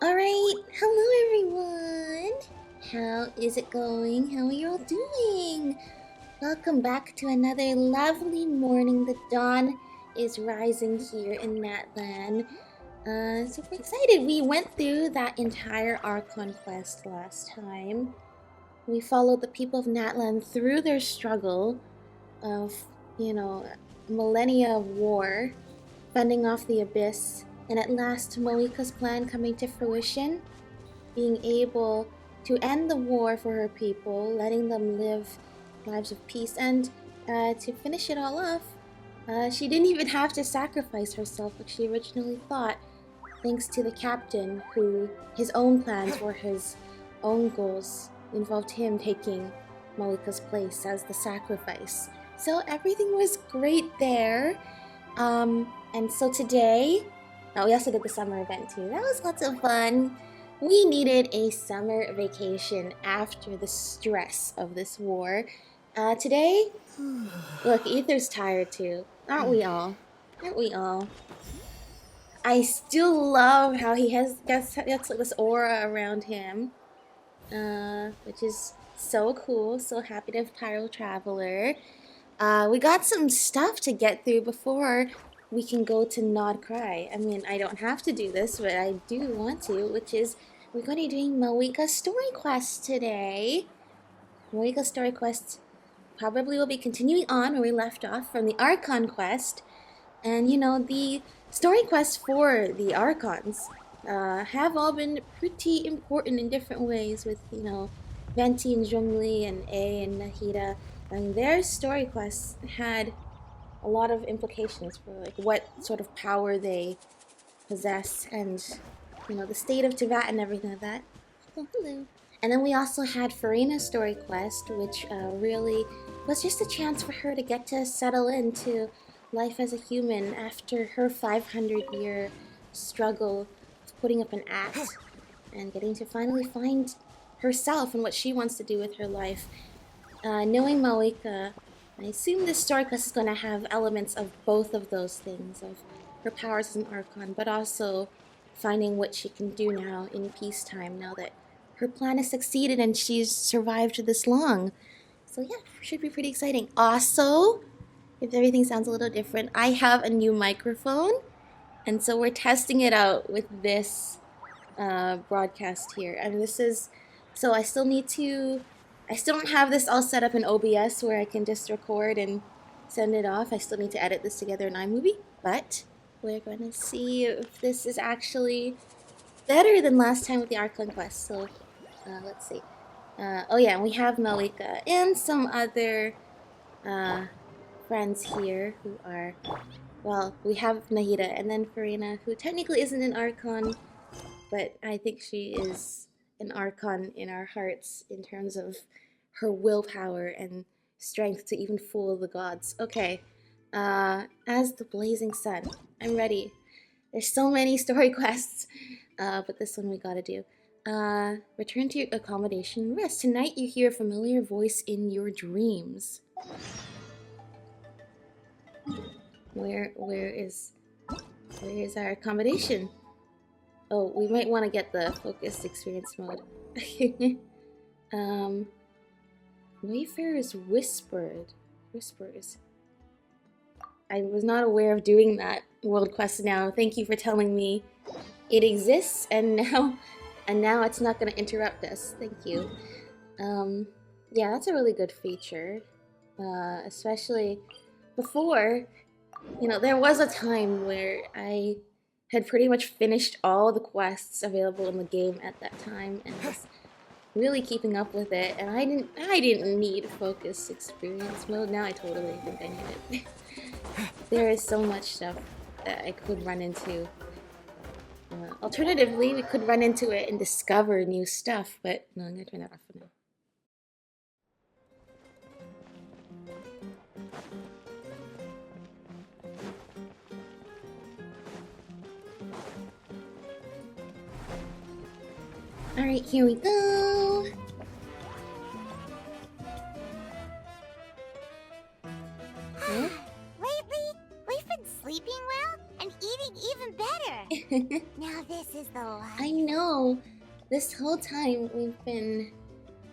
Alright, hello everyone! How is it going? How are you all doing? Welcome back to another lovely morning. The dawn is rising here in Natlan. Super excited. We went through that entire Archon Quest last time. We followed the people of Natlan through their struggle of, millennia of war, fending off the abyss, and at last Mavika's plan coming to fruition, being able to end the war for her people, letting them live lives of peace, and to finish it all off, she didn't even have to sacrifice herself like she originally thought, thanks to the captain, who his own plans or his own goals involved him taking Mavika's place as the sacrifice. So everything was great there. And so today, we also did the summer event too. That was lots of fun. We needed a summer vacation after the stress of this war. Today, look, Ether's tired too. Aren't we all? Aren't we all? I still love how he gets like this aura around him, which is so cool. So happy to have Pyro Traveler. We got some stuff to get through before we can go to Nod Cry. I mean, I don't have to do this, but I do want to, which is we're going to be doing Mavuika Story Quest today. Mavuika Story Quest probably will be continuing on where we left off from the Archon Quest. And, the story quests for the Archons have all been pretty important in different ways with, Venti and Zhongli and A and Nahida. And their story quests had a lot of implications for like what sort of power they possess and the state of Teyvat and everything like that. Oh, hello. And then we also had Farina's story quest, which really was just a chance for her to get to settle into life as a human after her 500-year struggle of putting up an act and getting to finally find herself and what she wants to do with her life. Knowing Mavuika, I assume this story quest is going to have elements of both of those things, of her powers as an Archon, but also finding what she can do now in peacetime, now that her plan has succeeded and she's survived this long. So yeah, should be pretty exciting. Also, if everything sounds a little different, I have a new microphone, and so we're testing it out with this broadcast here. And this is, so I still don't have this all set up in OBS where I can just record and send it off. I still need to edit this together in iMovie, but we're going to see if this is actually better than last time with the Archon Quest. So let's see. Oh yeah, and we have Mavuika and some other friends here who are, well, we have Nahida and then Farina, who technically isn't an Archon, but I think she is an Archon in our hearts in terms of her willpower and strength to even fool the gods. Okay, as the blazing sun, I'm ready. There's so many story quests, but this one we gotta do. Return to your accommodation and rest. Tonight you hear a familiar voice in your dreams. Where is our accommodation? Oh, we might want to get the focused experience mode. Wayfarer's Whispers. I was not aware of doing that world quest now. Thank you for telling me it exists, and now it's not going to interrupt us. Thank you. Yeah, that's a really good feature. Especially before, there was a time where I had pretty much finished all the quests available in the game at that time and was really keeping up with it, and I didn't need focus experience mode. Now I totally think I need it. There is so much stuff that I could run into. Alternatively, we could run into it and discover new stuff, but no, I'm gonna turn that off for now. Alright, here we go! Lately, we've been sleeping well and eating even better. Now this is the life. I know. This whole time we've been...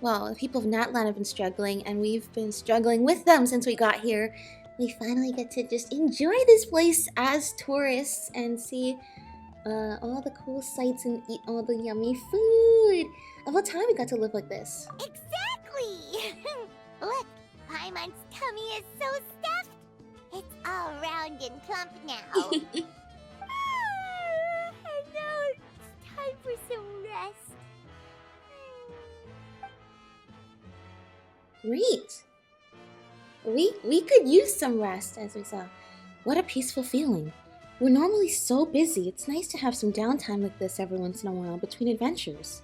Well, the people of Natlan have been struggling, and we've been struggling with them since we got here. We finally get to just enjoy this place as tourists and see all the cool sights and eat all the yummy food. About time we got to live like this. Exactly! Look, Paimon's tummy is so stuffed. It's all round and plump now. And now it's time for some rest. Great. We could use some rest, as we saw. What a peaceful feeling. We're normally so busy. It's nice to have some downtime like this every once in a while between adventures.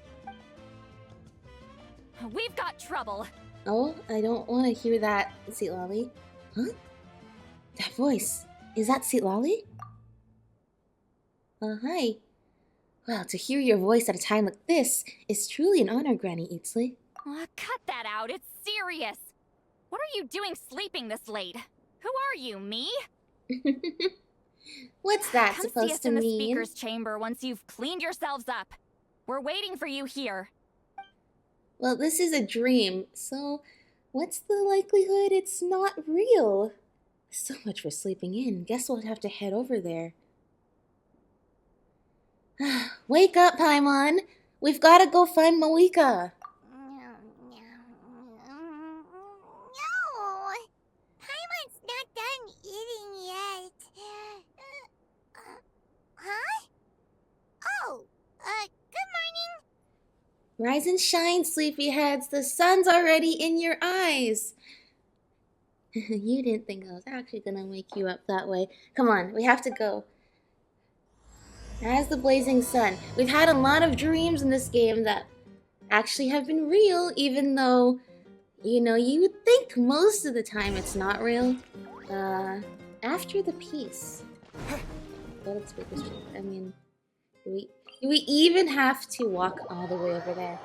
We've got trouble. Oh, I don't want to hear that, Citlali. Huh? That voice. Is that Citlali? Hi. Well, to hear your voice at a time like this is truly an honor, Granny Eatsley. Cut that out. It's serious. What are you doing sleeping this late? Who are you, me? What's that Come supposed see us to in the mean? speaker's chamber once you've cleaned yourselves up. We're waiting for you here. Well, this is a dream, so what's the likelihood it's not real? So much for sleeping in. Guess we'll have to head over there. Wake up, Paimon! We've got to go find Mavuika! No! Paimon's not done eating yet. Huh? Oh, good morning. Rise and shine, sleepyheads. The sun's already in your eyes. You didn't think I was actually gonna wake you up that way. Come on, we have to go. As the blazing sun. We've had a lot of dreams in this game that actually have been real, even though, you know, you would think most of the time it's not real. After the peace. Oh, let's make this trip. I mean, do we even have to walk all the way over there?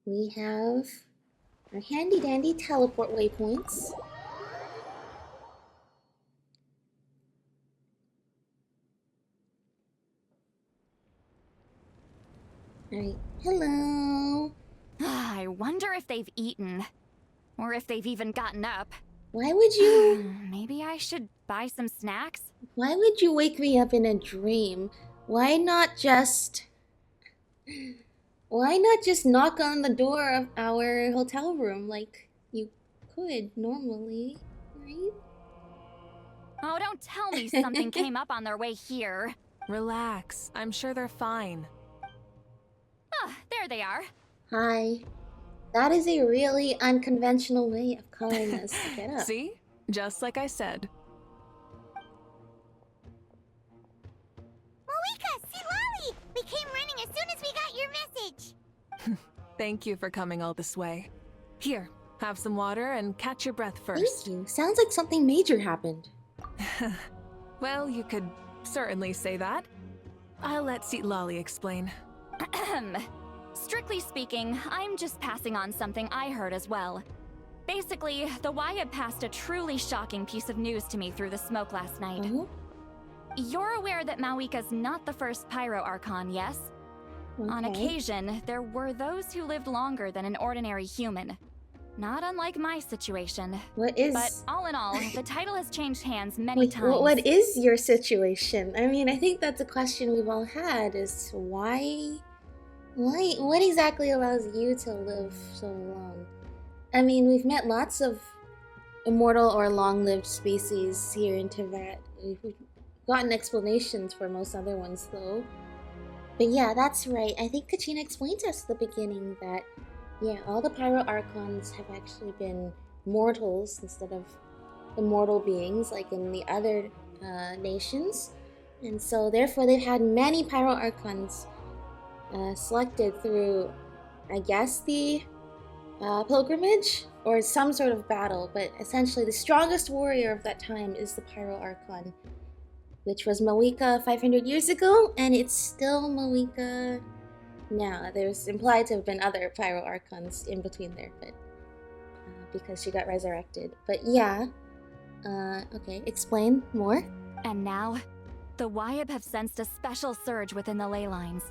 We have our handy dandy teleport waypoints. Alright, hello. I wonder if they've eaten. Or if they've even gotten up. Why would you... Maybe I should buy some snacks? Why would you wake me up in a dream? Why not just knock on the door of our hotel room like you could normally, right? Oh, don't tell me something came up on their way here. Relax. I'm sure they're fine. Ah, there they are. Hi. That is a really unconventional way of calling us to get up. See? Just like I said. Mavuika, Citlali! We came running as soon as we got your message. Thank you for coming all this way. Here, have some water and catch your breath first. Thank you. Sounds like something major happened. Well, you could certainly say that. I'll let Citlali explain. Strictly speaking, I'm just passing on something I heard as well. Basically, the Wyatt passed a truly shocking piece of news to me through the smoke last night. Oh? You're aware that Mavuika's not the first Pyro Archon, yes? Okay. On occasion, there were those who lived longer than an ordinary human. Not unlike my situation. What is... But all in all, the title has changed hands many times. What is your situation? I mean, I think that's a question we've all had, is why... What exactly allows you to live so long? I mean, we've met lots of immortal or long-lived species here in Teyvat. We've gotten explanations for most other ones, though. But yeah, that's right. I think Katrina explained to us at the beginning that, yeah, all the Pyro Archons have actually been mortals instead of immortal beings, like in the other nations. And so, therefore, they've had many Pyro Archons selected through, I guess, the pilgrimage or some sort of battle, but essentially the strongest warrior of that time is the Pyro Archon, which was Mavuika 500 years ago, and it's still Mavuika now. There's implied to have been other Pyro Archons in between there, but because she got resurrected. But yeah, Okay, explain more. And now, the Wyab have sensed a special surge within the ley lines.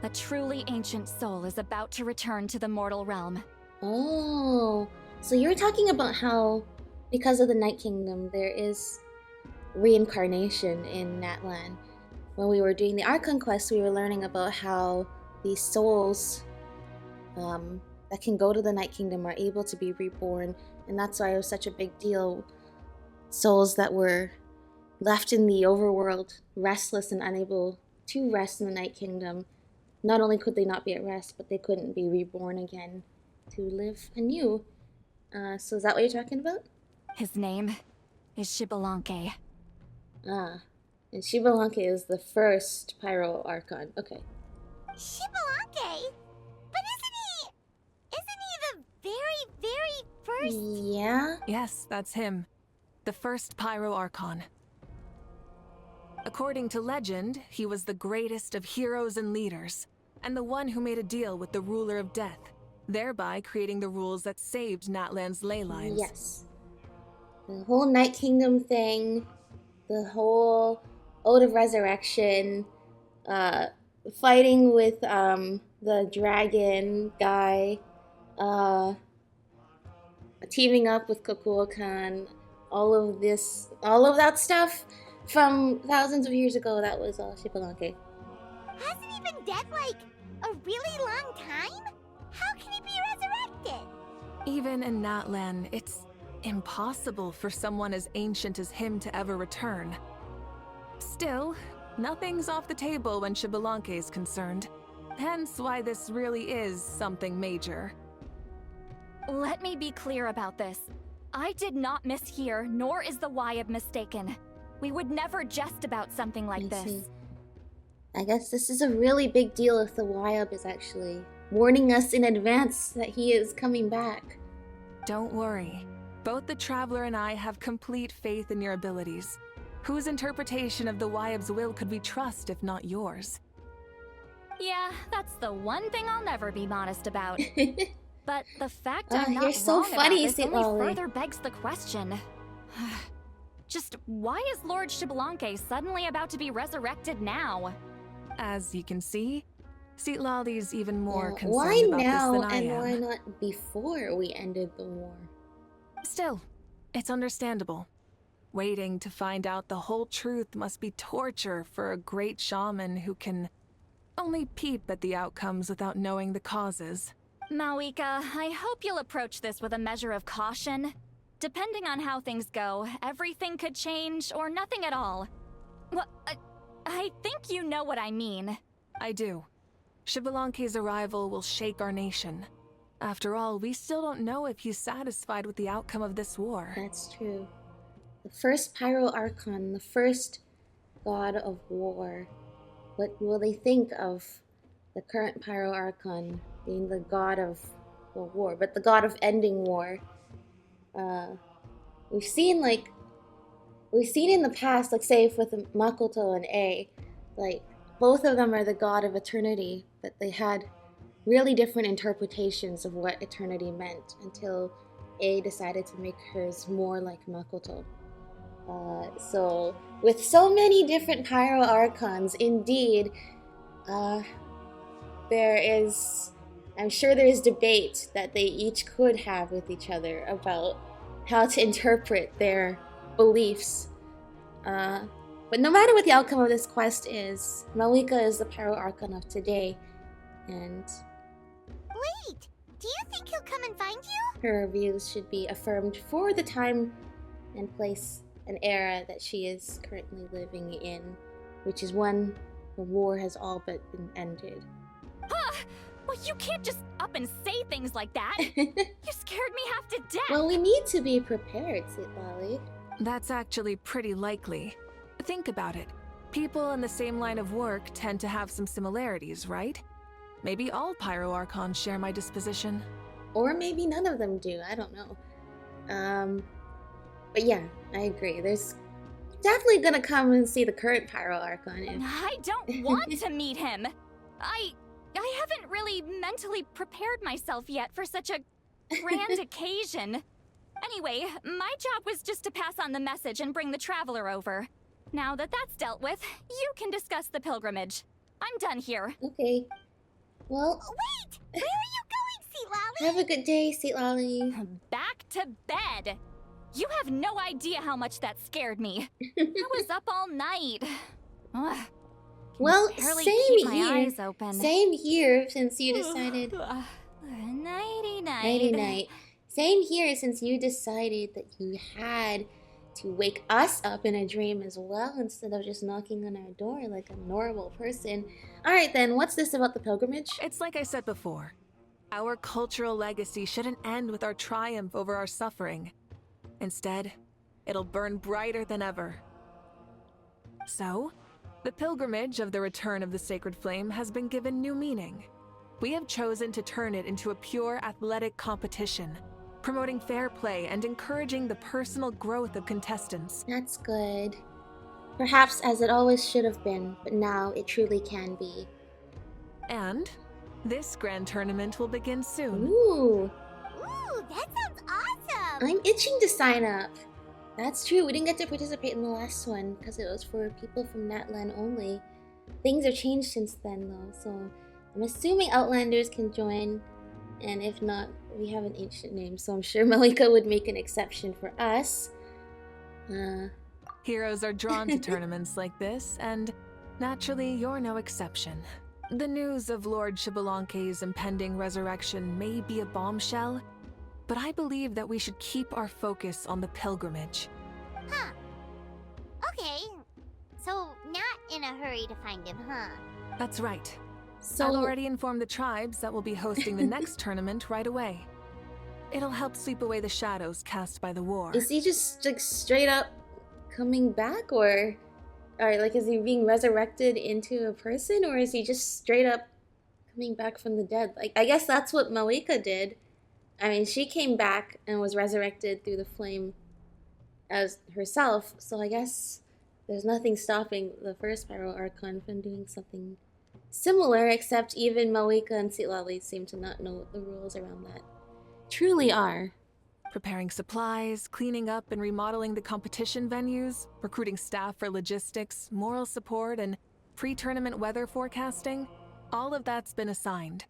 A truly ancient soul is about to return to the mortal realm. Oh, so you're talking about how, because of the Night Kingdom, there is reincarnation in Natlan. When we were doing the Archon Quest, we were learning about how these souls that can go to the Night Kingdom are able to be reborn, and that's why it was such a big deal. Souls that were left in the overworld, restless and unable to rest in the Night Kingdom, not only could they not be at rest, but they couldn't be reborn again to live anew. So is that what you're talking about? His name is Xbalanque. Ah, and Xbalanque is the first Pyro Archon. Okay. Xbalanque? But isn't he the very first? Yeah? Yes, that's him. The first Pyro Archon. According to legend, he was the greatest of heroes and leaders, and the one who made a deal with the ruler of death, thereby creating the rules that saved Natlan's ley lines. Yes. The whole Night Kingdom thing, the whole Ode of Resurrection, fighting with the dragon guy, teaming up with Kokuokan, all of that stuff from thousands of years ago, that was all Xbalanque. Hasn't he been dead like a really long time? How can he be resurrected? Even in Natlan, it's impossible for someone as ancient as him to ever return. Still, nothing's off the table when Xbalanque is concerned. Hence why this really is something major. Let me be clear about this. I did not mishear, nor is the Wyab mistaken. We would never jest about something like this. I guess this is a really big deal if the Wyab is actually warning us in advance that he is coming back. Don't worry. Both the Traveler and I have complete faith in your abilities. Whose interpretation of the Wyab's will could we trust if not yours? Yeah, that's the one thing I'll never be modest about. But the fact I'm you're not so wrong funny, about this St. Lolly. only further begs the question. Just why is Lord Xbalanque suddenly about to be resurrected now? As you can see, Lolly's even more concerned why about now this than I and am. why not before we ended the war? Still, it's understandable. Waiting to find out the whole truth must be torture for a great shaman who can only peep at the outcomes without knowing the causes. Mavuika, I hope you'll approach this with a measure of caution. Depending on how things go, everything could change or nothing at all. Well, I think you know what I mean. I do. Xbalanque's arrival will shake our nation. After all, we still don't know if he's satisfied with the outcome of this war. That's true. The first Pyro Archon, the first god of war. What will they think of the current Pyro Archon being the god of war, but the god of ending war? We've seen in the past, like say with Makoto and A, like both of them are the god of eternity, but they had really different interpretations of what eternity meant until A decided to make hers more like Makoto. So with so many different Pyro Archons, indeed, I'm sure there's debate that they each could have with each other about how to interpret their beliefs. But no matter what the outcome of this quest is, Mavuika is the Pyro Archon of today, and Wait, do you think he'll come and find you? her views should be affirmed for the time and place and era that she is currently living in, which is one the war has all but been ended. Well, you can't just up and say things like that. You scared me half to death. Well, we need to be prepared, St. Lolly. That's actually pretty likely. Think about it. People in the same line of work tend to have some similarities, right? Maybe all Pyro Archons share my disposition. Or maybe none of them do, I don't know. But yeah, I agree. There's definitely gonna come and see the current Pyro Archon. I don't want to meet him. I haven't really mentally prepared myself yet for such a grand occasion. Anyway, my job was just to pass on the message and bring the traveler over. Now that that's dealt with, you can discuss the pilgrimage. I'm done here. Okay. Well, Wait! Where are you going, Sea Lolly? have a good day, Sweet Lolly. Back to bed. You have no idea how much that scared me. I was up all night. Ugh, Well, barely same keep my here. eyes open. Same here since you decided. Nighty night. Nighty night. Same here since you decided that you had to wake us up in a dream as well instead of just knocking on our door like a normal person. Alright then, what's this about the pilgrimage? It's like I said before. Our cultural legacy shouldn't end with our triumph over our suffering. Instead, it'll burn brighter than ever. So, the pilgrimage of the return of the sacred flame has been given new meaning. We have chosen to turn it into a pure athletic competition, promoting fair play and encouraging the personal growth of contestants. That's good. Perhaps as it always should have been, but now it truly can be. And this grand tournament will begin soon. Ooh, Ooh, that sounds awesome! I'm itching to sign up. That's true, we didn't get to participate in the last one because it was for people from Natlan only. Things have changed since then though, so I'm assuming Outlanders can join, and if not, we have an ancient name, so I'm sure Mavuika would make an exception for us. Heroes are drawn to tournaments like this, and naturally, you're no exception. The news of Lord Xbalanque's impending resurrection may be a bombshell, but I believe that we should keep our focus on the pilgrimage. Huh. Okay. So, not in a hurry to find him, huh? That's right. So I'll already inform the tribes that we'll be hosting the next tournament right away. It'll help sweep away the shadows cast by the war. is he just like straight up coming back, or like is he being resurrected into a person, or is he just straight up coming back from the dead? Like I guess that's what Mavuika did. I mean, she came back and was resurrected through the flame as herself, so I guess there's nothing stopping the first Pyro Archon from doing something similar, except even Mavuika and Sweet Lolly seem to not know what the rules around that truly are. Preparing supplies, cleaning up and remodeling the competition venues, recruiting staff for logistics, moral support, and pre-tournament weather forecasting, all of that's been assigned.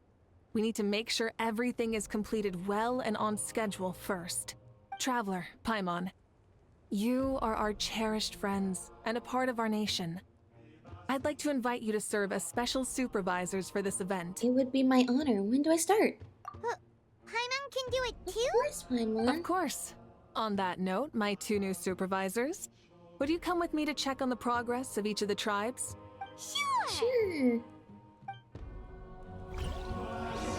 We need to make sure everything is completed well and on schedule first. Traveler, Paimon, you are our cherished friends and a part of our nation. I'd like to invite you to serve as special supervisors for this event. It would be my honor. When do I start? Paimon can do it Of too? course, Paimon. Of course. On that note, my two new supervisors, would you come with me to check on the progress of each of the tribes? Sure! Sure.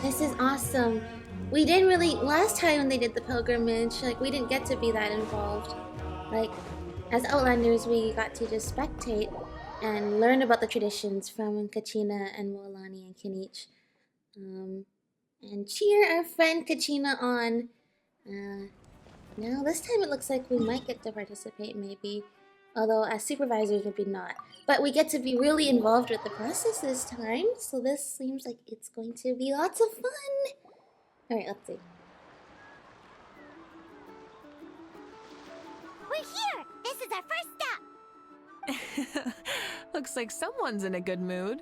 This is awesome. We didn't really, last time when they did the pilgrimage, like we didn't get to be that involved. Like, as Outlanders, we got to just spectate and learn about the traditions from Kachina and Moalani and Kinich. And cheer our friend Kachina on. Now this time it looks like we might get to participate maybe. Although as supervisors maybe not. But we get to be really involved with the process this time. So this seems like it's going to be lots of fun. Alright, let's see. We're here! This is our first stop! Looks like someone's in a good mood.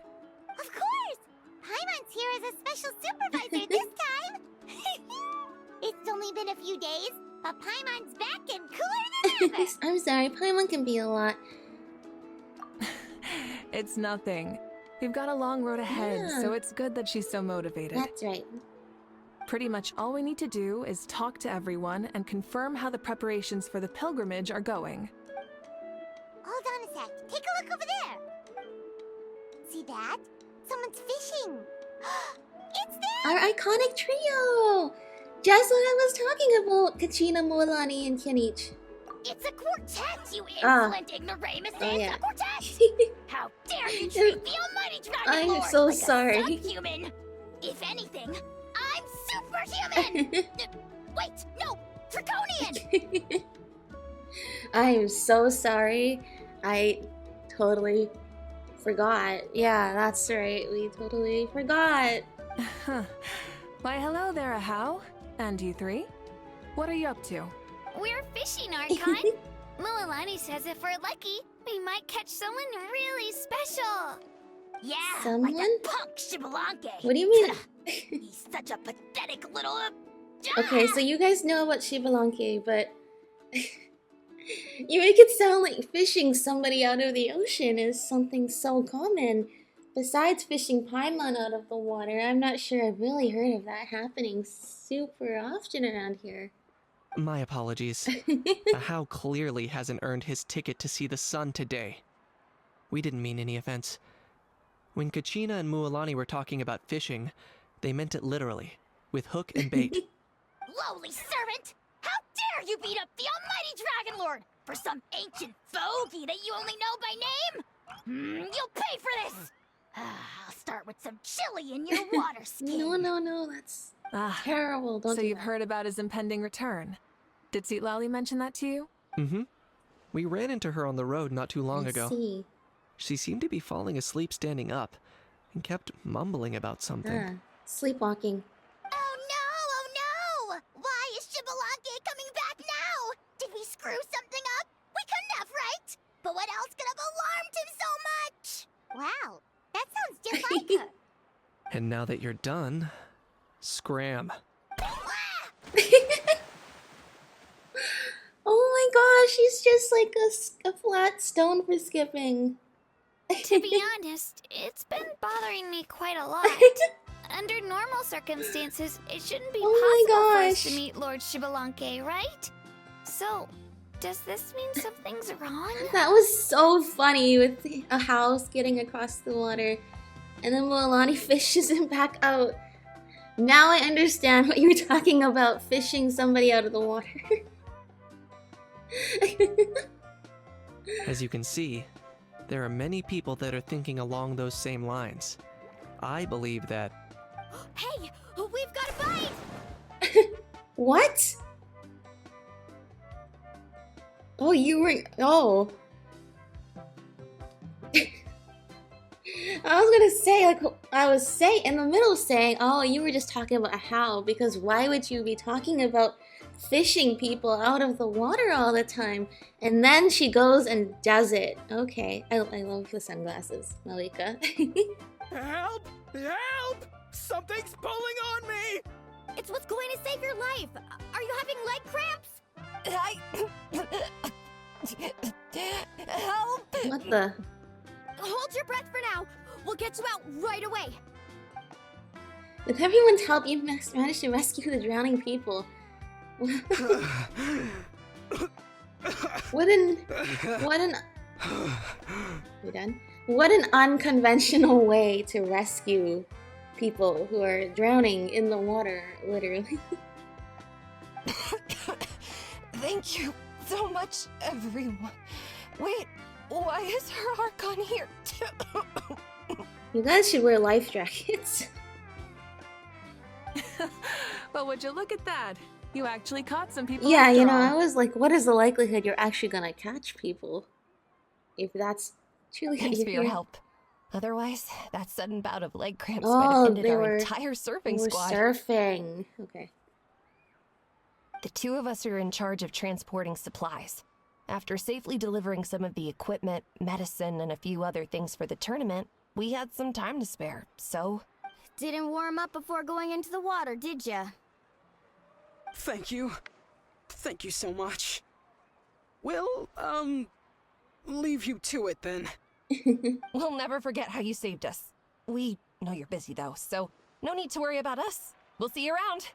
Of course! Paimon's here as a special supervisor this time! It's only been a few days, but Paimon's back and cooler than ever! I'm sorry, Paimon can be a lot. It's nothing. We've got a long road ahead, Yeah. so it's good that she's so motivated. That's right. Pretty much all we need to do is talk to everyone and confirm how the preparations for the pilgrimage are going. Hold on a sec. Take a look over there. See that? Someone's fishing. It's them! Our iconic trio! Just what I was talking about, Kachina, Moalani, and Kinich. It's a quartet, you Ah. insolent ignoramus! Oh, It's yeah. a quartet! How dare you treat the almighty dragon I'm lord so like sorry. a subhuman! If anything, I'm superhuman! Wait, no! Draconian! I am so sorry. I totally forgot. Yeah, that's right. We totally forgot. Why, hello there, Ahau. And you three? What are you up to? We're fishing, Archon. Mualani says if we're lucky, we might catch someone really special. Yeah, Someone? like that punk Xbalanque. What do you mean? He's such a pathetic little... Okay, so you guys know about Xbalanque, but you make it sound like fishing somebody out of the ocean is something so common. Besides fishing Paimon out of the water, I'm not sure I've really heard of that happening super often around here. My apologies. How clearly hasn't earned his ticket to see the sun today. We didn't mean any offense. When Kachina and Mualani were talking about fishing, they meant it literally, with hook and bait. Lowly servant! How dare you beat up the almighty Dragon Lord for some ancient fogey that you only know by name? You'll pay for this! I'll start with some chili in your water skin. No, that's terrible. Don't So do you've that. heard about his impending return. Did Lali mention that to you? Mm-hmm. We ran into her on the road not too long Let's ago. see. She seemed to be falling asleep standing up, and kept mumbling about something. Sleepwalking. Oh no! Why is Xbalanque coming back now? Did we screw something up? We couldn't have, right? But what else could have alarmed him so much? Wow, that sounds just like her. And now that you're done, scram. Oh my gosh, she's just like a flat stone for skipping. To be honest, it's been bothering me quite a lot. Under normal circumstances, it shouldn't be Oh my possible for us gosh. to meet Lord Xbalanque, right? So, does this mean something's wrong? That was so funny with a house getting across the water. And then Mualani fishes him back out. Now I understand what you were talking about, fishing somebody out of the water. As you can see, there are many people that are thinking along those same lines. I believe that... Hey, we've got a bite! What? Oh, you were... Oh. I was gonna say, like, I was saying, in the middle of saying, oh, you were just talking about how, because why would you be talking about fishing people out of the water all the time? And then she goes and does it. Okay, I love the sunglasses, Mavuika. Help! Help! Something's pulling on me! It's what's going to save your life! Are you having leg cramps? Help! What the? Hold your breath for now! We'll get you out right away! With everyone's help, you managed to rescue the drowning people. What an we done? What an unconventional way to rescue people who are drowning in the water, literally. Thank you so much, everyone. Wait, why is her Archon here too? You guys should wear life jackets. But would you look at that? You actually caught some people. Yeah, after you know, all. I was like, what is the likelihood you're actually gonna catch people? If that's truly Thanks if for your you're- help. Otherwise, that sudden bout of leg cramps Oh, might have ended they our were- entire surfing We're squad. surfing. Okay. The two of us are in charge of transporting supplies. After safely delivering some of the equipment, medicine, and a few other things for the tournament, we had some time to spare, so... Didn't warm up before going into the water, did ya? Thank you. Thank you so much. We'll, leave you to it then. We'll never forget how you saved us. We know you're busy though, so no need to worry about us. We'll see you around.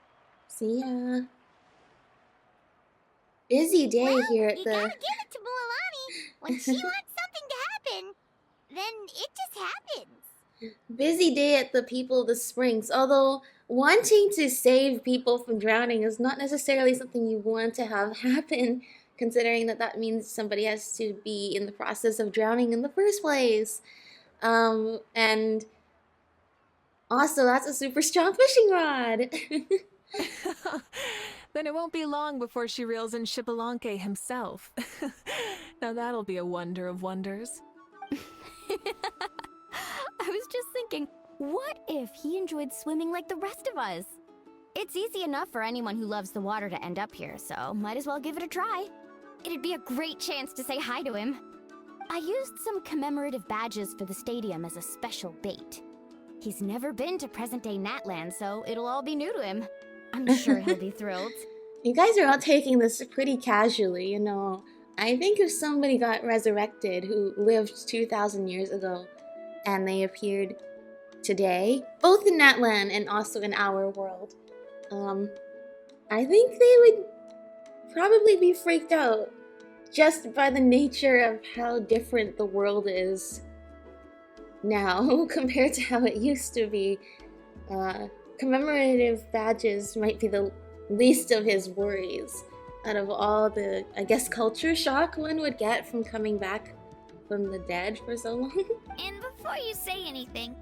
See ya. Busy day here at You the... gotta give it to Mualani. When she wants something to happen, then it just happens. Busy day at the People of the Springs. Although wanting to save people from drowning is not necessarily something you want to have happen, considering that that means somebody has to be in the process of drowning in the first place. And also that's a super strong fishing rod. Then it won't be long before she reels in Xbalanque himself. Now that'll be a wonder of wonders. I was just thinking, what if he enjoyed swimming like the rest of us? It's easy enough for anyone who loves the water to end up here, so might as well give it a try. It'd be a great chance to say hi to him. I used some commemorative badges for the stadium as a special bait. He's never been to present-day Natlan, so it'll all be new to him. I'm sure he'll be thrilled. You guys are all taking this pretty casually, you know. I think if somebody got resurrected who lived 2,000 years ago and they appeared today, both in Natlan and also in our world, I think they would probably be freaked out just by the nature of how different the world is now compared to how it used to be. Commemorative badges might be the least of his worries out of all the, I guess, culture shock one would get from coming back from the dead for so long. And before you say anything,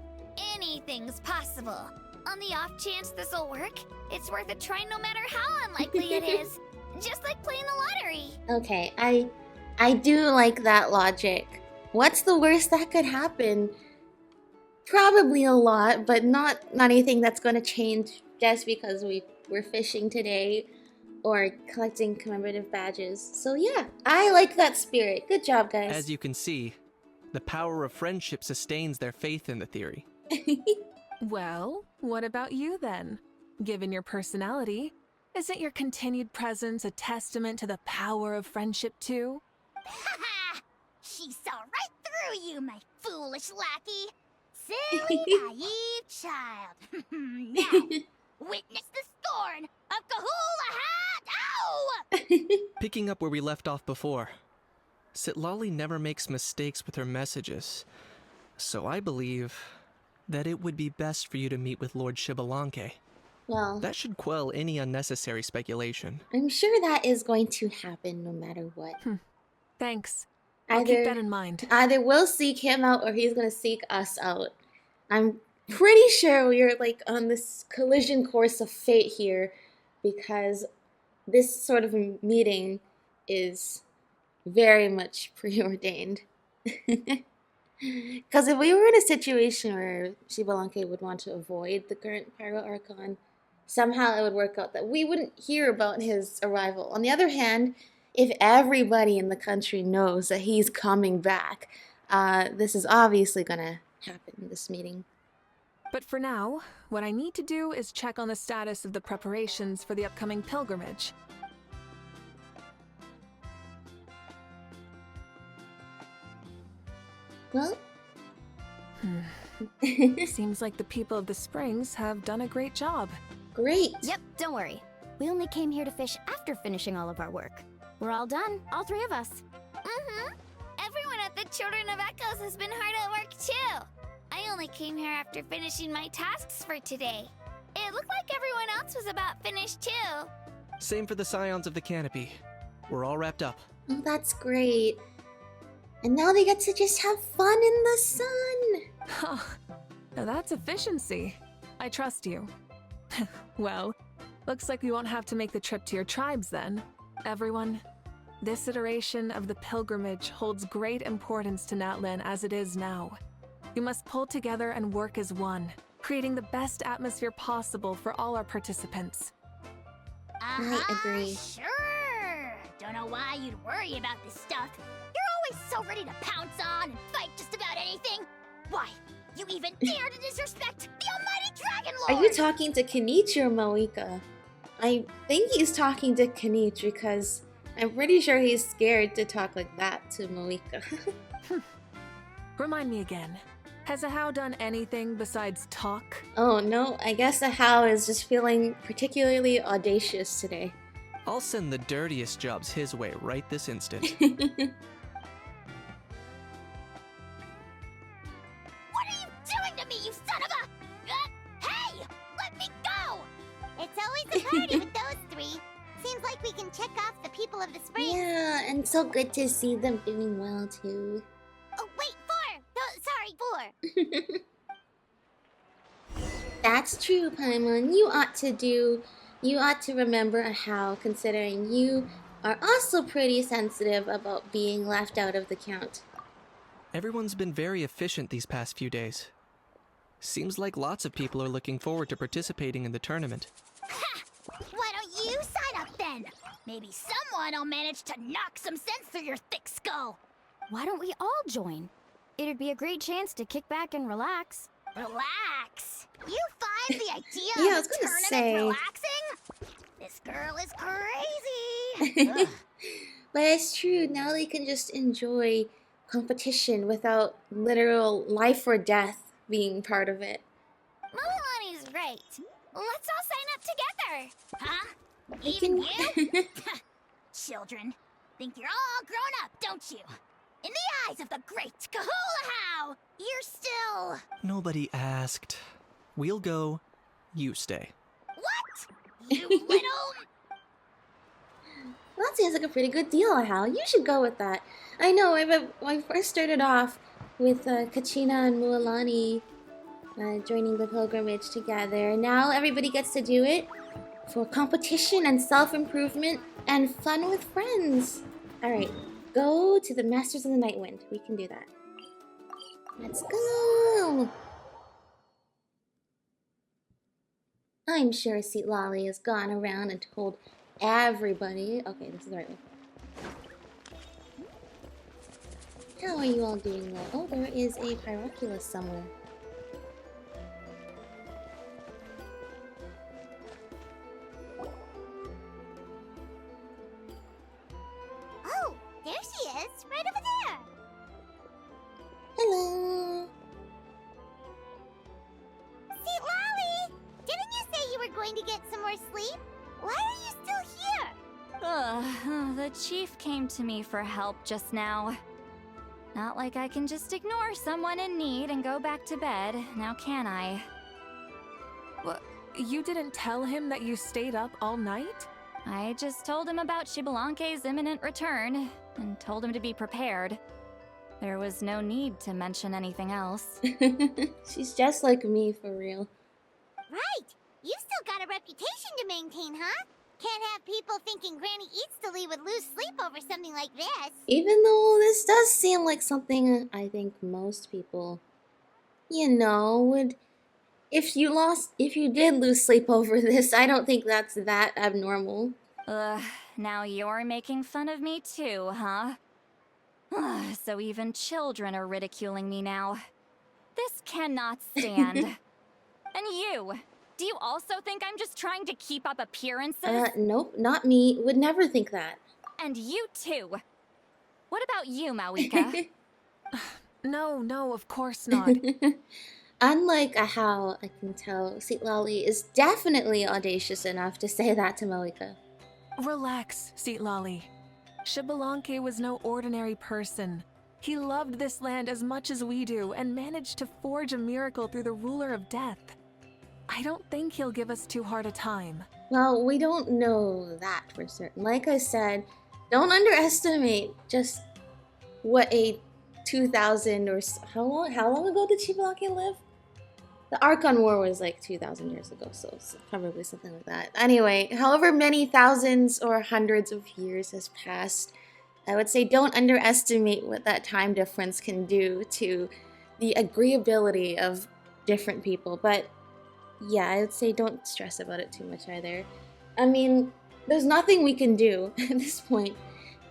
anything's possible. On the off chance this'll work, it's worth a try no matter how unlikely it is. Just like playing the lottery. Okay, I do like that logic. What's the worst that could happen? Probably a lot, but not anything that's going to change just because we're fishing today or collecting commemorative badges. So yeah, I like that spirit. Good job, guys. As you can see, the power of friendship sustains their faith in the theory. Well, what about you then? Given your personality, isn't your continued presence a testament to the power of friendship too? Haha! She saw right through you, my foolish lackey. Silly, naive child. Now, witness the scorn of Kahula Hat! Ow! Picking up where we left off before, Sitlali never makes mistakes with her messages, so I believe that it would be best for you to meet with Lord Xbalanque. Well, That should quell any unnecessary speculation. I'm sure that is going to happen no matter what. Thanks. I'll keep that in mind. Either we'll seek him out or he's gonna seek us out. I'm pretty sure we're like on this collision course of fate here because this sort of meeting is very much preordained. Because if we were in a situation where Xbalanque would want to avoid the current Pyro Archon, somehow it would work out that we wouldn't hear about his arrival. On the other hand, if everybody in the country knows that he's coming back, this is obviously gonna happen in this meeting. But for now, what I need to do is check on the status of the preparations for the upcoming pilgrimage. Well, Seems like the people of the Springs have done a great job. great. Yep, don't worry. We only came here to fish after finishing all of our work. We're all done, all three of us. Mm-hmm. Everyone at the Children of Echoes has been hard at work too. I only came here after finishing my tasks for today. It looked like everyone else was about finished too. Same for the Scions of the Canopy. We're all wrapped up. Oh, that's great. And now they get to just have fun in the sun. Huh. Now that's efficiency. I trust you. Well, looks like we won't have to make the trip to your tribes then. Everyone, this iteration of the pilgrimage holds great importance to Natlan as it is now. We must pull together and work as one, creating the best atmosphere possible for all our participants. I agree. Sure. Don't know why you'd worry about this stuff. You're always so ready to pounce on and fight just about anything. Why, you even dare to disrespect the almighty Dragon Lord! Are you talking to Kanich or Mavuika? I think he's talking to Kanich because I'm pretty sure he's scared to talk like that to Mavuika. Remind me again, has Ahau done anything besides talk? Oh no, I guess Ahau is just feeling particularly audacious today. I'll send the dirtiest jobs his way right this instant. What are you doing to me, you son of a... hey! Let me go! It's always a party with those three. Seems like we can check off the people of the Springs. Yeah, and so good to see them doing well too. Oh, wait, four! No, sorry, four. That's true, Paimon. You ought to remember Ahau, considering you are also pretty sensitive about being left out of the count. Everyone's been very efficient these past few days. Seems like lots of people are looking forward to participating in the tournament. Why don't you sign up then? Maybe someone will manage to knock some sense through your thick skull. Why don't we all join? It'd be a great chance to kick back and relax. Relax. You find the idea Yeah, I of was the gonna tournament say. relaxing? This girl is crazy. Ugh. But it's true, now they can just enjoy competition without literal life or death being part of it. Milani's right. Let's all sign up together. Huh? We Even can- you? Children, think you're all grown up, don't you? In the eyes of the great Kahula, you're still... Nobody asked. We'll go. You stay. What? You little... That seems like a pretty good deal, Hal. You should go with that. I know, when I first started off with Kachina and Mualani joining the pilgrimage together, now everybody gets to do it for competition and self-improvement and fun with friends. Alright, go to the Masters of the Night Wind. We can do that. Let's go! I'm sure Seatlali has gone around and told everybody. Okay, this is the right one. How are you all doing though? Oh, there is a Pyroculus somewhere. Oh, there she is, right over there. Hello! See, Lolly, didn't you say you were going to get some more sleep? Why are you still here? The chief came to me for help just now. Not like I can just ignore someone in need and go back to bed, now can I? What? You didn't tell him that you stayed up all night? I just told him about Xbalanque's imminent return, and told him to be prepared. There was no need to mention anything else. She's just like me, for real. Right. You still got a reputation to maintain, huh? Can't have people thinking Granny Eatstily would lose sleep over something like this. Even though this does seem like something I think most people, would... If you did lose sleep over this, I don't think that's that abnormal. Now you're making fun of me too, huh? So even children are ridiculing me now. This cannot stand. And you! Do you also think I'm just trying to keep up appearances? Nope, not me. Would never think that. And you too! What about you, Mavuika? No, of course not. Unlike how I can tell, Seatlali is definitely audacious enough to say that to Mavuika. Relax, Seatlali. Xbalanque was no ordinary person. He loved this land as much as we do and managed to forge a miracle through the ruler of death. I don't think he'll give us too hard a time. Well, we don't know that for certain. Like I said, don't underestimate just what a 2,000 or how long ago did Xbalanque live? The Archon War was like 2,000 years ago, so it's probably something like that. Anyway, however many thousands or hundreds of years has passed, I would say don't underestimate what that time difference can do to the agreeability of different people. But yeah, I would say don't stress about it too much either. I mean, there's nothing we can do at this point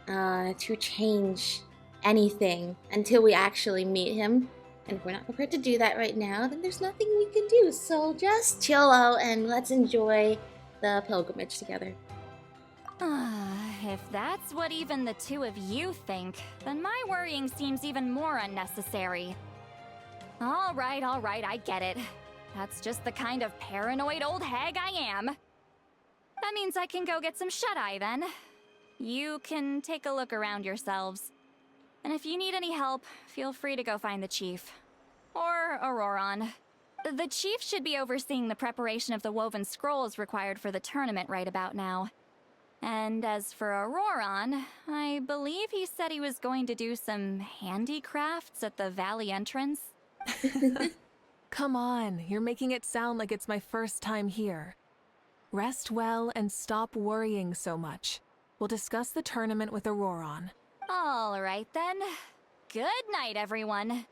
to change anything until we actually meet him. And if we're not prepared to do that right now, then there's nothing we can do. So just chill out and let's enjoy the pilgrimage together. If that's what even the two of you think, then my worrying seems even more unnecessary. All right, I get it. That's just the kind of paranoid old hag I am. That means I can go get some shut-eye then. You can take a look around yourselves. And if you need any help, feel free to go find the chief. Or Auroron. The chief should be overseeing the preparation of the woven scrolls required for the tournament right about now. And as for Auroron, I believe he said he was going to do some handicrafts at the valley entrance. Come on, you're making it sound like it's my first time here. Rest well and stop worrying so much. We'll discuss the tournament with Auroron. All right then. Good night, everyone.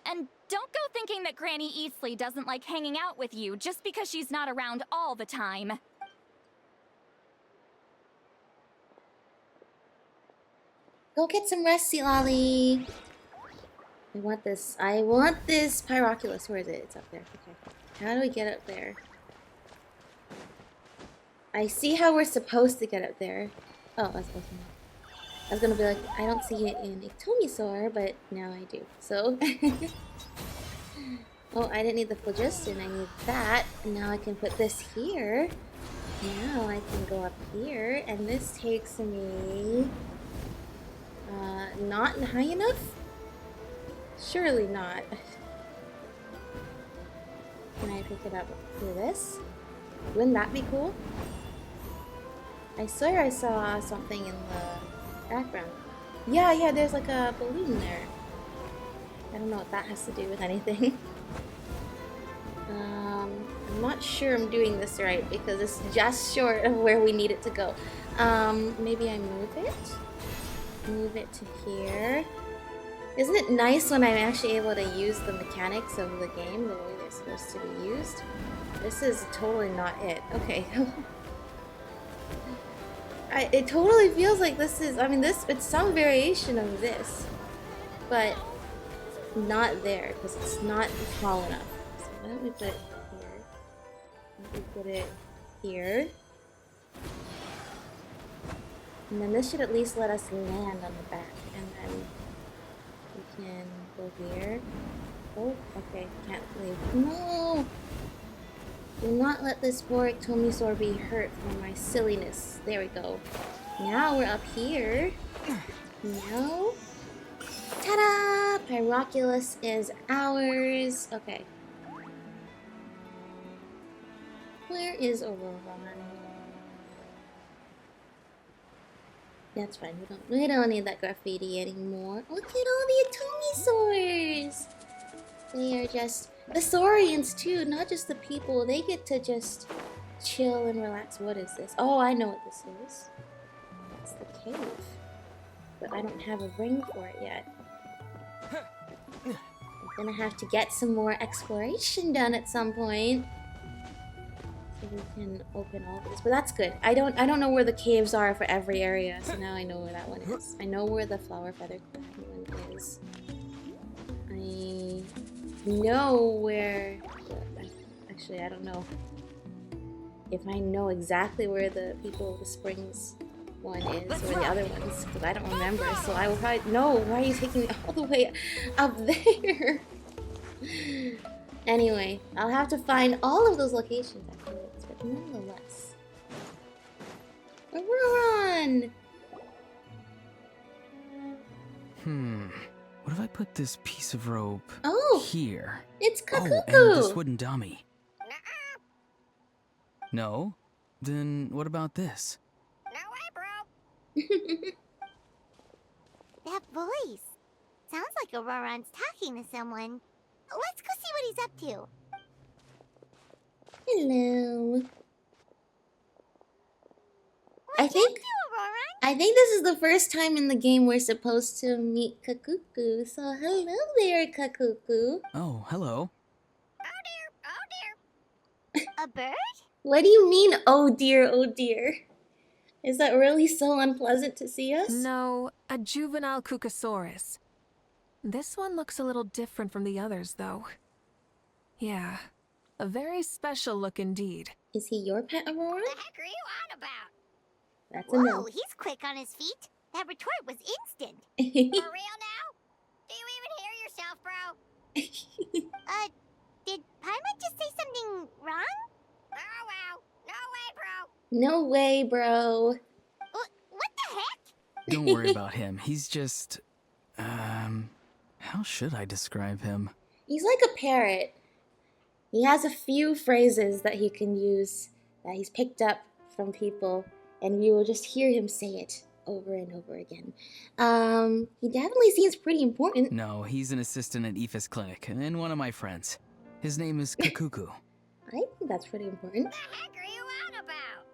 And don't go thinking that Granny Eastly doesn't like hanging out with you just because she's not around all the time. Go get some rest, Sea Lolly. I want this. I want this Pyroculus. Where is it? It's up there. Okay. How do we get up there? I see how we're supposed to get up there. Oh, that's awesome. I was gonna be like, I don't see it in Ectomisaur, but now I do. So, oh, I didn't need the phlogiston. I need that. And now I can put this here. Now I can go up here, and this takes me not high enough? Surely not. Can I pick it up through this? Wouldn't that be cool? I swear I saw something in the background. Yeah, there's like a balloon there. I don't know what that has to do with anything. I'm not sure I'm doing this right because it's just short of where we need it to go. Maybe I move it? Move it to here. Isn't it nice when I'm actually able to use the mechanics of the game the way they're supposed to be used? This is totally not it. Okay. It totally feels like this is, I mean, it's some variation of this, but not there because it's not tall enough. So why don't we put it here? Why don't we put it here? And then this should at least let us land on the back, and then we can go here. Oh, okay, can't leave. No! Do not let this poor Ectomisaur be hurt from my silliness. There we go. Now we're up here. No. Ta-da! Pyroculus is ours. Okay. Where is Aurora? That's fine. We don't need that graffiti anymore. Look at all the Ectomisaurs! They are just the Saurians too, not just the people. They get to just chill and relax. What is this? Oh, I know what this is. It's the cave. But I don't have a ring for it yet. I'm gonna have to get some more exploration done at some point. So we can open all of this. But that's good. I don't know where the caves are for every area, so now I know where that one is. I know where the flower feather one is. I know where... Actually, I don't know if I know exactly where the People of the Springs one is, or the other ones, because I don't remember, so I will probably... No, why are you taking me all the way up there? Anyway, I'll have to find all of those locations afterwards, but nonetheless. Auroron! What if I put this piece of rope here? It's Kakuku! Oh, and this wooden dummy. No? Then what about this? No way, bro! That voice. Sounds like Auroron's talking to someone. Let's go see what he's up to. Hello. What'd you do, Auroron? I think this is the first time in the game we're supposed to meet Kakuku. So hello there, Kakuku. Oh, hello. Oh dear! A bird? What do you mean, oh dear, oh dear? Is that really so unpleasant to see us? No, a juvenile Cucosaurus. This one looks a little different from the others, though. Yeah, a very special look indeed. Is he your pet, Aurora? What the heck are you on about? That's a no. Whoa, he's quick on his feet. That retort was instant. For real now? Do you even hear yourself, bro? Did Paimon just say something wrong? Oh wow. No way, bro. No way, bro. What the heck? Don't worry about him. He's just... how should I describe him? He's like a parrot. He has a few phrases that he can use that he's picked up from people, and you will just hear him say it over and over again. He definitely seems pretty important. No, he's an assistant at Aoife's clinic, and one of my friends. His name is Kakuku. I think that's pretty important. What the heck are you on about?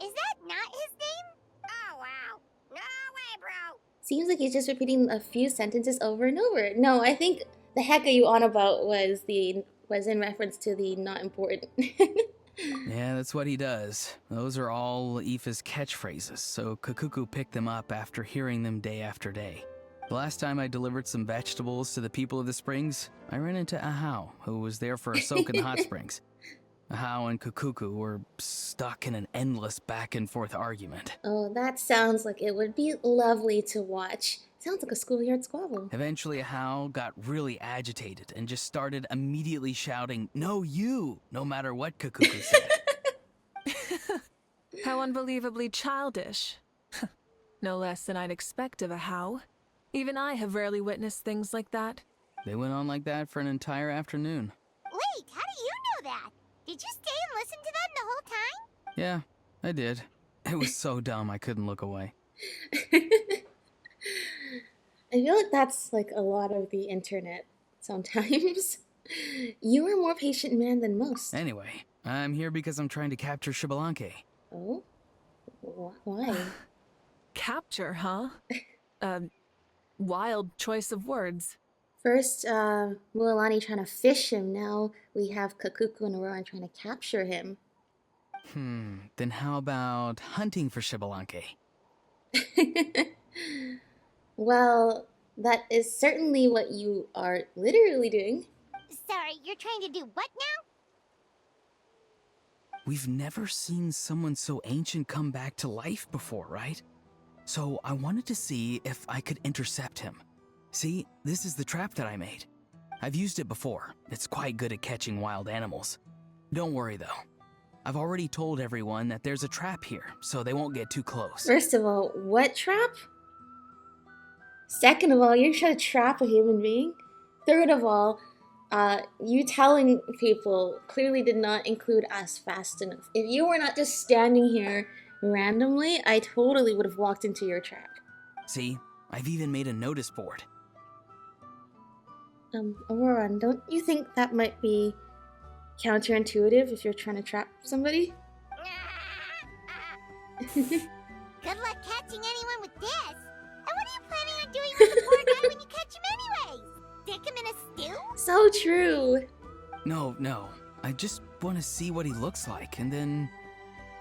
Is that not his name? Oh wow. No way, bro. Seems like he's just repeating a few sentences over and over. No, I think the heck are you on about was in reference to the not important. Yeah, that's what he does. Those are all Aoife's catchphrases, so Kakuku picked them up after hearing them day after day. The last time I delivered some vegetables to the people of the springs, I ran into Ahau, who was there for a soak in the hot springs. Ahau and Kakuku were stuck in an endless back-and-forth argument. Oh, that sounds like it would be lovely to watch. Sounds like a schoolyard squabble. Eventually, Ahau got really agitated and just started immediately shouting, "No, you!" no matter what Kakuku said. How unbelievably childish. No less than I'd expect of a How. Even I have rarely witnessed things like that. They went on like that for an entire afternoon. Wait, how do you know that? Did you stay and listen to them the whole time? Yeah, I did. It was so dumb I couldn't look away. I feel like that's like a lot of the internet sometimes. You are a more patient man than most. Anyway, I'm here because I'm trying to capture Xbalanque. Oh? Why? Capture, huh? Wild choice of words. First, Mualani trying to fish him. Now we have Kakuku and Aurora trying to capture him. Then how about hunting for Xbalanque? Well, that is certainly what you are literally doing. Sorry, you're trying to do what now? We've never seen someone so ancient come back to life before, right? So I wanted to see if I could intercept him. See, this is the trap that I made. I've used it before. It's quite good at catching wild animals. Don't worry though. I've already told everyone that there's a trap here, so they won't get too close. First of all, what trap? Second of all, you're trying to trap a human being. Third of all, you telling people clearly did not include us fast enough. If you were not just standing here randomly, I totally would have walked into your trap. See, I've even made a notice board. Aurora, don't you think that might be counterintuitive if you're trying to trap somebody? Good luck catching anyone with this. And what are you planning on doing with the poor guy when you catch him anyways? Stick him in a stew? So true. No. I just want to see what he looks like, and then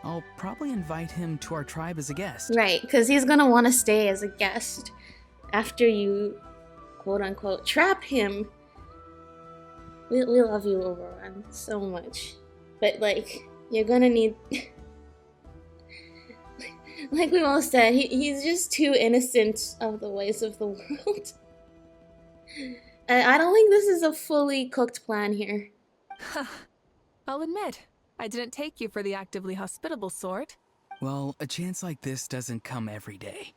I'll probably invite him to our tribe as a guest. Right, because he's gonna want to stay as a guest after you, quote-unquote, trap him. We love you, Aurora, so much. But, like, you're gonna need... like we all said, he's just too innocent of the ways of the world. I don't think this is a fully cooked plan here. I'll admit, I didn't take you for the actively hospitable sort. Well, a chance like this doesn't come every day.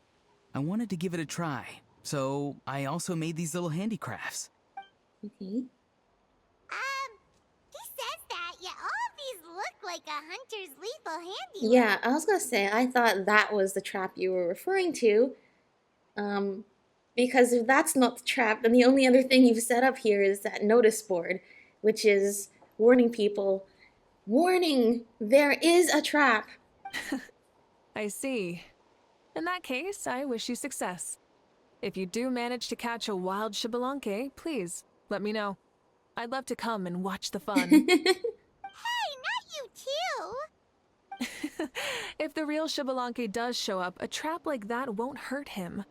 I wanted to give it a try, so I also made these little handicrafts. Okay. He says that, yet all of these look like a hunter's lethal handiwork. Yeah, I was gonna say, I thought that was the trap you were referring to. Because if that's not the trap, then the only other thing you've set up here is that notice board, which is warning people, warning, there is a trap. I see. In that case, I wish you success. If you do manage to catch a wild Xbalanque, please, let me know. I'd love to come and watch the fun. Hey, not you too! If the real Xbalanque does show up, a trap like that won't hurt him.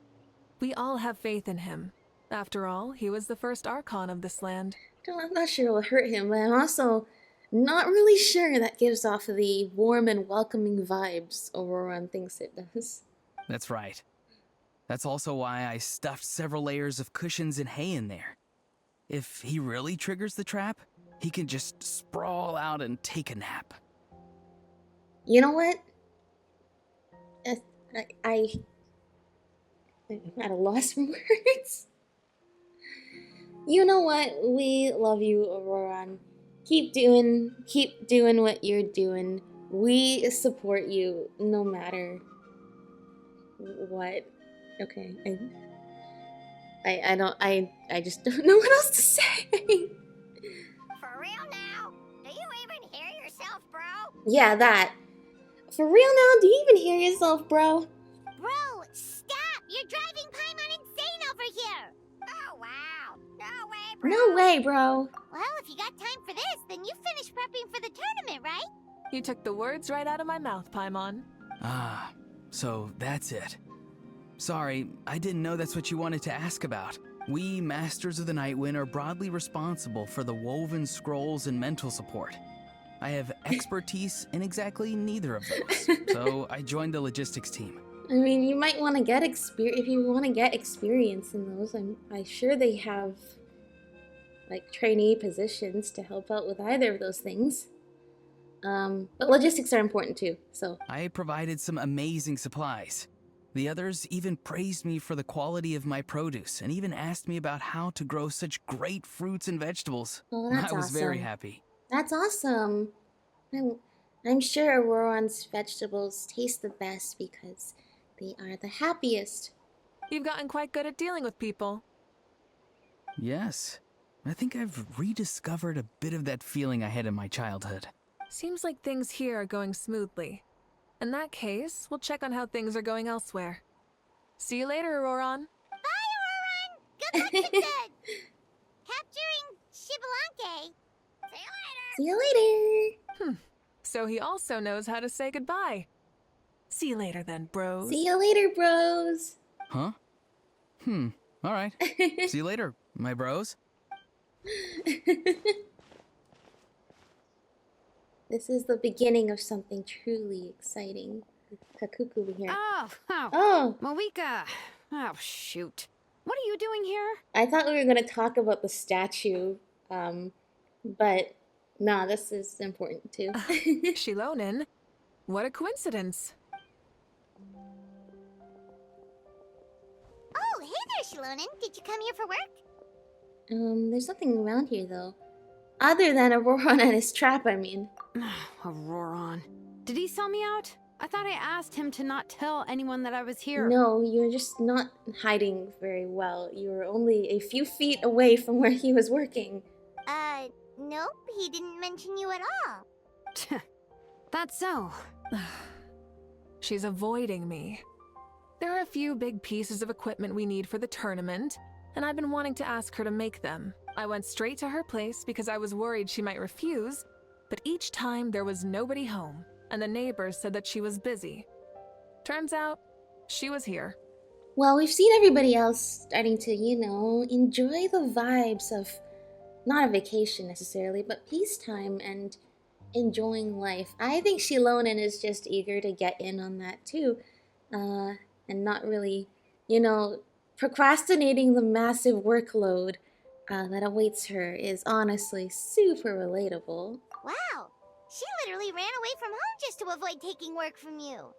We all have faith in him. After all, he was the first Archon of this land. I'm not sure it will hurt him, but I'm also not really sure that gives off the warm and welcoming vibes Aurora thinks it does. That's right. That's also why I stuffed several layers of cushions and hay in there. If he really triggers the trap, he can just sprawl out and take a nap. You know what? I'm at a loss for words. You know what? We love you, Aurora. Keep doing what you're doing. We support you no matter what. Okay. I just don't know what else to say. For real now? Do you even hear yourself, bro? Yeah, that. For real now? Do you even hear yourself, bro? Bro, stop! You're driving Paimon insane over here! Oh, wow. No way, bro. No way, bro. Well, if you got time for this, then you finished prepping for the tournament, right? You took the words right out of my mouth, Paimon. Ah, so that's it. Sorry, I didn't know that's what you wanted to ask about. We, Masters of the Nightwind, are broadly responsible for the woven scrolls and mental support. I have expertise in exactly neither of those, so I joined the logistics team. I mean, you might want to get experience if you want to get experience in those. I'm sure they have like trainee positions to help out with either of those things. But logistics are important too. So I provided some amazing supplies. The others even praised me for the quality of my produce and even asked me about how to grow such great fruits and vegetables. oh, that's I was very awesome. happy. That's awesome. I'm sure Auroran's vegetables taste the best because they are the happiest. You've gotten quite good at dealing with people. Yes, I think I've rediscovered a bit of that feeling I had in my childhood. Seems like things here are going smoothly. In that case, we'll check on how things are going elsewhere. See you later, Auroran. Bye, Auroran! Good luck with the... capturing Xbalanque. See you later! See you later! So he also knows how to say goodbye. See you later then, bros. See you later, bros! Huh? Alright. See you later, my bros. This is the beginning of something truly exciting. Kakuku over here. Oh, Mavuika. Oh, shoot. What are you doing here? I thought we were going to talk about the statue, but nah, this is important too. Shilonen, what a coincidence. Oh, hey there, Shilonen. Did you come here for work? There's nothing around here though. Other than Auroran and his trap, I mean. Auroran. Did he sell me out? I thought I asked him to not tell anyone that I was here. No, you're just not hiding very well. You were only a few feet away from where he was working. Nope, he didn't mention you at all. That's so. She's avoiding me. There are a few big pieces of equipment we need for the tournament, and I've been wanting to ask her to make them. I went straight to her place because I was worried she might refuse, but each time there was nobody home, and the neighbors said that she was busy. Turns out, she was here. Well, we've seen everybody else starting to, enjoy the vibes of not a vacation necessarily, but peacetime and enjoying life. I think Shilonen is just eager to get in on that too, and not really, procrastinating the massive workload that awaits her is honestly super relatable. Wow, she literally ran away from home just to avoid taking work from you.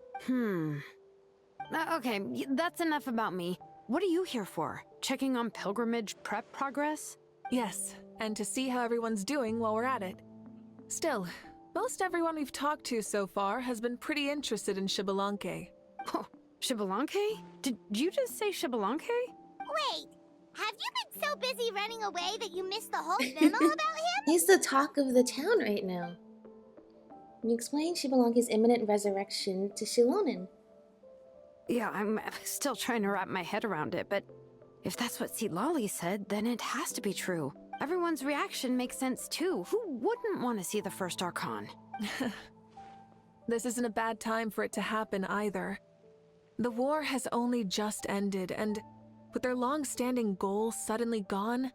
Okay, that's enough about me. What are you here for? Checking on pilgrimage prep progress? Yes, and to see how everyone's doing while we're at it. Still, most everyone we've talked to so far has been pretty interested in Xbalanque. Oh, Xbalanque? Did you just say Xbalanque? Wait, have you been so busy running away that you missed the whole memo about him? He's the talk of the town right now. You explained Xbalanque's imminent resurrection to Shilonen. Yeah, I'm still trying to wrap my head around it, but if that's what Lolly said, then it has to be true. Everyone's reaction makes sense too. Who wouldn't want to see the first Archon? This isn't a bad time for it to happen either. The war has only just ended, and with their long-standing goals suddenly gone,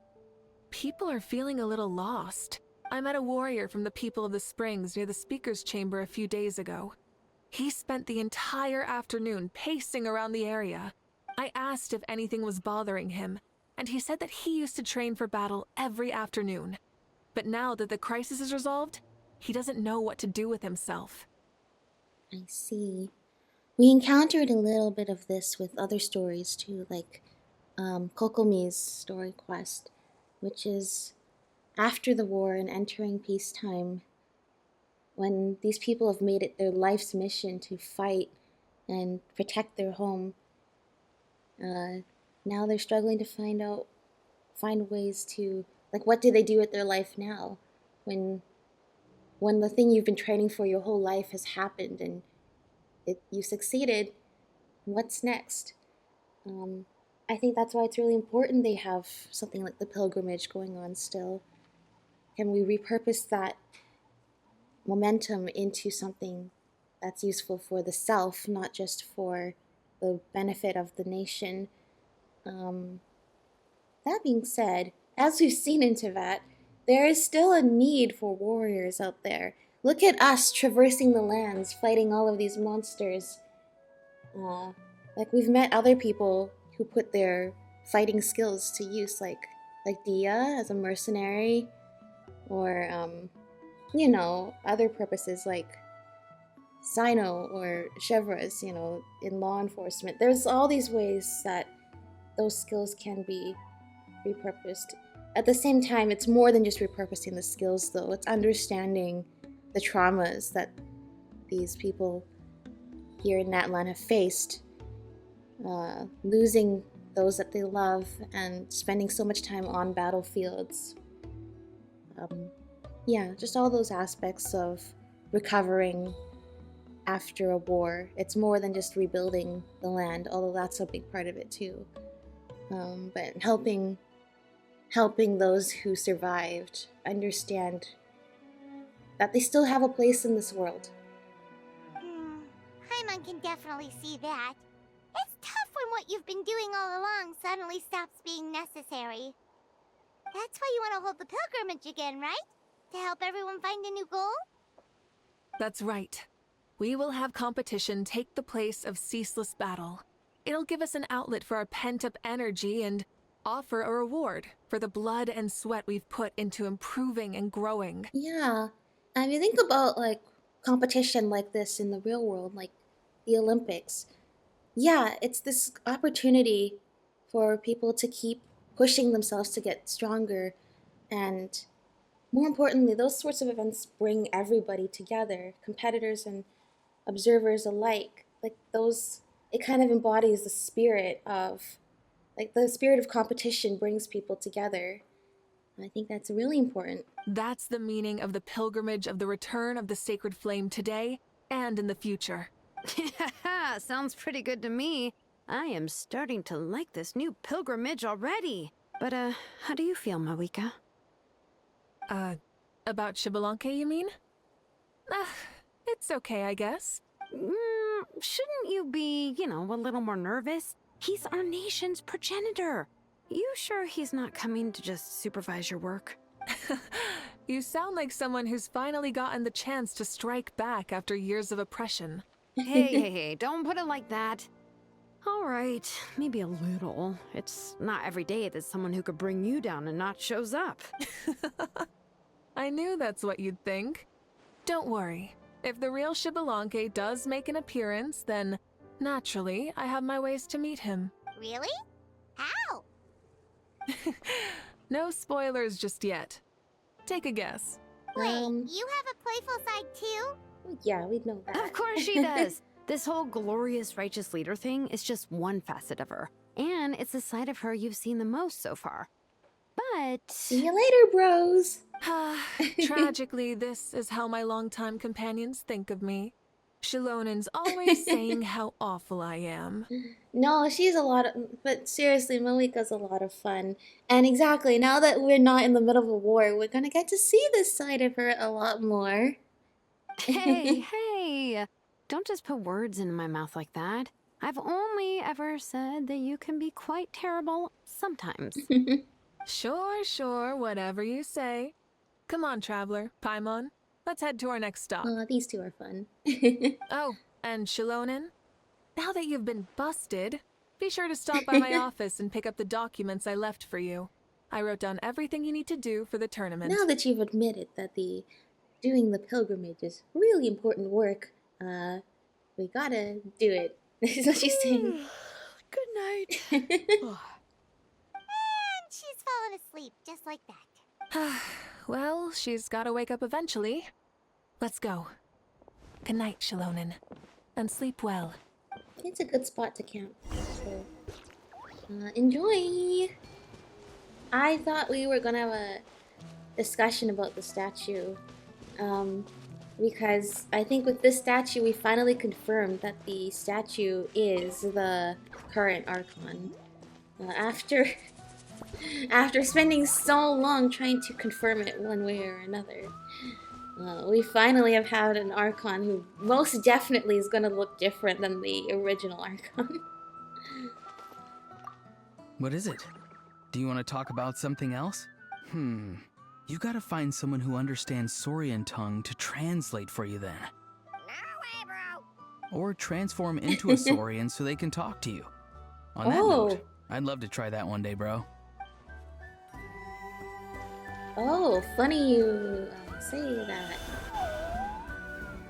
people are feeling a little lost. I met a warrior from the People of the Springs near the Speaker's Chamber a few days ago. He spent the entire afternoon pacing around the area. I asked if anything was bothering him, and he said that he used to train for battle every afternoon. But now that the crisis is resolved, he doesn't know what to do with himself. I see. We encountered a little bit of this with other stories too, like Kokomi's story quest, which is after the war and entering peacetime, when these people have made it their life's mission to fight and protect their home. Now they're struggling to find ways to, like, what do they do with their life now when the thing you've been training for your whole life has happened and you succeeded. What's next? I think that's why it's really important they have something like the pilgrimage going on still. Can we repurpose that momentum into something that's useful for the self, not just for the benefit of the nation. That being said, as we've seen in Teyvat, there is still a need for warriors out there. Look at us traversing the lands, fighting all of these monsters. Like, we've met other people who put their fighting skills to use, like Dia as a mercenary, or you know, other purposes like Sino or Chevras, you know, in law enforcement. There's all these ways that those skills can be repurposed. At the same time, it's more than just repurposing the skills, though. It's understanding the traumas that these people here in Natlan have faced, losing those that they love and spending so much time on battlefields. Yeah, just all those aspects of recovering after a war. It's more than just rebuilding the land, although that's a big part of it too. But helping those who survived understand that they still have a place in this world. Paimon can definitely see that. It's tough when what you've been doing all along suddenly stops being necessary. That's why you want to hold the pilgrimage again, right? To help everyone find a new goal? That's right. We will have competition take the place of ceaseless battle. It'll give us an outlet for our pent-up energy and offer a reward for the blood and sweat we've put into improving and growing. Yeah, and you think about like competition like this in the real world, like the Olympics. Yeah, it's this opportunity for people to keep pushing themselves to get stronger, and more importantly, those sorts of events bring everybody together, competitors and observers alike. Like those, it kind of embodies the spirit of, like the spirit of competition brings people together. I think that's really important. That's the meaning of the pilgrimage of the return of the sacred flame today and in the future. Yeah, sounds pretty good to me. I am starting to like this new pilgrimage already. But, how do you feel, Mavuika? About Xbalanque, you mean? It's okay, I guess. Shouldn't you be, you know, a little more nervous? He's our nation's progenitor. You sure he's not coming to just supervise your work? You sound like someone who's finally gotten the chance to strike back after years of oppression. Hey, don't put it like that. All right, maybe a little. It's not every day that someone who could bring you down a notch shows up. I knew that's what you'd think. Don't worry. If the real Xbalanque does make an appearance, then naturally I have my ways to meet him. Really? How? No spoilers just yet. Take a guess. Wait, you have a playful side too? Yeah, we'd know that. Of course she does. This whole glorious righteous leader thing is just one facet of her. And it's the side of her you've seen the most so far. But... See you later, bros! Tragically, this is how my longtime companions think of me. Shilonen's always saying how awful I am. No, she's a lot of... But seriously, Mavuika's a lot of fun. And exactly, now that we're not in the middle of a war, we're gonna get to see this side of her a lot more. Hey! Don't just put words into my mouth like that. I've only ever said that you can be quite terrible sometimes. Sure, whatever you say. Come on, Traveler, Paimon. Let's head to our next stop. These two are fun. Oh, and Shilonen, now that you've been busted, be sure to stop by my office and pick up the documents I left for you. I wrote down everything you need to do for the tournament. Now that you've admitted that doing the pilgrimage is really important work, we gotta do it. This is what she's saying. Good night. And she's fallen asleep, just like that. Well, she's gotta wake up eventually. Let's go. Good night, Shilonen. And sleep well. It's a good spot to camp. So, enjoy! I thought we were gonna have a discussion about the statue. Because I think with this statue, we finally confirmed that the statue is the current Archon. After spending so long trying to confirm it one way or another. We finally have had an Archon who most definitely is going to look different than the original Archon. What is it? Do you want to talk about something else? You gotta find someone who understands Saurian tongue to translate for you then. No way, bro. Or transform into a Saurian so they can talk to you. On that note, I'd love to try that one day, bro. Oh, funny you say that.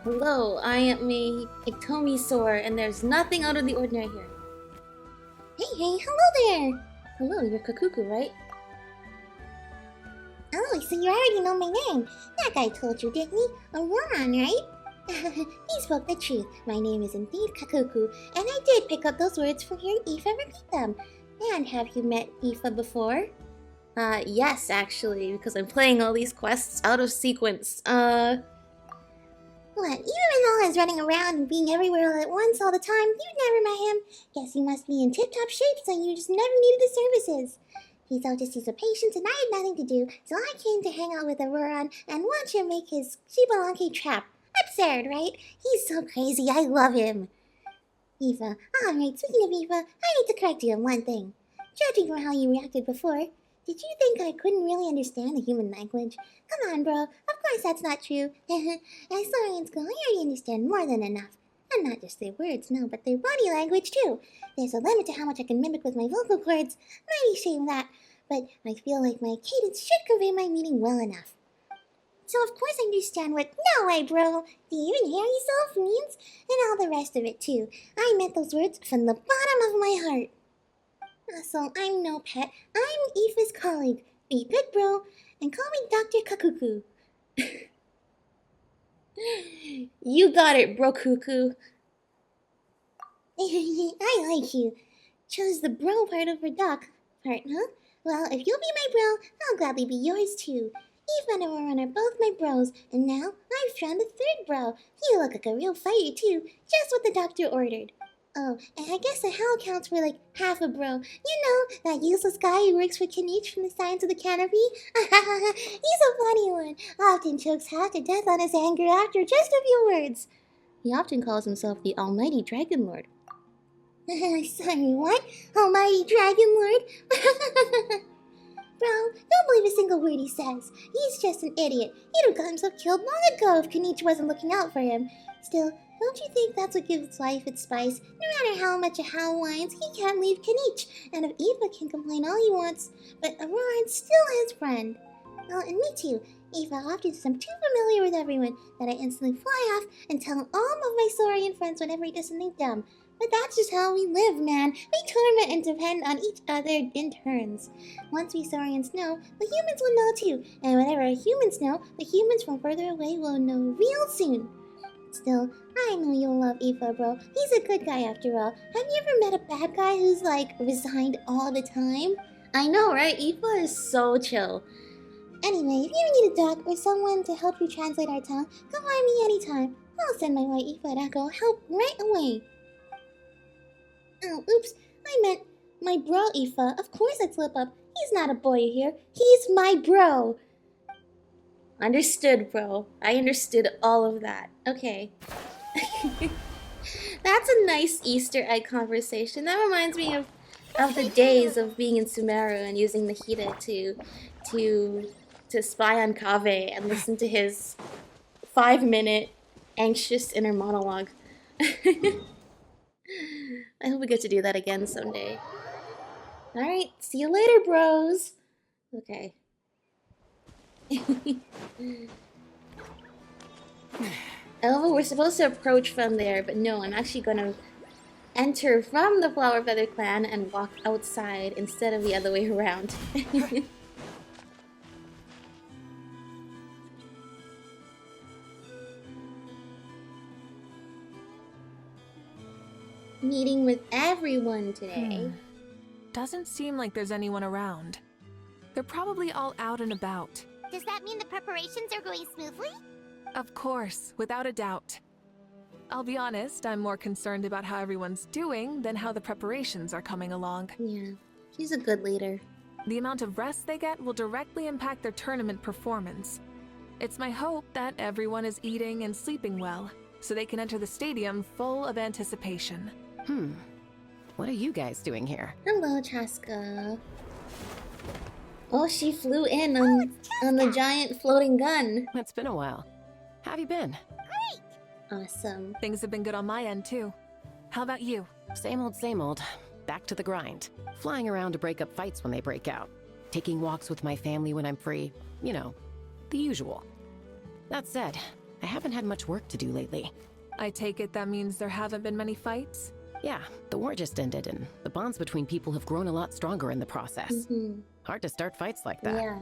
Hello, I am a Itomi-saur, and there's nothing out of the ordinary here. Hey, hello there! Hello, you're Kakuku, right? Oh, so you already know my name. That guy told you, didn't he? Ron, right? He spoke the truth. My name is indeed Kakuku, and I did pick up those words from hearing Aoife repeat them. And have you met Aoife before? Yes, actually, because I'm playing all these quests out of sequence. What, even though I was running around and being everywhere all at once all the time, you never met him? Guess he must be in tip-top shape, so you just never needed the services. He's out to see some patients, and I had nothing to do, so I came to hang out with Auroran and watch him make his Xbalanque trap. Absurd, right? He's so crazy, I love him. Aoife, alright, speaking of Aoife, I need to correct you on one thing. Judging from how you reacted before, did you think I couldn't really understand the human language? Come on, bro. Of course that's not true. As Saurians go, I already understand more than enough. And not just their words, no, but their body language, too. There's a limit to how much I can mimic with my vocal cords. Mighty shame that. But I feel like my cadence should convey my meaning well enough. So of course I understand what "no way, bro," "do you even hear yourself" means, and all the rest of it, too. I meant those words from the bottom of my heart. Also, I'm no pet. I'm Aoife's colleague. Be good, bro, and call me Dr. Kakuku. You got it, bro cuckoo. I like you. Chose the bro part over doc part, huh? Well, if you'll be my bro, I'll gladly be yours too. Aoife and Auroran are both my bros, and now I've found a third bro. You look like a real fighter too, just what the doctor ordered. Oh, and I guess the hell counts for like half a bro. You know, that useless guy who works for Kinich from the Science of the Canopy? He's a funny one. Often chokes half to death on his anger after just a few words. He often calls himself the Almighty Dragon Lord. Sorry, what? Almighty Dragon Lord? Bro, don't believe a single word he says. He's just an idiot. He'd have got himself killed long ago if Kinich wasn't looking out for him. Still, don't you think that's what gives life its spice? No matter how much a howl whines, he can't leave Kinich. And if Aoife can complain all he wants, but Auroran's still his friend. Oh, and me too. Aoife often says I'm too familiar with everyone that I instantly fly off and tell all of my Saurian friends whenever he does something dumb. But that's just how we live, man. We torment and depend on each other in turns. Once we Saurians know, the humans will know too. And whatever humans know, the humans from further away will know real soon. Still, I know you'll love Aoife, bro. He's a good guy after all. Have you ever met a bad guy who's like resigned all the time? I know, right? Aoife is so chill. Anyway, if you need a doc or someone to help you translate our tongue, come find me anytime. I'll send my white Aoife to go help right away. Oh, oops. I meant my bro Aoife. Of course I'd slip up. He's not a boy here. He's my bro. Understood, bro. I understood all of that. Okay. That's a nice Easter egg conversation. That reminds me of the days of being in Sumeru and using the Hida to spy on Kaveh and listen to his 5-minute anxious inner monologue. I hope we get to do that again someday. Alright, see you later, bros. Okay. Oh, we're supposed to approach from there, but no, I'm actually gonna enter from the Flower Feather clan and walk outside instead of the other way around. Meeting with everyone today. Doesn't seem like there's anyone around. They're probably all out and about. Does that mean the preparations are going smoothly? Of course, without a doubt. I'll be honest, I'm more concerned about how everyone's doing than how the preparations are coming along. Yeah, she's a good leader. The amount of rest they get will directly impact their tournament performance. It's my hope that everyone is eating and sleeping well, so they can enter the stadium full of anticipation. What are you guys doing here? Hello, Chaska. Oh, she flew in on the giant floating gun. It's been a while. How have you been? Awesome. Things have been good on my end, too. How about you? Same old, same old. Back to the grind. Flying around to break up fights when they break out. Taking walks with my family when I'm free. You know, the usual. That said, I haven't had much work to do lately. I take it that means there haven't been many fights? Yeah, the war just ended, and the bonds between people have grown a lot stronger in the process. Hard to start fights like that. Yeah.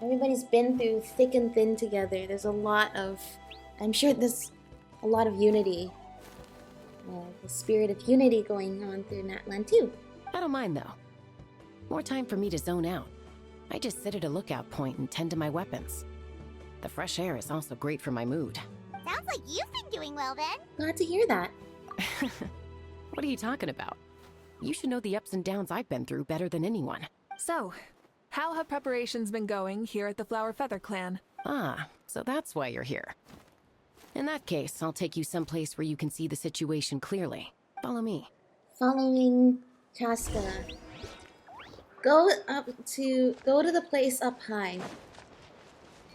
Everybody's been through thick and thin together. There's a lot of... I'm sure there's a lot of unity. The spirit of unity going on through Natlan too. I don't mind, though. More time for me to zone out. I just sit at a lookout point and tend to my weapons. The fresh air is also great for my mood. Sounds like you've been doing well then. Glad to hear that. What are you talking about? You should know the ups and downs I've been through better than anyone. So, how have preparations been going here at the Flower Feather Clan? Ah, so that's why you're here. In that case, I'll take you someplace where you can see the situation clearly. Follow me. Following Chaska. Go to the place up high.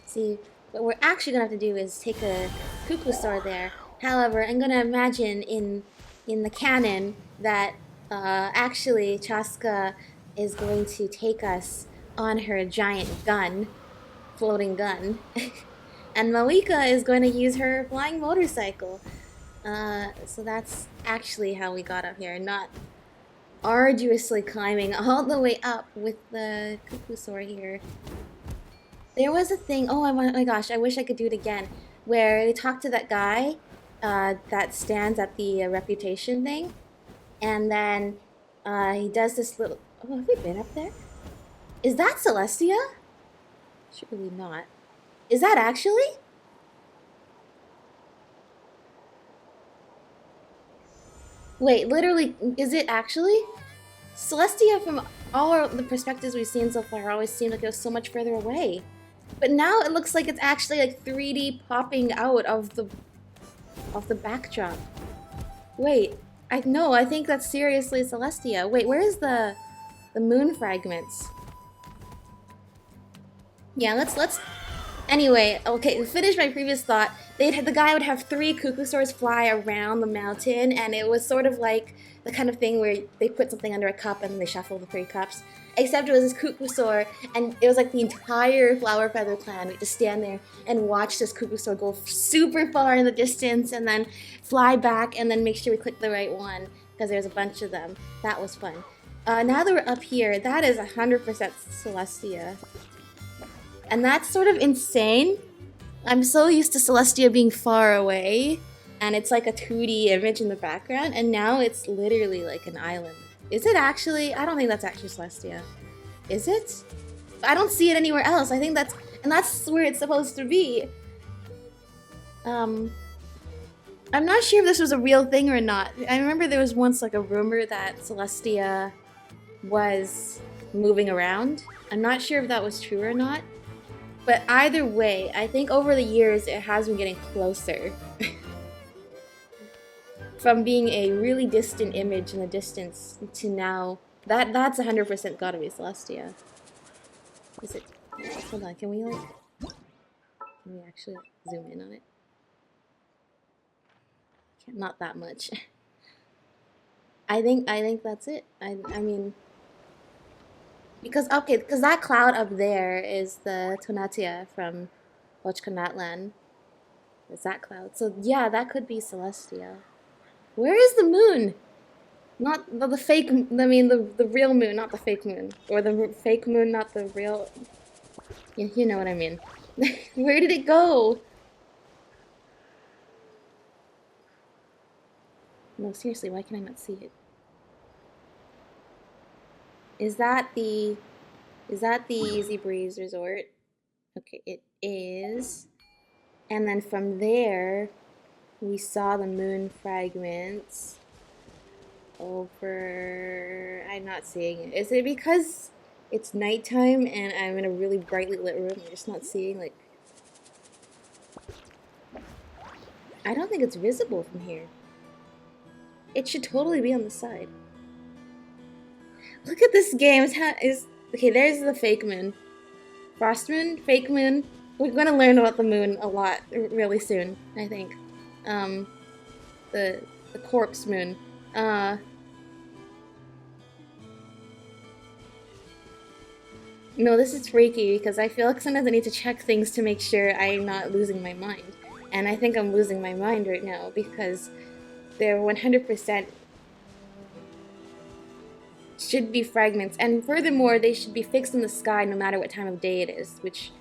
See, what we're actually gonna have to do is take a cuckoo star there. However, I'm gonna imagine in the canon that actually Chaska is going to take us on her giant gun, floating gun, and Mavuika is going to use her flying motorcycle. So that's actually how we got up here, not arduously climbing all the way up with the cuckoo sword here. There was a thing, oh my gosh, I wish I could do it again, where they talked to that guy that stands at the reputation thing, and then he does this little, oh, have we been up there? Is that Celestia? Surely not. Is that actually? Wait, literally, is it actually? Celestia, from all the perspectives we've seen so far, always seemed like it was so much further away. But now it looks like it's actually like 3D popping out of the backdrop. Wait, I think that's seriously Celestia. Wait, where is the moon fragments? Yeah, let's anyway, okay, to finish my previous thought, the guy would have 3 cuckoo swords fly around the mountain, and it was sort of like the kind of thing where they put something under a cup and they shuffle the 3 cups. Except it was this cuckoo sword, and it was like the entire Flower Feather clan would just stand there and watch this cuckoo sword go super far in the distance and then fly back and then make sure we click the right one, because there's a bunch of them. That was fun. Now that we're up here, that is 100% Celestia. And that's sort of insane. I'm so used to Celestia being far away, and it's like a 2D image in the background, and now it's literally like an island. Is it actually? I don't think that's actually Celestia. Is it? I don't see it anywhere else. I think that's where it's supposed to be. I'm not sure if this was a real thing or not. I remember there was once like a rumor that Celestia was moving around. I'm not sure if that was true or not. But either way, I think over the years it has been getting closer. From being a really distant image in the distance to now, that's 100% gotta be Celestia. Is it? Hold on, can we actually zoom in on it? Not that much. I think that's it. I mean, because that cloud up there is the Tonatia from Natlan. It's that cloud. So yeah, that could be Celestia. Where is the moon? Not the fake, I mean the real moon, not the fake moon. Or the fake moon, not the real... You know what I mean. Where did it go? No, seriously, why can I not see it? Is that the Easy Breeze Resort? Okay, it is. And then from there, we saw the moon fragments over... I'm not seeing it. Is it because it's nighttime and I'm in a really brightly lit room? I'm just not seeing, like... I don't think it's visible from here. It should totally be on the side. Look at this game. Okay, there's the fake moon. Frost moon, fake moon. We're gonna learn about the moon a lot really soon, I think. The corpse moon. No, this is freaky because I feel like sometimes I need to check things to make sure I'm not losing my mind. And I think I'm losing my mind right now because they're 100% should be fragments. And furthermore, they should be fixed in the sky no matter what time of day it is, which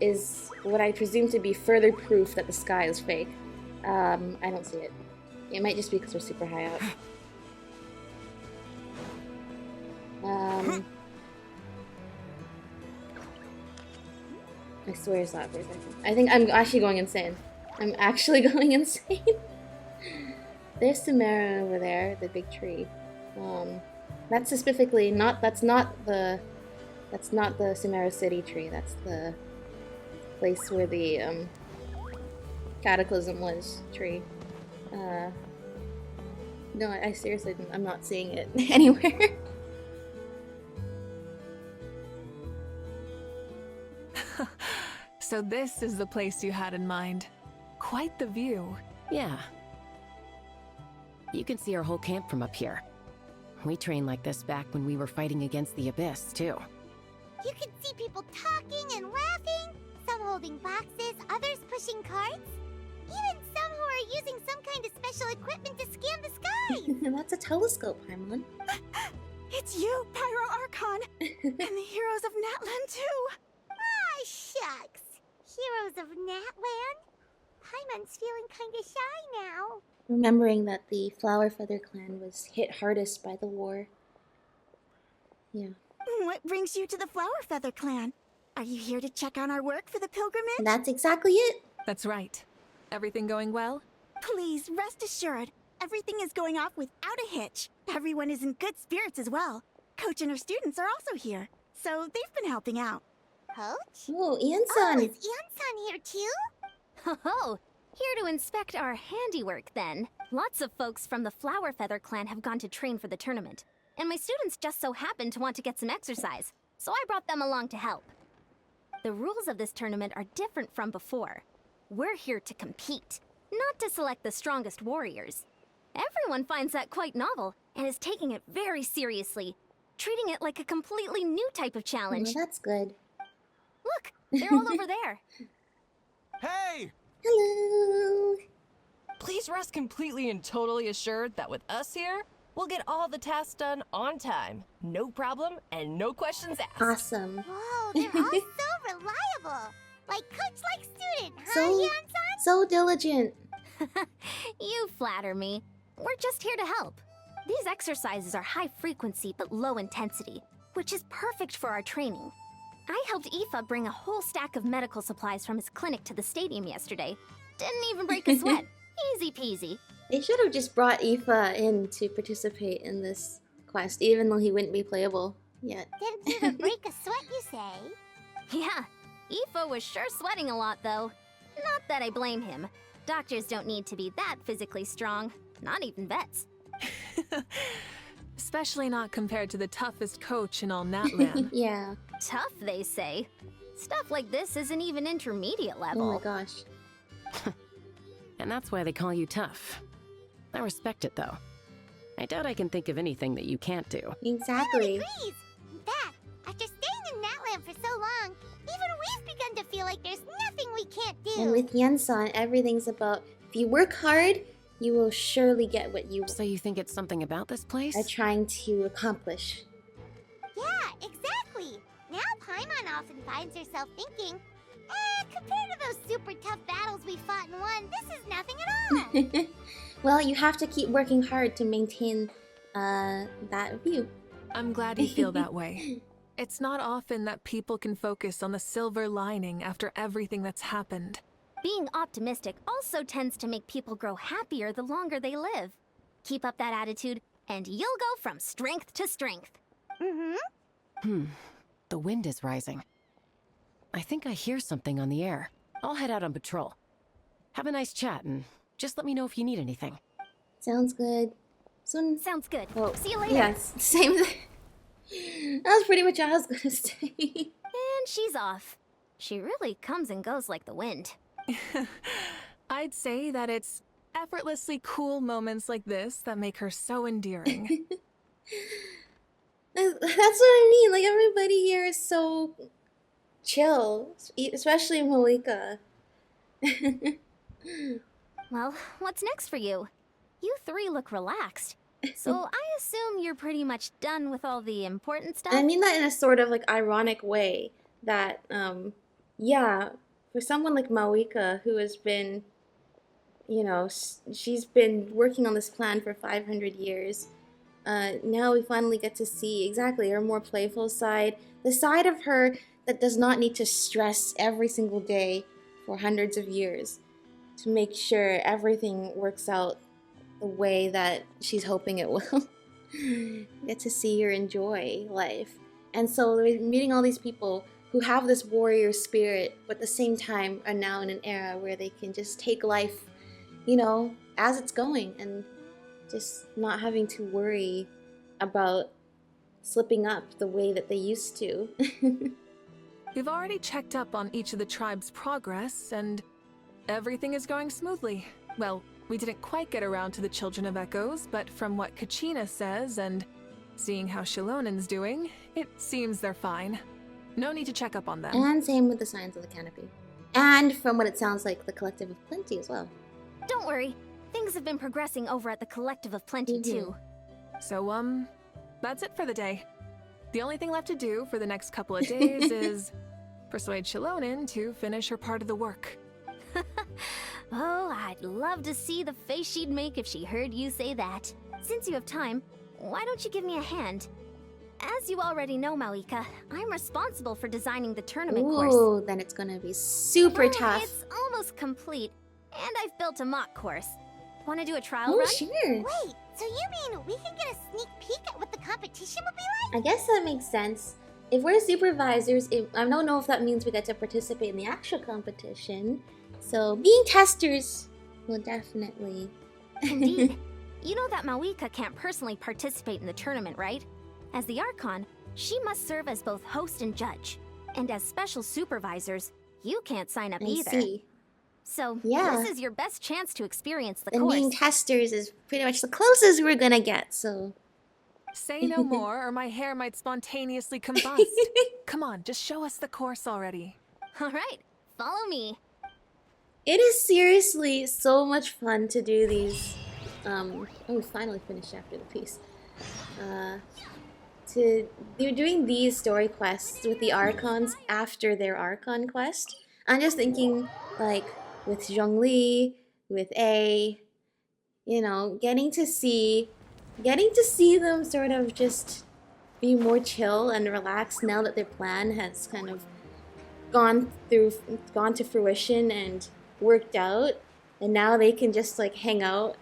is what I presume to be further proof that the sky is fake. I don't see it. It might just be because we're super high up. I swear it's not for a second. I think I'm actually going insane. I'm actually going insane. There's Sumeru over there, the big tree. That's specifically not. That's not the Sumeru City tree. That's the place where the Cataclysm was tree. No, I seriously, I'm not seeing it anywhere. So this is the place you had in mind. Quite the view. Yeah. You can see our whole camp from up here. We trained like this back when we were fighting against the Abyss, too. You can see people talking and laughing, some holding boxes, others pushing carts. Even some who are using some kind of special equipment to scan the sky. That's a telescope, Paimon. It's you, Pyro Archon, and the heroes of Natlan too. Ah, shucks. Heroes of Natlan? Paimon's feeling kinda shy now. Remembering that the Flower Feather clan was hit hardest by the war. Yeah. What brings you to the Flower Feather clan? Are you here to check on our work for the pilgrimage? That's exactly it. That's right. Everything going well? Please, rest assured. Everything is going off without a hitch. Everyone is in good spirits as well. Coach and her students are also here, so they've been helping out. Coach? Oh, Oh, Ian-san. is Ian-san here too? Oh, here to inspect our handiwork then. Lots of folks from the Flower Feather clan have gone to train for the tournament, and my students just so happened to want to get some exercise, so I brought them along to help. The rules of this tournament are different from before. We're here to compete, not to select the strongest warriors. Everyone finds that quite novel and is taking it very seriously, treating it like a completely new type of challenge. Oh, that's good. Look, they're all over there. Hey! Hello. Please rest completely and totally assured that with us here, we'll get all the tasks done on time. No problem and no questions asked. Awesome. Whoa, they're all so reliable. Like coach like student, huh, Ian-san? So diligent. You flatter me. We're just here to help. These exercises are high frequency but low intensity, which is perfect for our training. I helped Aoife bring a whole stack of medical supplies from his clinic to the stadium yesterday. Didn't even break a sweat. Easy peasy. They should have just brought Aoife in to participate in this quest, even though he wouldn't be playable yet. Didn't even break a sweat, you say? Yeah, Aoife was sure sweating a lot though. Not that I blame him. Doctors don't need to be that physically strong. Not even vets. Especially not compared to the toughest coach in all Natlan. Yeah. Tough, they say. Stuff like this isn't even intermediate level. Oh my gosh. And that's why they call you tough. I respect it, though. I doubt I can think of anything that you can't do. Exactly. Agrees. In fact, after staying in Natlan for so long, even we've begun to feel like there's nothing we can't do. And with Yensan, everything's about if you work hard, you will surely get what you So you think it's something about this place? are trying to accomplish. Yeah, exactly. Now Paimon often finds herself thinking, compared to those super tough battles we fought and won, this is nothing at all. Well, you have to keep working hard to maintain that view. I'm glad you feel that way. It's not often that people can focus on the silver lining after everything that's happened. Being optimistic also tends to make people grow happier the longer they live. Keep up that attitude, and you'll go from strength to strength. The wind is rising. I think I hear something on the air. I'll head out on patrol. Have a nice chat, and just let me know if you need anything. Sounds good. Sounds good. Oh, See you later. yes, same thing. That was pretty much what I was gonna say. And she's off. She really comes and goes like the wind. I'd say that it's effortlessly cool moments like this that make her so endearing. That's what I mean. Like, everybody here is so chill, especially Mavuika. Well, what's next for you? You three look relaxed. So I assume you're pretty much done with all the important stuff? I mean that in a sort of like ironic way that, yeah, for someone like Mavuika who has been, you know, she's been working on this plan for 500 years, now we finally get to see exactly her more playful side, the side of her that does not need to stress every single day for hundreds of years to make sure everything works out the way that she's hoping it will. Get to see her enjoy life. And so we're meeting all these people who have this warrior spirit, but at the same time are now in an era where they can just take life, you know, as it's going and just not having to worry about slipping up the way that they used to. We've already checked up on each of the tribe's progress, and everything is going smoothly. Well, we didn't quite get around to the Children of Echoes, but from what Kachina says and seeing how Shilonen's doing, it seems they're fine. No need to check up on them. And same with the Signs of the Canopy. And from what it sounds like, the Collective of Plenty as well. Don't worry. Things have been progressing over at the Collective of Plenty, too. So, that's it for the day. The only thing left to do for the next couple of days is persuade Shilonen to finish her part of the work. Oh, I'd love to see the face she'd make if she heard you say that. Since you have time, why don't you give me a hand? As you already know, Mavuika, I'm responsible for designing the tournament course. Ooh, then it's gonna be super tough. It's almost complete, and I've built a mock course. Want to do a trial Oh, run? sure. Wait, so you mean we can get a sneak peek at what the competition will be like? I guess that makes sense. If we're supervisors, I don't know if that means we get to participate in the actual competition. So being testers will definitely... Indeed. You know that Mavuika can't personally participate in the tournament, right? As the Archon, she must serve as both host and judge. And as special supervisors, you can't sign up either. See. So, Yeah. this is your best chance to experience the And course. being testers is pretty much the closest we're gonna get, so... Say no more, or my hair might spontaneously combust. Come on, just show us the course already. All right, follow me. It is seriously so much fun to do these. Oh, we finally finished after the piece. You're doing these story quests with the Archons after their Archon quest. I'm just thinking, like, with Zhongli, with A, you know, getting to see them sort of just be more chill and relaxed now that their plan has kind of gone to fruition and worked out, and now they can just like hang out.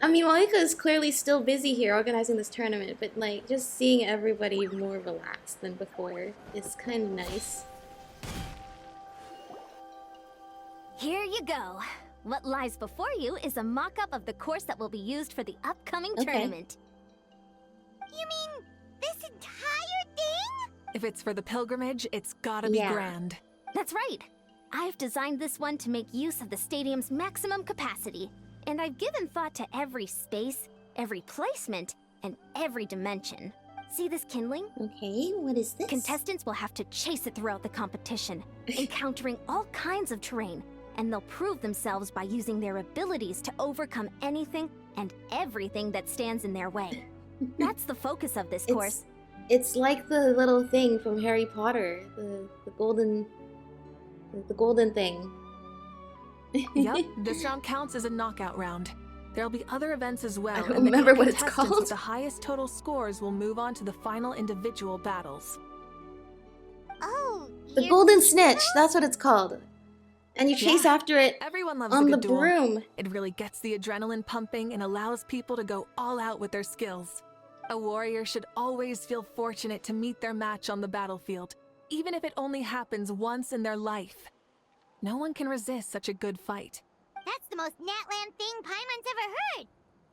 I mean, Mavuika is clearly still busy here organizing this tournament, but like just seeing everybody more relaxed than before is kind of nice. Here you go. What lies before you is a mock-up of the course that will be used for the upcoming tournament. You mean this entire thing? If it's for the pilgrimage, it's gotta be grand. That's right. I've designed this one to make use of the stadium's maximum capacity. And I've given thought to every space, every placement, and every dimension. See this kindling? Okay, what is this? Contestants will have to chase it throughout the competition, encountering all kinds of terrain, and they'll prove themselves by using their abilities to overcome anything and everything that stands in their way. That's the focus of this course. It's like the little thing from Harry Potter, the golden thing. Yep, this round counts as a knockout round. There'll be other events as well. I don't remember what it's called. With the highest total scores will move on to the final individual battles. Oh, The Golden Snitch, that's what it's called. And you chase after it Everyone loves on a the good duel. broom. It really gets the adrenaline pumping and allows people to go all out with their skills. A warrior should always feel fortunate to meet their match on the battlefield, even if it only happens once in their life. No one can resist such a good fight. That's the most Natlan thing Paimon's ever heard.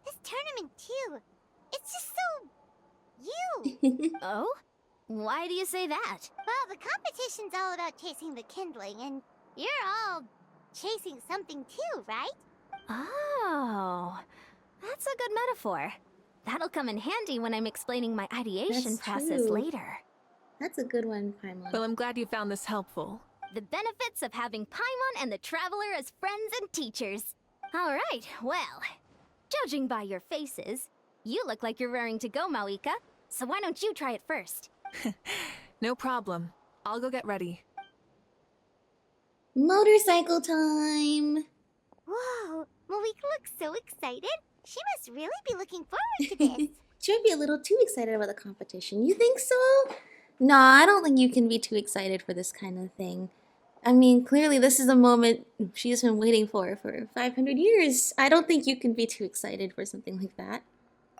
This tournament, too. It's just so... you. Oh? Why do you say that? Well, the competition's all about chasing the kindling, and you're all chasing something too, right? Oh, that's a good metaphor. That'll come in handy when I'm explaining my ideation That's process true. later. That's a good one, Paimon. Well, I'm glad you found this helpful. The benefits of having Paimon and the Traveler as friends and teachers. All right, well, judging by your faces, you look like you're raring to go, Mavuika. So why don't you try it first? No problem. I'll go get ready. Motorcycle time! Whoa, Mavuika looks so excited. She must really be looking forward to this. She might be a little too excited about the competition. You think so? No, I don't think you can be too excited for this kind of thing. I mean, clearly this is a moment she's been waiting for 500 years. I don't think you can be too excited for something like that.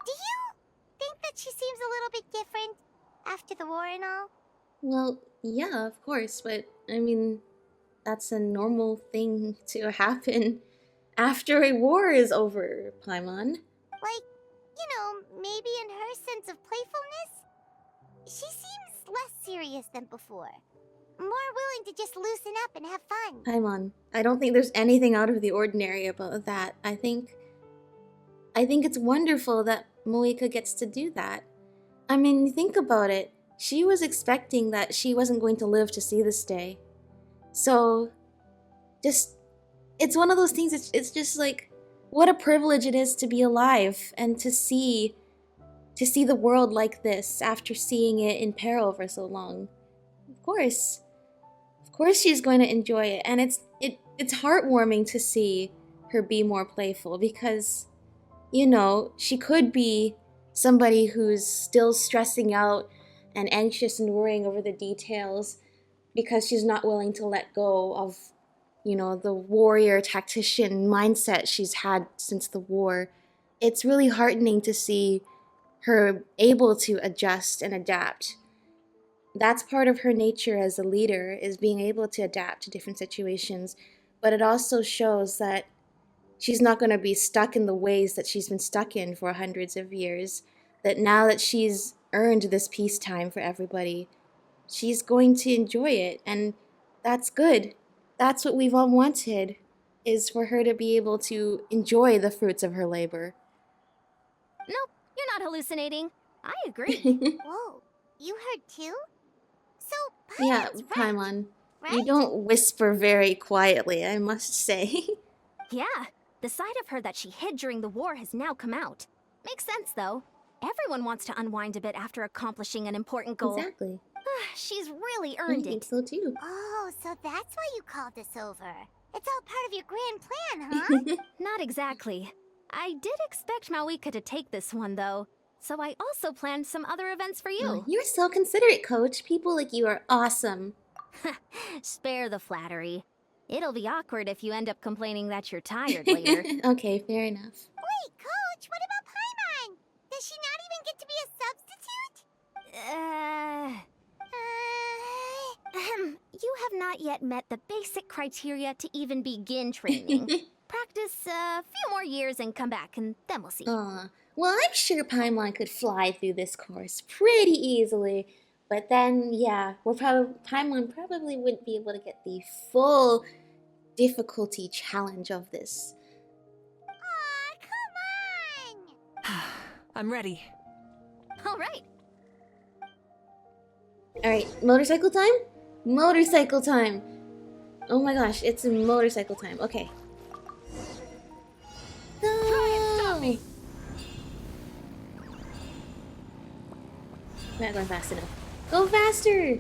Do you think that she seems a little bit different after the war and all? Well, yeah, of course, but I mean, that's a normal thing to happen after a war is over, Paimon. Like, you know, maybe in her sense of playfulness? She seems less serious than before. More willing to just loosen up and have fun. Paimon, I don't think there's anything out of the ordinary about that. I think it's wonderful that Mavuika gets to do that. I mean, think about it. She was expecting that she wasn't going to live to see this day. So, it's one of those things, it's just like, what a privilege it is to be alive and to see the world like this after seeing it in peril for so long. Of course she's going to enjoy it, and it's heartwarming to see her be more playful because, you know, she could be somebody who's still stressing out and anxious and worrying over the details because she's not willing to let go of, you know, the warrior tactician mindset she's had since the war. It's really heartening to see her able to adjust and adapt. That's part of her nature as a leader, is being able to adapt to different situations, but it also shows that she's not going to be stuck in the ways that she's been stuck in for hundreds of years, that now that she's earned this peacetime for everybody, she's going to enjoy it, and that's good. That's what we've all wanted, is for her to be able to enjoy the fruits of her labor. Nope, you're not hallucinating. I agree. Whoa, you heard too? So, Yeah, Paimon's Paimon, right? you don't whisper very quietly, I must say. Yeah, the side of her that she hid during the war has now come out. Makes sense, though. Everyone wants to unwind a bit after accomplishing an important goal. Exactly. She's really I earned think it. so too. Oh, so that's why you called us over. It's all part of your grand plan, huh? Not exactly. I did expect Mavuika to take this one, though. So I also planned some other events for you. Oh, you're so considerate, Coach. People like you are awesome. Spare the flattery. It'll be awkward if you end up complaining that you're tired later. Okay, fair enough. Wait, Coach, what about Paimon? Does she not even get to be a substitute? You have not yet met the basic criteria to even begin training. Practice a few more years and come back, and then we'll see. Aw, well, I'm sure Paimon could fly through this course pretty easily. But then, yeah, Paimon probably wouldn't be able to get the full difficulty challenge of this. Aw, come on! I'm ready. All right. Alright, motorcycle time? Motorcycle time! Oh my gosh, it's motorcycle time. Okay. Try and stop me! Not going fast enough. Go faster!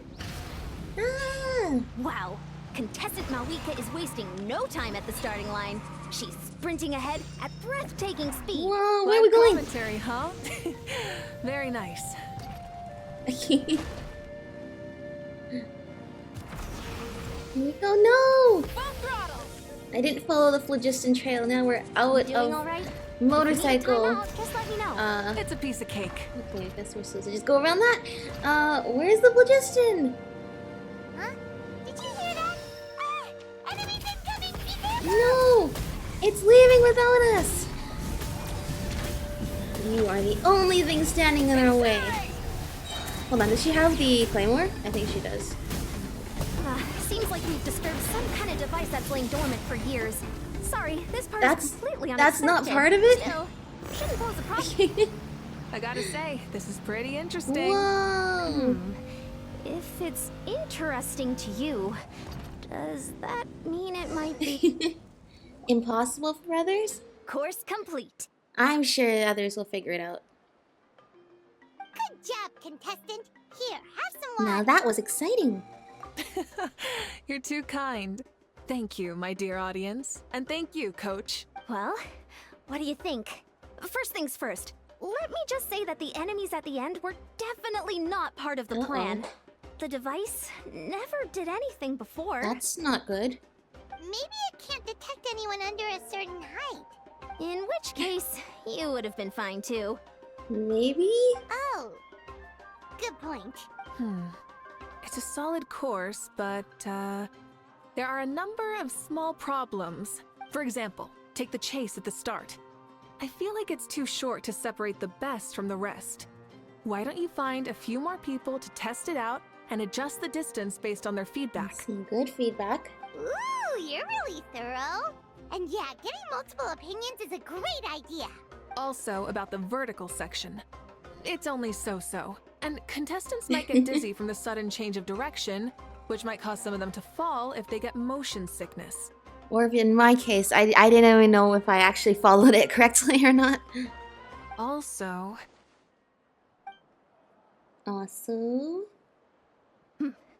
Ah! Wow. Contestant Mavuika is wasting no time at the starting line. She's sprinting ahead at breathtaking speed. Whoa, where are we going? Commentary, huh? Very nice. Oh no! Full throttle. I didn't follow the phlogiston trail. Now we're out Doing all of right? motorcycle. If you need time out, just let me know. It's a piece of cake. Okay, I guess we're supposed to just go around that. Where's the phlogiston? Huh? Did you hear that? Ah! Enemy It's leaving without us! You are the only thing standing in our way. Hold on, does she have the claymore? I think she does. Seems like we've disturbed some kind of device that's lain dormant for years. Sorry, this part is completely unexpected. That's not part of it? Still, shouldn't pose a problem. I gotta say, this is pretty interesting. Whoa! If it's interesting to you, does that mean it might be impossible for others? Course complete. I'm sure others will figure it out. Good job, contestant. Here, have some water. Now that was exciting. You're too kind. Thank you, my dear audience. And thank you, Coach. Well, what do you think? First things first, let me just say that the enemies at the end were definitely not part of the plan. The device never did anything before. That's not good. Maybe it can't detect anyone under a certain height. In which case, you would have been fine too. Maybe? Oh, good point. It's a solid course, but there are a number of small problems. For example, take the chase at the start. I feel like it's too short to separate the best from the rest. Why don't you find a few more people to test it out and adjust the distance based on their feedback? Some good feedback. Ooh, you're really thorough. And yeah, getting multiple opinions is a great idea. Also about the vertical section. It's only so-so, and contestants might get dizzy from the sudden change of direction, which might cause some of them to fall if they get motion sickness. Or if in my case, I didn't even know if I actually followed it correctly or not. Also...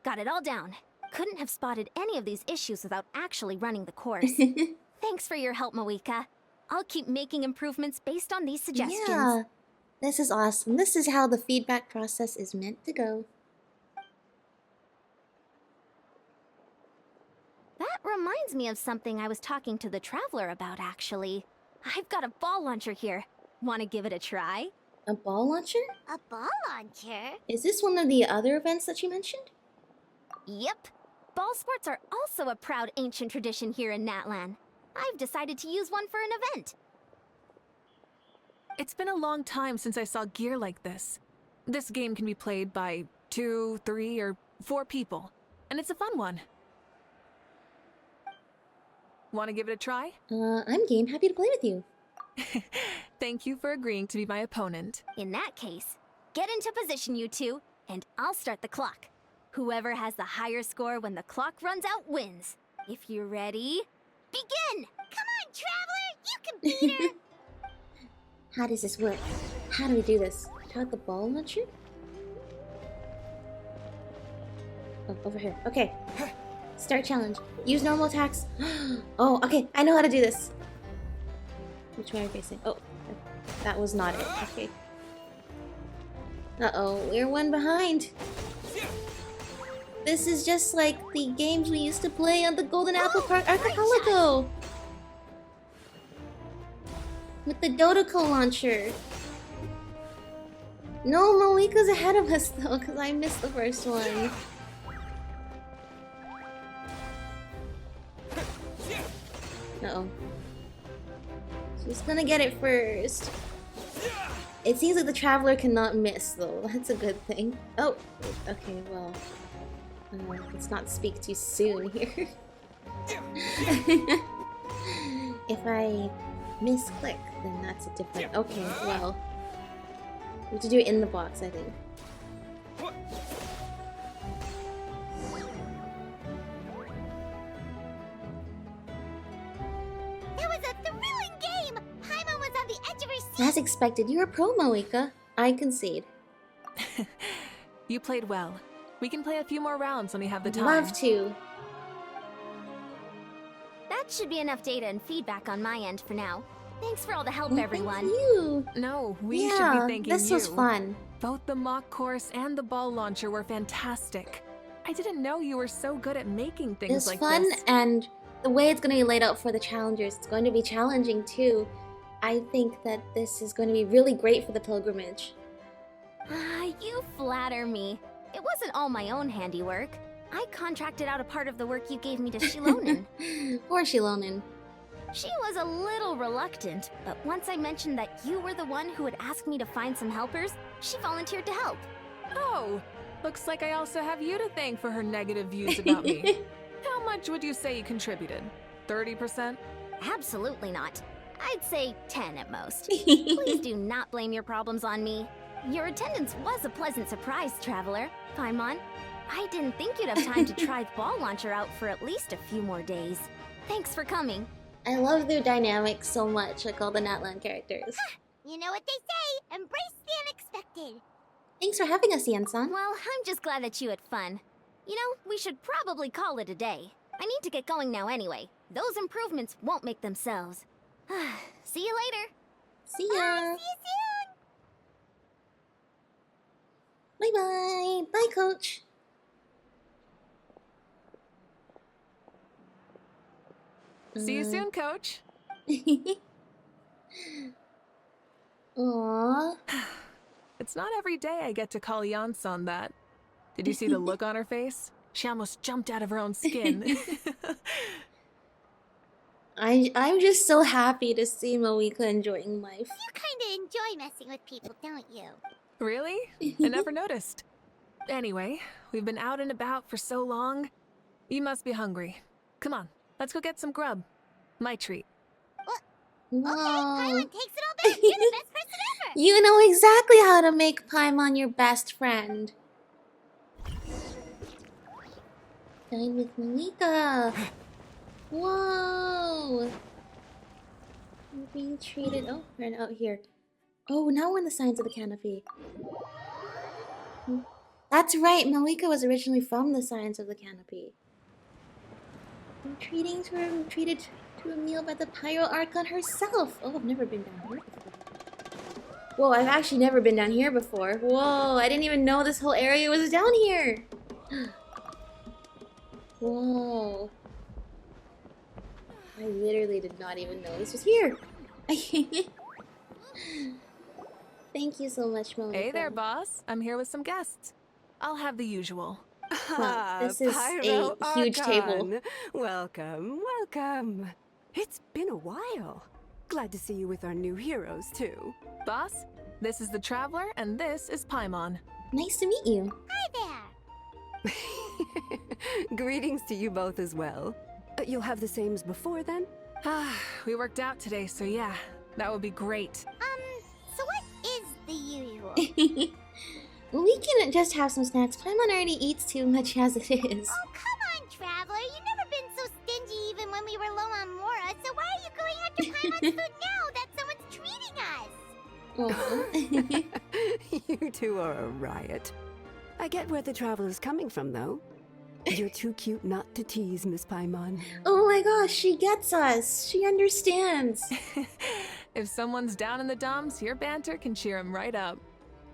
Got it all down. Couldn't have spotted any of these issues without actually running the course. Thanks for your help, Mavuika. I'll keep making improvements based on these suggestions. Yeah, this is awesome. This is how the feedback process is meant to go. That reminds me of something I was talking to the Traveler about, actually. I've got a ball launcher here. Want to give it a try? A ball launcher? A ball launcher? Is this one of the other events that you mentioned? Yep. Ball sports are also a proud ancient tradition here in Natlan. I've decided to use one for an event. It's been a long time since I saw gear like this. This game can be played by 2, 3, or 4 people, and it's a fun one. Want to give it a try? I'm game. Happy to play with you. Thank you for agreeing to be my opponent. In that case, get into position, you two, and I'll start the clock. Whoever has the higher score when the clock runs out wins. If you're ready, begin! Come on, Traveler! You can beat her! How does this work? How do we do this? Taught the ball launcher? Oh, over here. Okay. Start challenge. Use normal attacks. Oh, okay. I know how to do this. Which way are we facing? Oh, that was not it. Okay. Uh-oh, we're one behind. This is just like the games we used to play on the Golden Apple Park Archipelago. With the Dodoko launcher. No, Mavuika's ahead of us though, because I missed the first one. Uh-oh. She's gonna get it first. It seems like the Traveler cannot miss though. That's a good thing. Oh, okay, well. Let's not speak too soon here. If I misclick, then that's a different... Okay, well... We have to do it in the box, I think. It was a thrilling game! Paimon was on the edge of her seat! As expected, you're a pro, Mavuika. I concede. You played well. We can play a few more rounds when we have the time. Love to. That should be enough data and feedback on my end for now. Thanks for all the help, everyone. Thank you. No, we should be thanking you. This was fun. Both the mock course and the ball launcher were fantastic. I didn't know you were so good at making things like this. It's fun, and the way it's going to be laid out for the challengers, it's going to be challenging too. I think that this is going to be really great for the pilgrimage. You flatter me. It wasn't all my own handiwork. I contracted out a part of the work you gave me to Shilonen. Poor Shilonen. She was a little reluctant, but once I mentioned that you were the one who had asked me to find some helpers, she volunteered to help. Oh, looks like I also have you to thank for her negative views about me. How much would you say you contributed? 30%? Absolutely not. I'd say 10 at most. Please do not blame your problems on me. Your attendance was a pleasant surprise, Traveler. Paimon, I didn't think you'd have time to try the ball launcher out for at least a few more days. Thanks for coming. I love their dynamics so much, like all the Natlan characters. You know what they say, embrace the unexpected. Thanks for having us, Yansan. Well, I'm just glad that you had fun. You know, we should probably call it a day. I need to get going now anyway. Those improvements won't make themselves. See you later. See ya. See you soon. Bye-bye. Bye, Coach. See you soon, Coach. Aww. It's not every day I get to call Yansan that. Did you see the look on her face? She almost jumped out of her own skin. I'm just so happy to see Mavuika enjoying life. You kinda enjoy messing with people, don't you? Really? I never noticed. Anyway, we've been out and about for so long. You must be hungry. Come on, let's go get some grub. My treat. Whoa. Okay, Paimon takes it all back. You're the best person ever. You know exactly how to make Paimon your best friend. Dine with Mavuika. Whoa. We're being treated. Oh, we're out here. Oh, now we're in the Signs of the Canopy. That's right, Mavuika was originally from the Signs of the Canopy. Treated to a meal by the Pyro Archon herself. Oh, I've never been down here before. Whoa, I've actually never been down here before. Whoa, I didn't even know this whole area was down here. Whoa. I literally did not even know this was here. Thank you so much, Mavuika. Hey there, boss. I'm here with some guests. I'll have the usual. Well, this is a huge table. Welcome, welcome. It's been a while. Glad to see you with our new heroes, too. Boss, this is the Traveler, and this is Paimon. Nice to meet you. Hi there. Greetings to you both as well. You'll have the same as before, then? We worked out today, so yeah, that would be great. So what is the usual? We can just have some snacks. Paimon already eats too much as it is. Oh, come on, Traveler. You've never been so stingy even when we were low on Mora, so why are you going after Paimon's food now that someone's treating us? You two are a riot. I get where the Traveler's coming from, though. You're too cute not to tease, Miss Paimon. Oh my gosh, she gets us. She understands. If someone's down in the dumps, your banter can cheer him right up.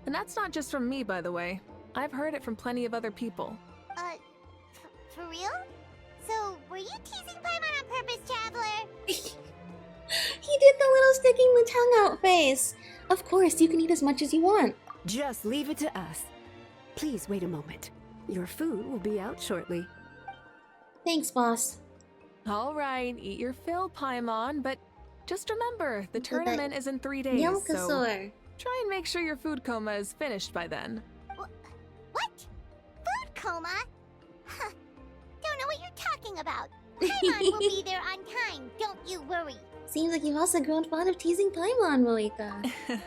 And that's not just from me, by the way. I've heard it from plenty of other people. For real? So, were you teasing Paimon on purpose, Traveler? He did the little sticking the tongue out face. Of course, you can eat as much as you want. Just leave it to us. Please wait a moment. Your food will be out shortly. Thanks, boss. All right, eat your fill, Paimon, but just remember, the tournament is in 3 days, so try and make sure your food coma is finished by then. What? Food coma? Huh. Don't know what you're talking about. Paimon will be there on time, don't you worry. Seems like you've also grown fond of teasing Paimon, Mavuika.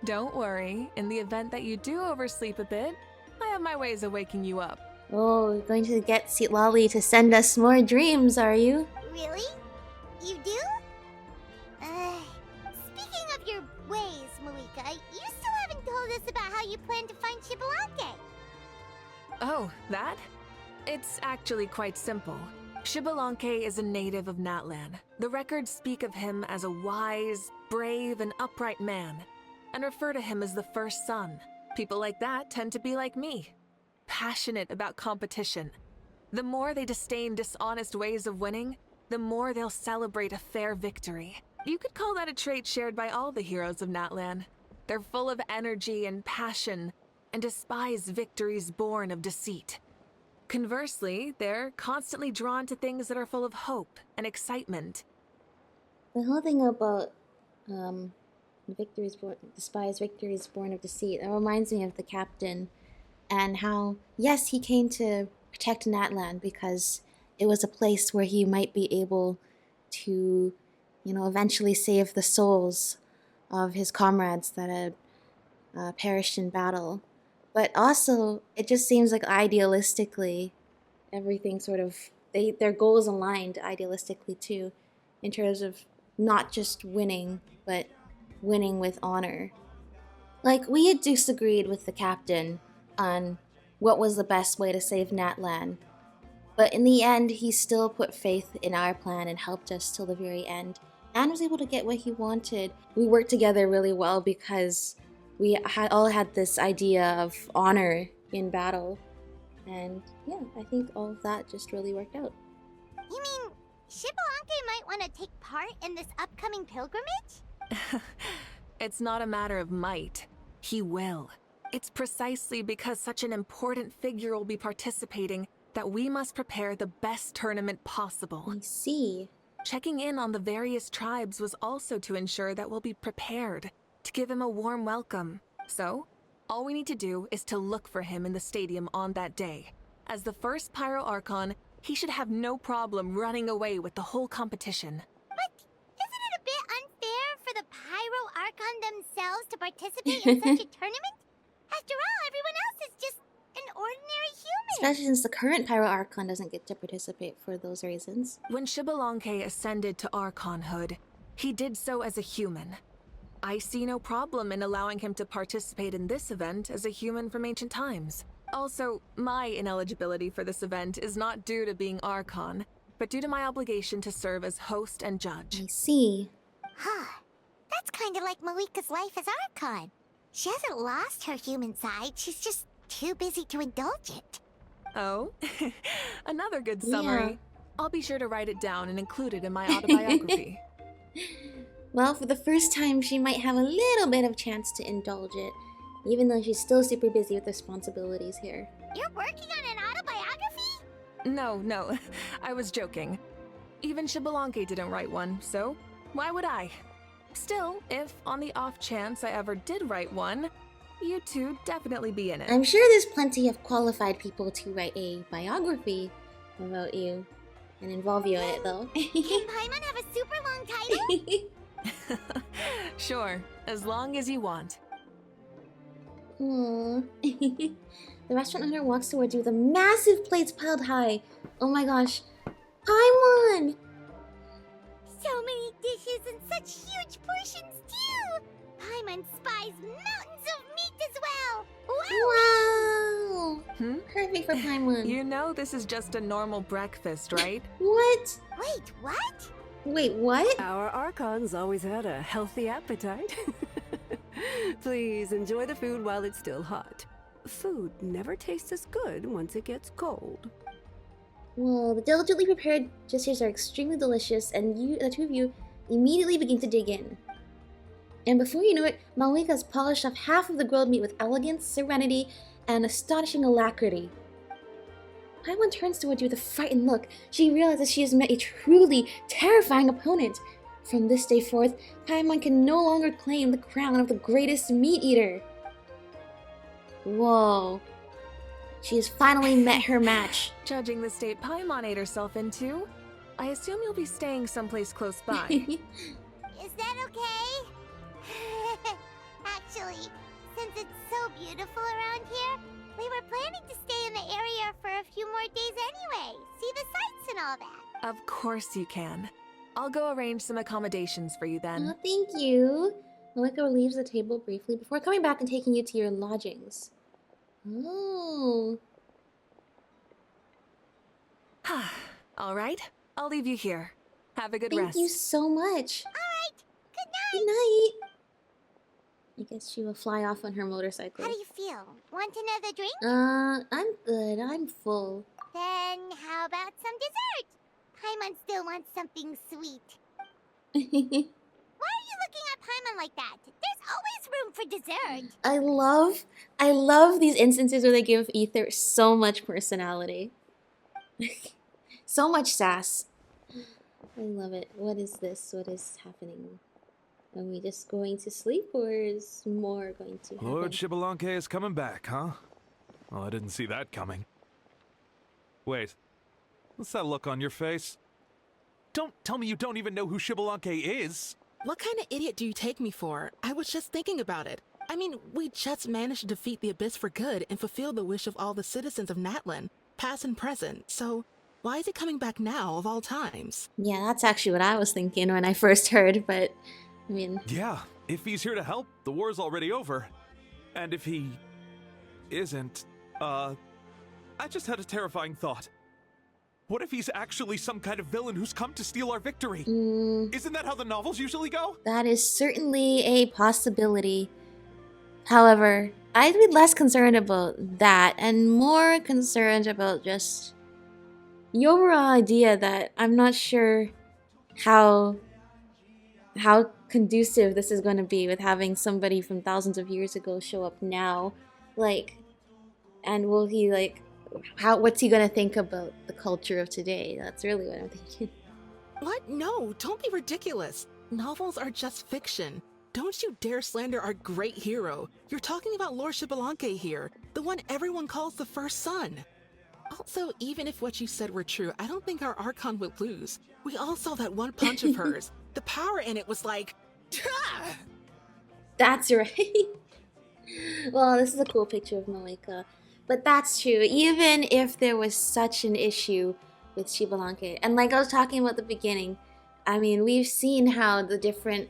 Don't worry, in the event that you do oversleep a bit, I have my ways of waking you up. Oh, you're going to get Lolly to send us more dreams, are you? Really? You do? Speaking of your ways, Mavuika, you still haven't told us about how you plan to find Xbalanque. Oh, that? It's actually quite simple. Xbalanque is a native of Natlan. The records speak of him as a wise, brave, and upright man, and refer to him as the first son. People like that tend to be like me, passionate about competition. The more they disdain dishonest ways of winning, the more they'll celebrate a fair victory. You could call that a trait shared by all the heroes of Natlan. They're full of energy and passion, and despise victories born of deceit. Conversely, they're constantly drawn to things that are full of hope and excitement. The whole thing about victory is born, despise victory is born of deceit. That reminds me of the captain and how, yes, he came to protect Natlan because it was a place where he might be able to, you know, eventually save the souls of his comrades that had perished in battle. But also, it just seems like idealistically, everything sort of, their goals aligned idealistically too, in terms of not just winning, but winning with honor. Like, we had disagreed with the captain on what was the best way to save Natlan, but in the end, he still put faith in our plan and helped us till the very end, and was able to get what he wanted. We worked together really well because we all had this idea of honor in battle, and yeah, I think all of that just really worked out. You mean Xbalanque might want to take part in this upcoming pilgrimage? It's not a matter of might. He will. It's precisely because such an important figure will be participating that we must prepare the best tournament possible. I see. Checking in on the various tribes was also to ensure that we'll be prepared to give him a warm welcome. So, all we need to do is to look for him in the stadium on that day. As the first Pyro Archon, he should have no problem running away with the whole competition. But isn't it a bit unfair for the Pyro Archon themselves to participate in such a tournament? After all, everyone else is just an ordinary human. Especially since the current Pyro Archon doesn't get to participate for those reasons. When Xbalanque ascended to Archonhood, he did so as a human. I see no problem in allowing him to participate in this event as a human from ancient times. Also, my ineligibility for this event is not due to being Archon, but due to my obligation to serve as host and judge. I see. Huh. That's kind of like Mavuika's life as Archon. She hasn't lost her human side, she's just too busy to indulge it. Oh, another good summary. Yeah. I'll be sure to write it down and include it in my autobiography. Well, for the first time, she might have a little bit of chance to indulge it, even though she's still super busy with responsibilities here. You're working on an autobiography? No, I was joking. Even Xbalanque didn't write one, so why would I? Still, if on the off chance I ever did write one, you two definitely be in it. I'm sure there's plenty of qualified people to write a biography about you and involve you in it, though. Can Paimon have a super long title? Sure, as long as you want. Aww. The restaurant owner walks towards you with a massive plates piled high. Oh my gosh. Paimon! So many dishes and such huge portions, too! Paimon spies mountains of meat as well! Wow! Perfect for Paimon. You know this is just a normal breakfast, right? What? Wait, what? Wait, what? Our Archons always had a healthy appetite. Please enjoy the food while it's still hot. Food never tastes as good once it gets cold. Well, the diligently prepared dishes are extremely delicious, and the two of you immediately begin to dig in. And before you know it, Mavuika has polished off half of the grilled meat with elegance, serenity, and astonishing alacrity. Paimon turns towards you with a frightened look. She realizes she has met a truly terrifying opponent. From this day forth, Paimon can no longer claim the crown of the greatest meat eater. Whoa. She has finally met her match. Judging the state Paimon ate herself into, I assume you'll be staying someplace close by. Is that okay? Actually, since it's so beautiful around here, we were planning to stay in the area for a few more days anyway. See the sights and all that. Of course you can. I'll go arrange some accommodations for you then. Oh, thank you. Mavuika leaves the table briefly before coming back and taking you to your lodgings. Oh. All right, I'll leave you here. Have a good Thank rest. you so much. Alright, good night. Good night. I guess she will fly off on her motorcycle. How do you feel? Want another drink? I'm good. I'm full. Then how about some dessert? Paimon still wants something sweet. Why are you looking at Paimon like that? There's always room for dessert. I love these instances where they give Ether so much personality. So much sass. I love it. What is this? What is happening? Are we just going to sleep, or is more going to happen? Lord Xbalanque is coming back, huh? Well, I didn't see that coming. Wait, what's that look on your face? Don't tell me you don't even know who Xbalanque is! What kind of idiot do you take me for? I was just thinking about it. I mean, we just managed to defeat the Abyss for good and fulfill the wish of all the citizens of Natlan, past and present, so why is he coming back now, of all times? Yeah, that's actually what I was thinking when I first heard, but, I mean... Yeah, if he's here to help, the war's already over. And if he... isn't, I just had a terrifying thought. What if he's actually some kind of villain who's come to steal our victory? Isn't that how the novels usually go? That is certainly a possibility. However, I'd be less concerned about that and more concerned about just the overall idea that I'm not sure how conducive this is going to be with having somebody from thousands of years ago show up now. Like, and will he, like, what's he going to think about the culture of today? That's really what I'm thinking. What? No, don't be ridiculous. Novels are just fiction. Don't you dare slander our great hero. You're talking about Lord Xbalanque here, the one everyone calls the first son. Also, even if what you said were true, I don't think our Archon would lose. We all saw that one punch of hers. The power in it was like... That's right. Well, this is a cool picture of Mavuika. But that's true. Even if there was such an issue with Xbalanque, and like I was talking about at the beginning, I mean, we've seen how the different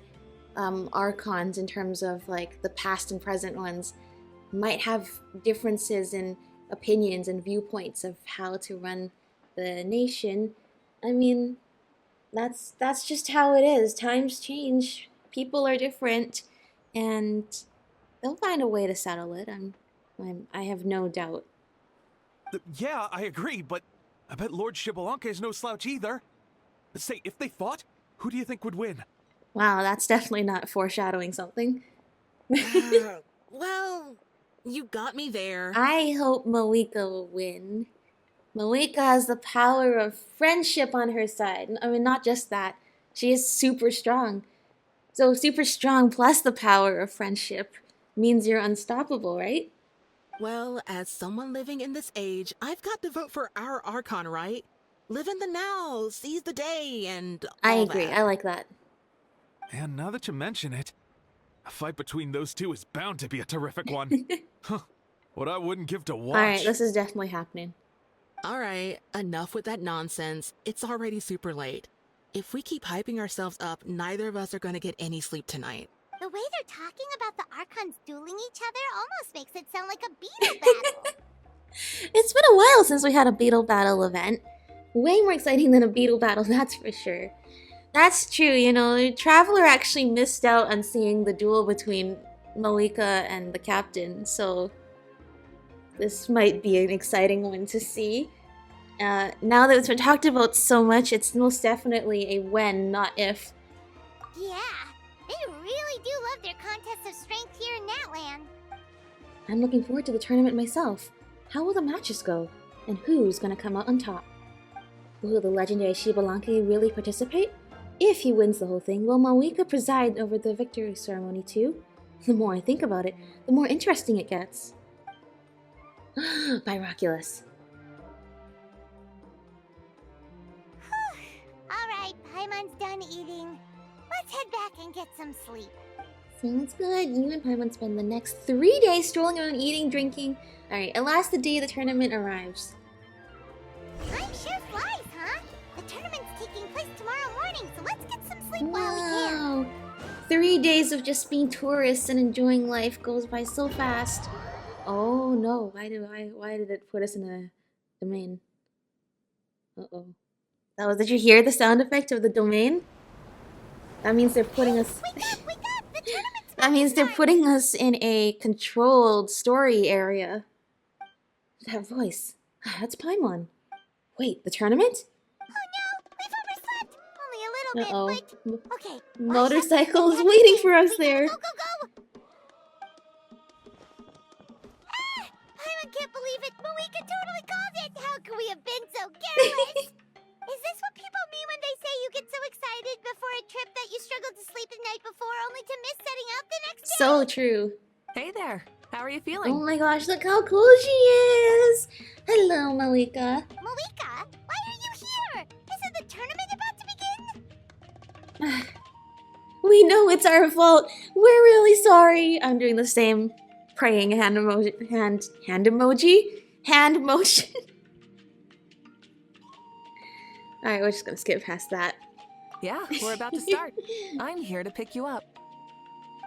Archons, in terms of like the past and present ones, might have differences in opinions and viewpoints of how to run the nation. I mean, that's just how it is. Times change, people are different, and they'll find a way to settle it. I have no doubt. Yeah, I agree, but I bet Lord Xbalanque is no slouch either. Say, if they fought, who do you think would win? Wow, that's definitely not foreshadowing something. Well, you got me there. I hope Mavuika will win. Mavuika has the power of friendship on her side. I mean, not just that. She is super strong. So super strong plus the power of friendship means you're unstoppable, right? Well, as someone living in this age, I've got to vote for our Archon, right? Live in the now, seize the day, and all I agree. that. I like that. And now that you mention it, a fight between those two is bound to be a terrific one. Huh. What I wouldn't give to watch. Alright, this is definitely happening. Alright, enough with that nonsense. It's already super late. If we keep hyping ourselves up, neither of us are going to get any sleep tonight. The way they're talking about the Archons dueling each other almost makes it sound like a beetle battle. It's been a while since we had a beetle battle event. Way more exciting than a beetle battle, that's for sure. That's true, you know, Traveler actually missed out on seeing the duel between Mavuika and the captain, so this might be an exciting one to see. Now that it's been talked about so much, it's most definitely a when, not if. Yeah, they really do love their contests of strength here in Natlan. I'm looking forward to the tournament myself. How will the matches go? And who's gonna come out on top? Will the legendary Xbalanque really participate? If he wins the whole thing, will Mavuika preside over the victory ceremony too? The more I think about it, the more interesting it gets. Pyroculus. Alright, Paimon's done eating. Let's head back and get some sleep. Sounds good. You and Paimon spend the next 3 days strolling around eating, drinking. Alright, at last the day the tournament arrives. Time sure flies, huh? The tournament's taking place tomorrow morning, so let's get some sleep while we can. Wow. 3 days of just being tourists and enjoying life goes by so fast. Oh no, why did it put us in a domain? Uh-oh. Did you hear the sound effect of the domain? That means they're putting us... Wake up! The tournament's That means they're putting us in a controlled story area. That voice. That's Paimon. Wait, the tournament? Oh no! We've overslept! Only a little Uh-oh. bit, but... Okay. Motorcycle is waiting for us there. Go! Ah! Paimon can't believe it! Mavuika totally called it! How could we have been so careless? Is this what people mean when they say you get so So true. Hey there. How are you feeling? Oh my gosh, look how cool she is! Hello, Mavuika. Mavuika, why are you here? Isn't the tournament about to begin? We know it's our fault. We're really sorry. I'm doing the same praying hand emoji. Hand emoji? Hand motion. Alright, we're just gonna skip past that. Yeah, we're about to start. I'm here to pick you up.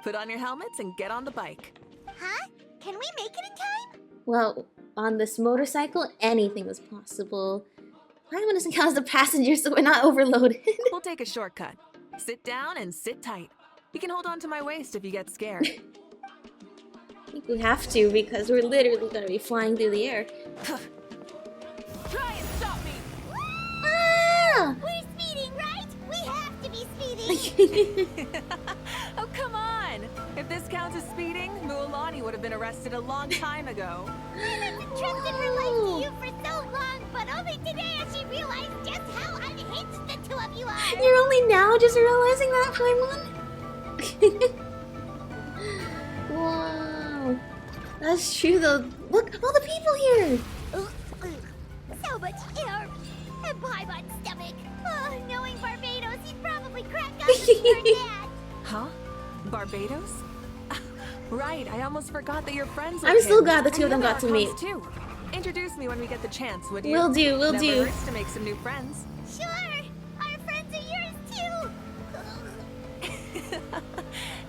Put on your helmets and get on the bike. Huh? Can we make it in time? Well, on this motorcycle, anything is possible. I'm gonna count as the passenger so we're not overloaded. We'll take a shortcut. Sit down and sit tight. You can hold on to my waist if you get scared. I think we have to because we're literally gonna be flying through the air. Try and stop me! Ah! We're speeding, right? We have to be speeding! Oh, come on! If this counts as speeding, Mualani would have been arrested a long time ago. I've entrusted her life to you for so long, but only today has she realized just how unhinged the two of you are! You're only now just realizing that, Paimon? Wow. That's true though. Look, all the people here! So much air! And Paimon's stomach! Oh, knowing Barbados, he'd probably crack up and start that! Huh? Barbados? Right, I almost forgot that you're friends with I'm still him. glad the two of them And got to Archons meet. Too. Introduce me when we get the chance, would you? Will do, will Never do. hurts to make some new friends. Sure! Our friends are yours too!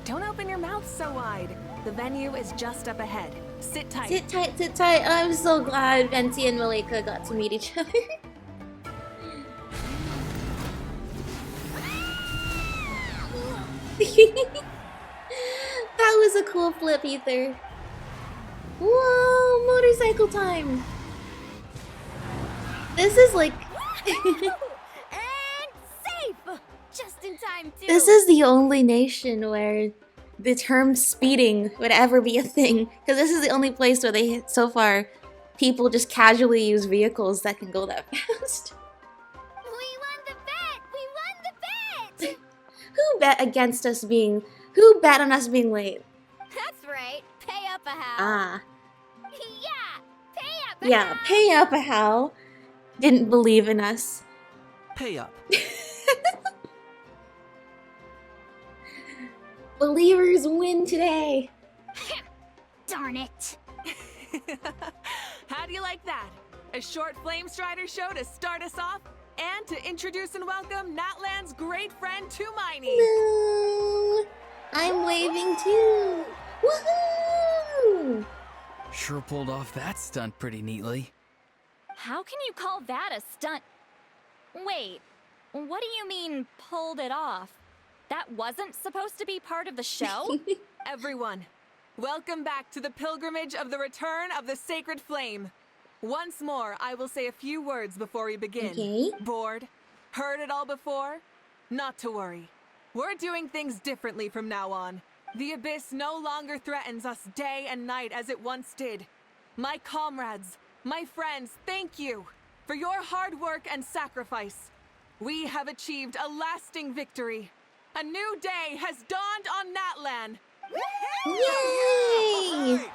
Don't open your mouth so wide. The venue is just up ahead. Sit tight. Sit tight, sit tight. I'm so glad Venti and Malika got to meet each other. That was a cool flip, Ether. Whoa, motorcycle time. This is like... And safe! Just in time, too. This is the only nation where the term speeding would ever be a thing. Because this is the only place where they, so far, people just casually use vehicles that can go that fast. We won the bet! We won the bet! Who bet against us being... Who bet on us being late? That's right. Pay up a howl. Ah. Yeah! Pay up a Yeah, howl! pay up a how. Didn't believe in us. Pay up. Believers win today. Darn it. How do you like that? A short Flamestrider show to start us off, and to introduce and welcome Natlan's great friend Tumaini. No, I'm waving too. Woohoo! Sure pulled off that stunt pretty neatly. How can you call that a stunt? Wait, what do you mean, pulled it off? That wasn't supposed to be part of the show? Everyone, welcome back to the pilgrimage of the return of the sacred flame. Once more, I will say a few words before we begin. Okay. Bored? Heard it all before? Not to worry. We're doing things differently from now on. The abyss no longer threatens us day and night as it once did. My comrades, my friends, thank you for your hard work and sacrifice. We have achieved a lasting victory. A new day has dawned on Natlan. Yay!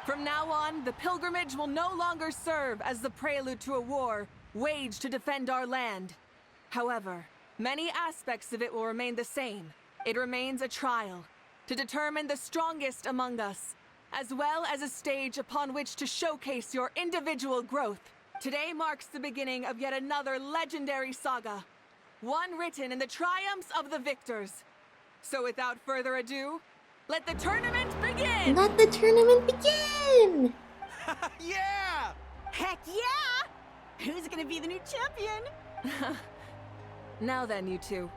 From now on, the pilgrimage will no longer serve as the prelude to a war waged to defend our land. However, many aspects of it will remain the same. It remains a trial to determine the strongest among us, as well as a stage upon which to showcase your individual growth. Today marks the beginning of yet another legendary saga, one written in the triumphs of the victors. So without further ado, let the tournament begin! Let the tournament begin! Yeah! Heck yeah! Who's gonna be the new champion? Now then, you two.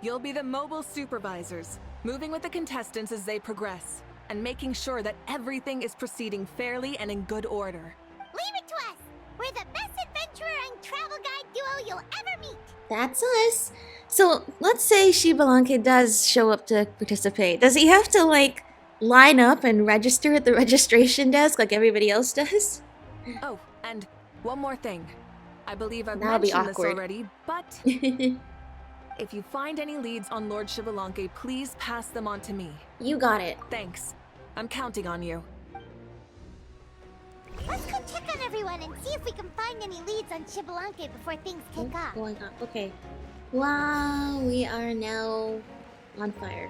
You'll be the mobile supervisors, moving with the contestants as they progress, and making sure that everything is proceeding fairly and in good order. Leave it to us! We're the best adventurer and travel guide duo you'll ever meet! That's us. So, let's say Xbalanque does show up to participate. Does he have to, like, line up and register at the registration desk like everybody else does? Oh, and one more thing. I believe I've That'll be mentioned this awkward. already, but if you find any leads on Lord Xbalanque, please pass them on to me. You got it. Thanks. I'm counting on you. Let's go check on everyone and see if we can find any leads on Xbalanque before things kick off. Going up. Okay. Wow, we are now on fire.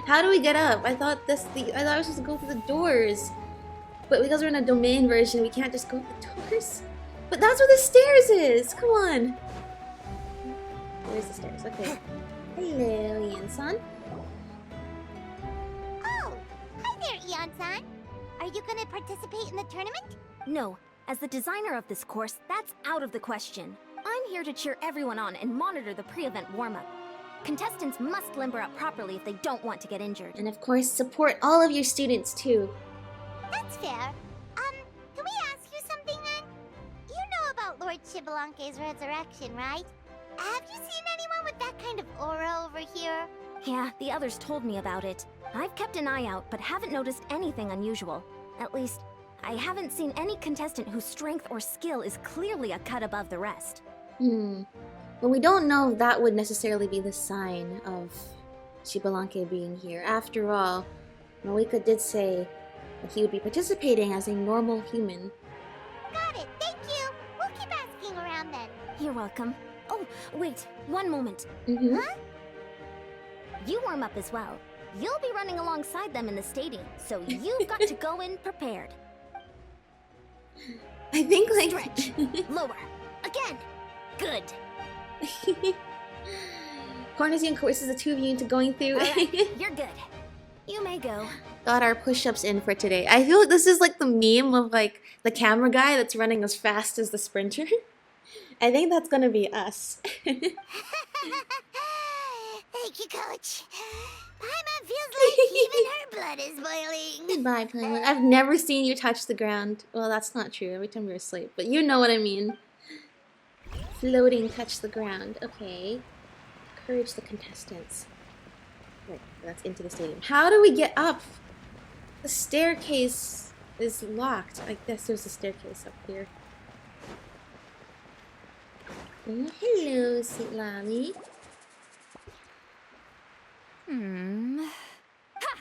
How do we get up? I thought I thought I was supposed to go through the doors. But because we're in a domain version, we can't just go up the doors. But that's where the stairs is! Come on! Where's the stairs? Okay. Hello, Ian-san. Oh! Hi there, Ian-san! Are you gonna participate in the tournament? No. As the designer of this course, that's out of the question. I'm here to cheer everyone on and monitor the pre-event warm-up. Contestants must limber up properly if they don't want to get injured. And of course, support all of your students too. That's fair. Can we ask you something then? You know about Lord Xbalanque's resurrection, right? Have you seen anyone with that kind of aura over here? Yeah, the others told me about it. I've kept an eye out, but haven't noticed anything unusual. At least, I haven't seen any contestant whose strength or skill is clearly a cut above the rest. But we don't know if that would necessarily be the sign of Xbalanque being here. After all, Mavuika did say that he would be participating as a normal human. Got it, thank you! We'll keep asking around then. You're welcome. Oh, wait, one moment. Huh? You warm up as well. You'll be running alongside them in the stadium, so you've got to go in prepared. I think like... Stretch. Lower. Again. Good. Corners and courses the two of you into going through. Alright, you're good. You may go. Got our push-ups in for today. I feel like this is like the meme of like the camera guy that's running as fast as the sprinter. I think that's gonna be us. Thank you, Coach. Paimon feels like even her blood is boiling. Goodbye, Paimon. I've never seen you touch the ground. Well, that's not true. Every time we were asleep. But you know what I mean. Floating, touch the ground. Okay. Encourage the contestants. Right, that's into the stadium. How do we get up? The staircase is locked. I guess there's a staircase up here. Oh, hello, sweet Lolly. Ha!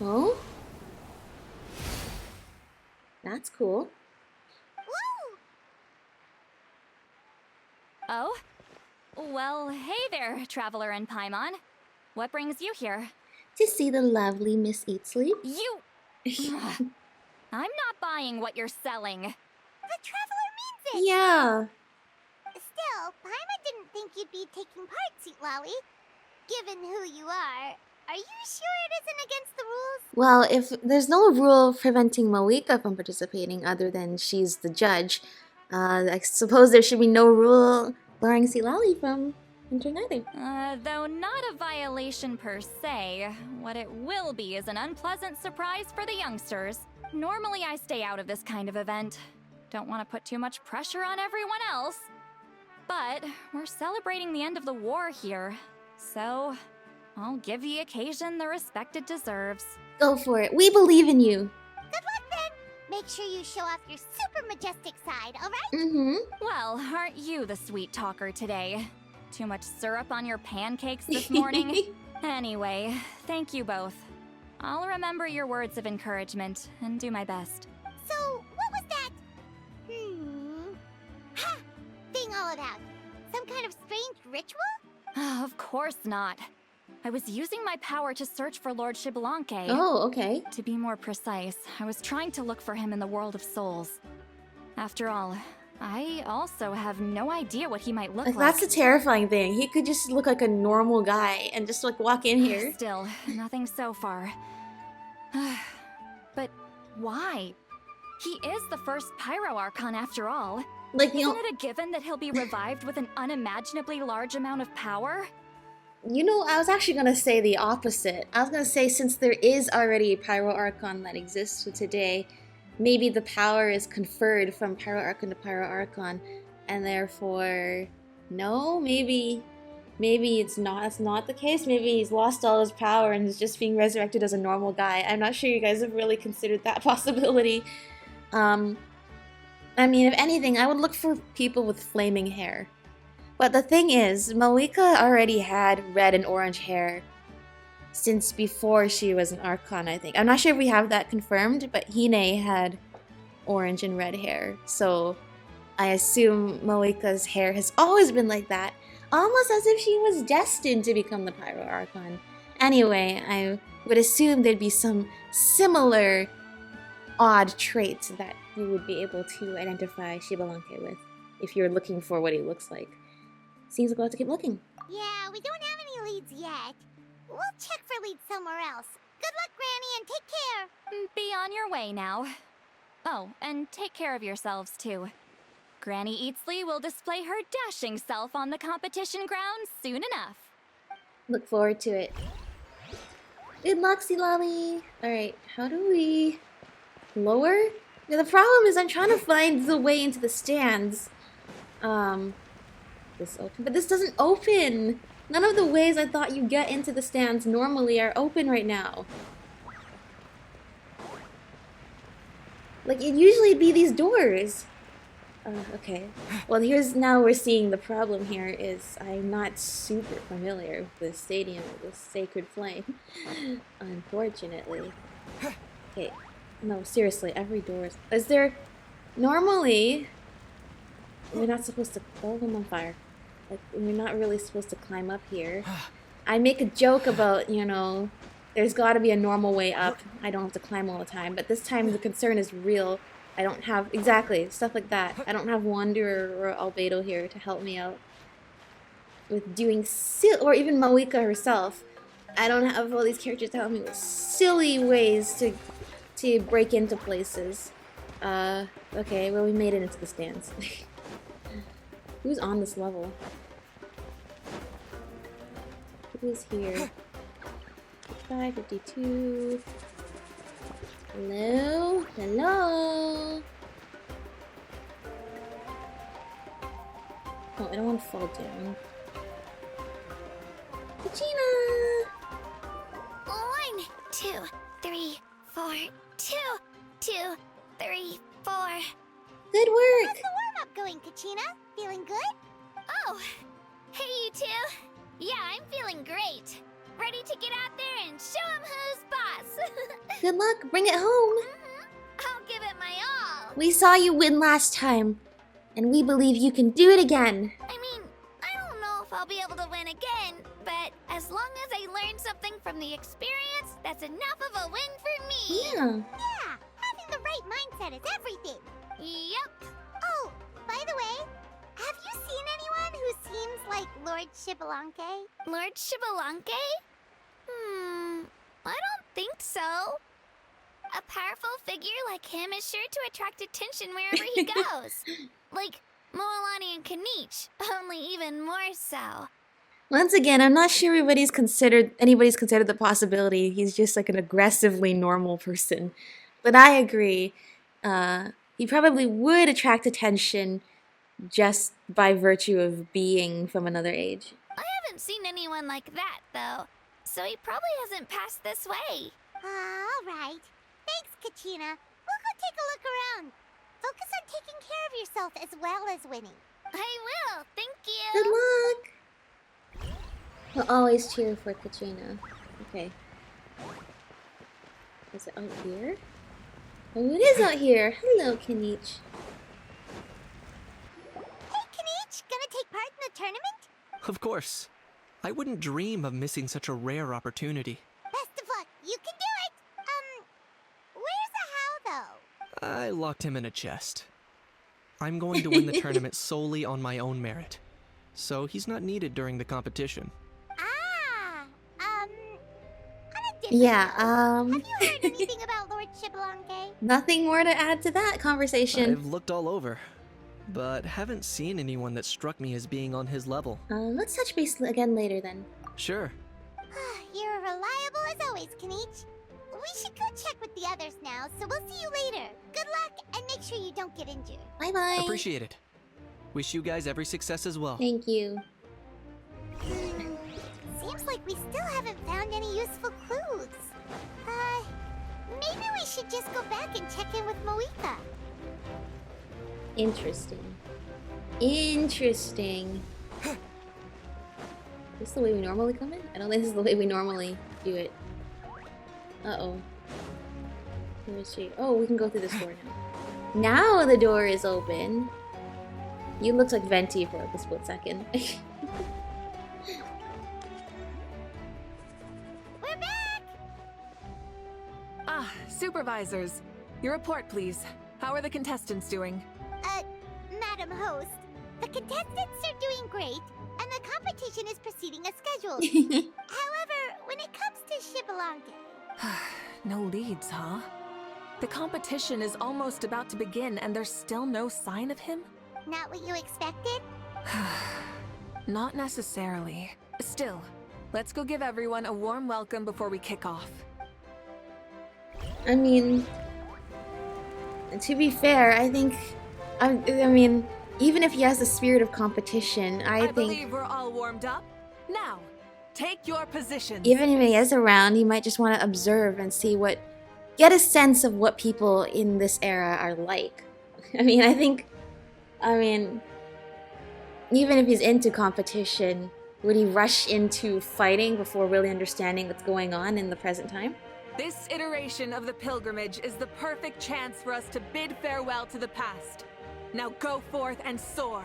Oh? That's cool. Oh? Well, hey there, Traveler and Paimon. What brings you here? To see the lovely Miss Eat Sleep. You... I'm not buying what you're selling. The Traveler means it! Yeah. Still, Paimon didn't think you'd be taking part, Sweet Lolly. Given who you are you sure it isn't against the rules? Well, if there's no rule preventing Mavuika from participating other than she's the judge, I suppose there should be no rule barring Silali from entering either. Though not a violation per se, what it will be is an unpleasant surprise for the youngsters. Normally I stay out of this kind of event. Don't want to put too much pressure on everyone else. But we're celebrating the end of the war here, so I'll give the occasion the respect it deserves. Go for it. We believe in you. Good luck then. Make sure you show off your super majestic side, alright? Mm-hmm. Well, aren't you the sweet talker today? Too much syrup on your pancakes this morning? Anyway, thank you both. I'll remember your words of encouragement and do my best. So, what was that? Ha! Thing all about? Some kind of strange ritual? Of course not. I was using my power to search for Lord Xbalanque. Oh, okay. To be more precise, I was trying to look for him in the world of souls. After all, I also have no idea what he might look like. That's the terrifying thing. He could just look like a normal guy and just like walk in here. Still, nothing so far. But why? He is the first Pyro Archon after all. Like, Isn't it a given that he'll be revived with an unimaginably large amount of power? You know, I was actually going to say the opposite. I was going to say since there is already a Pyro Archon that exists today, maybe the power is conferred from Pyro Archon to Pyro Archon, and therefore, no, maybe it's not. That's not the case. Maybe he's lost all his power and is just being resurrected as a normal guy. I'm not sure you guys have really considered that possibility. I mean, if anything, I would look for people with flaming hair. But the thing is, Mavuika already had red and orange hair since before she was an Archon, I think. I'm not sure if we have that confirmed, but Hine had orange and red hair. So I assume Mavuika's hair has always been like that, almost as if she was destined to become the Pyro Archon. Anyway, I would assume there'd be some similar odd traits that you would be able to identify Xbalanque with if you're looking for what he looks like. Seems like we'll have to keep looking. Yeah, we don't have any leads yet. We'll check for leads somewhere else. Good luck, Granny, and take care. Be on your way now. Oh, and take care of yourselves too. Granny Eatsley will display her dashing self on the competition grounds soon enough. Look forward to it. Good luck, Lolly. Alright, how do we lower? Now, the problem is I'm trying to find the way into the stands. This open, but this doesn't open. None of the ways I thought you get into the stands normally are open right now. Like, it usually be these doors. Okay. Well, now we're seeing the problem here is I'm not super familiar with the stadium of the Sacred Flame. Unfortunately. Okay. No, seriously, every door is there... Normally... We're not supposed to... Oh, I'm on fire. Like, we're not really supposed to climb up here. I make a joke about, you know, there's got to be a normal way up. I don't have to climb all the time. But this time the concern is real. I don't have... Exactly, stuff like that. I don't have Wanderer or Albedo here to help me out with doing... Or even Mavuika herself. I don't have all these characters to help me with silly ways to break into places. Okay, well, we made it into the stands. Who's on this level? Who's here? 55, 52. Hello? Hello? Oh, I don't want to fall down. Regina! 1, 2, 3, 4, 2, 2, 3, 4. Good work! How's the warm-up going, Kachina? Feeling good? Oh, hey you two. Yeah, I'm feeling great. Ready to get out there and show 'em who's boss. Good luck, bring it home! I'll give it my all. We saw you win last time, and we believe you can do it again. I mean, I don't know if I'll be able to win again, but as long as I learn something from the experience, that's enough of a win for me. Yeah, having the right mindset is everything. Yep. Oh, by the way, have you seen anyone who seems like Lord Xbalanque? Lord Xbalanque? I don't think so. A powerful figure like him is sure to attract attention wherever he goes. Like Moalani and Kanich, only even more so. Once again, I'm not sure anybody's considered the possibility he's just like an aggressively normal person. But I agree. He probably would attract attention just by virtue of being from another age. I haven't seen anyone like that, though, so he probably hasn't passed this way. All right. Thanks, Kachina. We'll go take a look around. Focus on taking care of yourself as well as winning. I will, thank you. Good luck! We'll always cheer for Kachina. Okay. Is it out here? Oh, it is out here! Hello, Kanich. Hey, Kanich! Gonna take part in the tournament? Of course. I wouldn't dream of missing such a rare opportunity. Best of luck! You can do it! Where's the how, though? I locked him in a chest. I'm going to win the tournament solely on my own merit. So he's not needed during the competition. Yeah, Have you heard anything about Lord Xbalanque? Nothing more to add to that conversation. I've looked all over, but haven't seen anyone that struck me as being on his level. Let's touch base again later then. Sure. You're reliable as always, Kanich. We should go check with the others now, so we'll see you later. Good luck, and make sure you don't get injured. Bye-bye. Appreciate it. Wish you guys every success as well. Thank you. Seems like we still haven't found any useful clues. Maybe we should just go back and check in with Mavuika. Interesting. Interesting. Is this the way we normally come in? I don't think this is the way we normally do it. Uh-oh. Where is she? Oh, we can go through this door now. Now the door is open. You looked like Venti for like a split second. We're back! Ah, supervisors. Your report, please. How are the contestants doing? Madam Host, the contestants are doing great, and the competition is proceeding as scheduled. However, when it comes to Xbalanque... No leads, huh? The competition is almost about to begin, and there's still no sign of him? Not what you expected? Not necessarily. Still, let's go give everyone a warm welcome before we kick off. I mean, to be fair, I think, I mean, even if he has the spirit of competition, I think... believe we're all warmed up. Now, take your positions. Even if he is around, he might just want to observe and see what... Get a sense of what people in this era are like. I mean, even if he's into competition, would he rush into fighting before really understanding what's going on in the present time? This iteration of the pilgrimage is the perfect chance for us to bid farewell to the past. Now go forth and soar.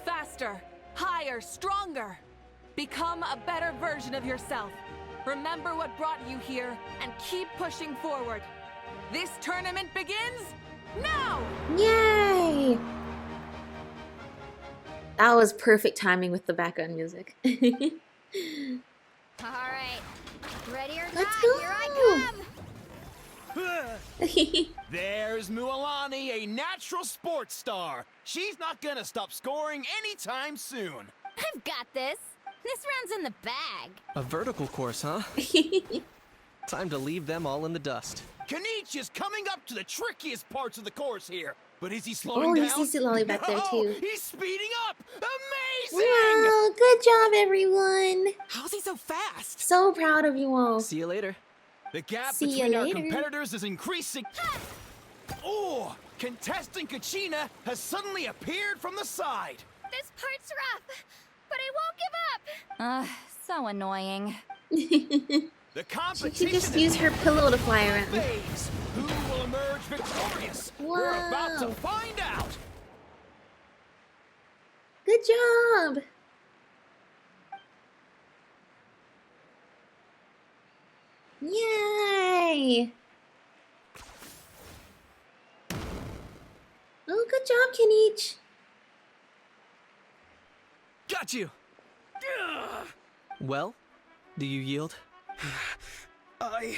Faster, higher, stronger. Become a better version of yourself. Remember what brought you here and keep pushing forward. This tournament begins now! Yay! That was perfect timing with the background music. Alright. Ready or not, here I come! There's Mualani, a natural sports star. She's not gonna stop scoring anytime soon. I've got this. This round's in the bag. A vertical course, huh? Time to leave them all in the dust. Kanichi is coming up to the trickiest parts of the course here. But is he slowing down? Oh, he sees Lolly back there too. He's speeding up! Amazing! Wow, good job, everyone! How's he so fast? So proud of you all. See you later. The gap See between you our later. competitors is increasing. Oh! Contestant Kachina has suddenly appeared from the side. This part's rough, but I won't give up. So annoying. The She competition could just use her pillow to fly around. phase. Who will emerge victorious? We're about to Wow. find out. Good job! Yay! Oh, good job, Kinich. Got you. Well, do you yield? I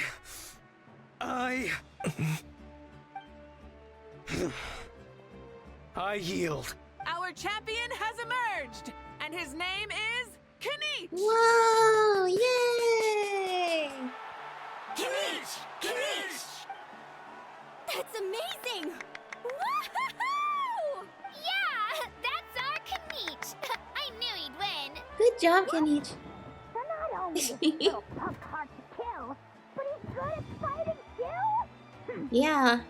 yield. Our champion has emerged, and his name is Kinich! Whoa! Yay! Kinich! Kinich! That's amazing! Woohoo! Yeah, that's our Kanich. I knew he'd win. Good job, Kinich. Not only is little punk hard to kill, but he's good at fighting too? Yeah.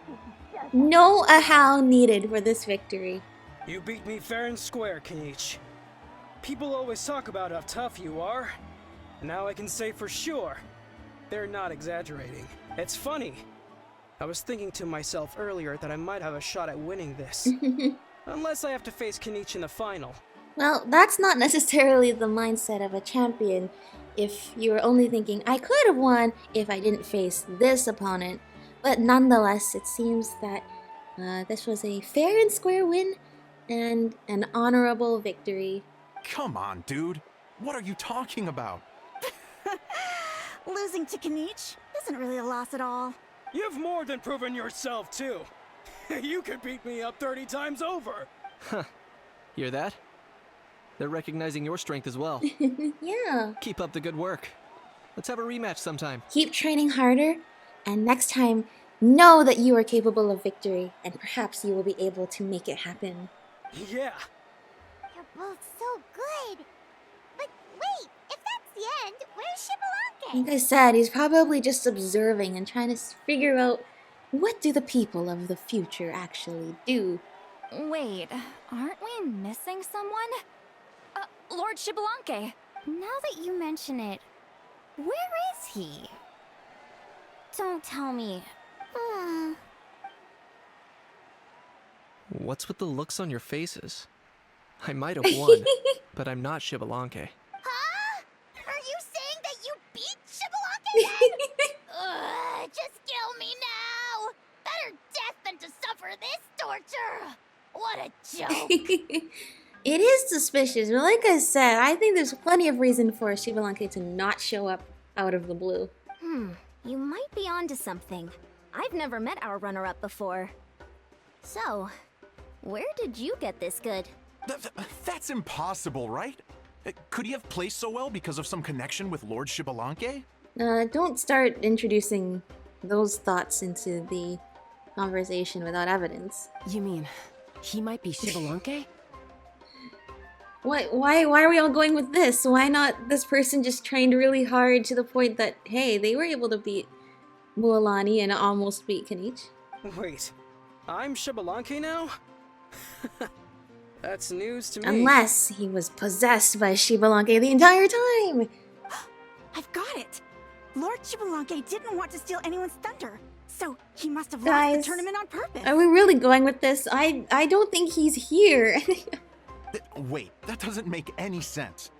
No Ahau needed for this victory. You beat me fair and square, Kinich. People always talk about how tough you are. And now I can say for sure, they're not exaggerating. It's funny. I was thinking to myself earlier that I might have a shot at winning this. Unless I have to face Kinich in the final. Well, that's not necessarily the mindset of a champion. If you were only thinking, I could have won if I didn't face this opponent. But nonetheless, it seems that this was a fair and square win and an honorable victory. Come on, dude. What are you talking about? Losing to Kanich isn't really a loss at all. You've more than proven yourself, too. You could beat me up 30 times over. Huh. Hear that? They're recognizing your strength as well. Yeah. Keep up the good work. Let's have a rematch sometime. Keep training harder, and next time, know that you are capable of victory, and perhaps you will be able to make it happen. Yeah. You're both so good. But wait, if that's the end, where's Xbalanque? Like I said, he's probably just observing and trying to figure out what do the people of the future actually do. Wait, aren't we missing someone? Lord Xbalanque. Now that you mention it, where is he? Don't tell me. What's with the looks on your faces? I might have won, but I'm not Xbalanque. Huh? Are you saying that you beat Xbalanque then? Just kill me now! Better death than to suffer this torture! What a joke! It is suspicious, but like I said, I think there's plenty of reason for Xbalanque to not show up out of the blue. You might be onto something. I've never met our runner-up before. So, where did you get this good? That's impossible, right? Could he have placed so well because of some connection with Lord Xbalanque? Don't start introducing those thoughts into the conversation without evidence. You mean, he might be Xbalanque? Why are we all going with this? Why not this person just trained really hard to the point that, hey, they were able to beat Mualani and almost beat Kanich? Wait, I'm Xbalanque now? That's news to me. Unless he was possessed by Xbalanque the entire time! I've got it! Lord Xbalanque didn't want to steal anyone's thunder, so he must have lost the tournament on purpose. Are we really going with this? I don't think he's here. Wait, that doesn't make any sense.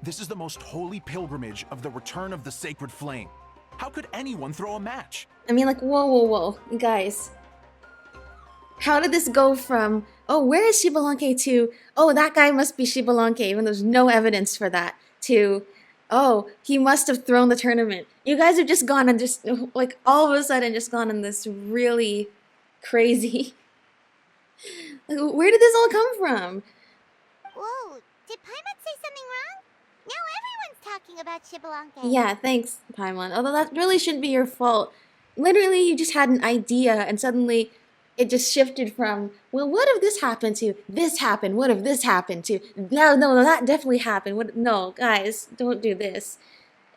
This is the most holy pilgrimage of the return of the sacred flame. How could anyone throw a match? I mean, like, whoa, you guys. How did this go from, oh, where is Xbalanque, to, oh, that guy must be Xbalanque, when there's no evidence for that, to, oh, he must have thrown the tournament. You guys have just gone and just, like, all of a sudden just gone on this really crazy... Like, where did this all come from? Whoa, did Paimon say something wrong? Now everyone's talking about Xbalanque. Yeah, thanks, Paimon. Although that really shouldn't be your fault. Literally, you just had an idea, and suddenly it just shifted from, well, what if this happened to this happened? What if this happened to, no, that definitely happened. What? No, guys, don't do this.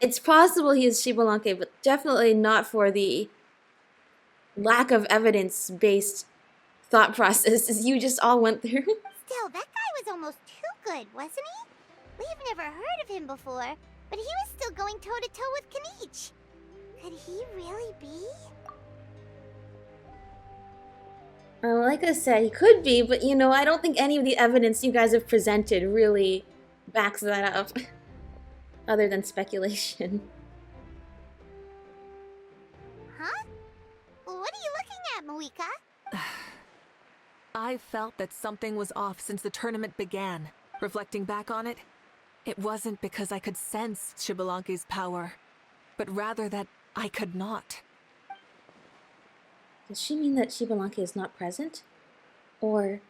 It's possible he is Xbalanque, but definitely not for the lack of evidence-based thought processes you just all went through. Still, that guy was almost too good, wasn't he? We've never heard of him before, but he was still going toe-to-toe with Kanich. Could he really be? Like I said, he could be, but you know, I don't think any of the evidence you guys have presented really backs that up. Other than speculation. Huh? What are you looking at, Mavuika? I felt that something was off since the tournament began. Reflecting back on it, it wasn't because I could sense Xbalanque's power, but rather that I could not. Does she mean that Xbalanque is not present? Or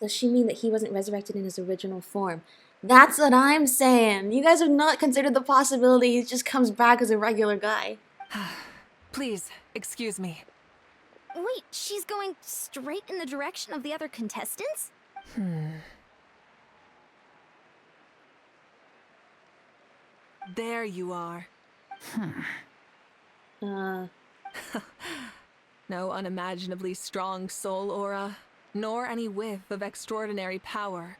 does she mean that he wasn't resurrected in his original form? That's what I'm saying. You guys have not considered the possibility he just comes back as a regular guy. Please, excuse me. Wait, she's going straight in the direction of the other contestants? There you are. No unimaginably strong soul aura, nor any whiff of extraordinary power.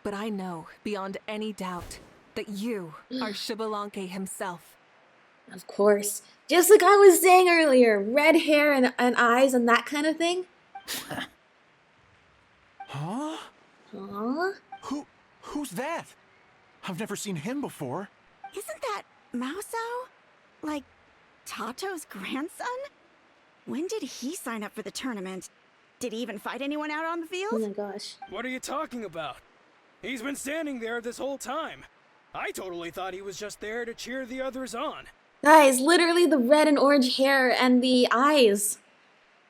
But I know, beyond any doubt, that you are Xbalanque himself. Of course. Just like I was saying earlier, red hair and eyes and that kind of thing. Huh? Huh? Who's that? I've never seen him before. Isn't that Mauso? Like, Tato's grandson? When did he sign up for the tournament? Did he even fight anyone out on the field? Oh my gosh. What are you talking about? He's been standing there this whole time. I totally thought he was just there to cheer the others on. Guys, literally the red and orange hair and the eyes.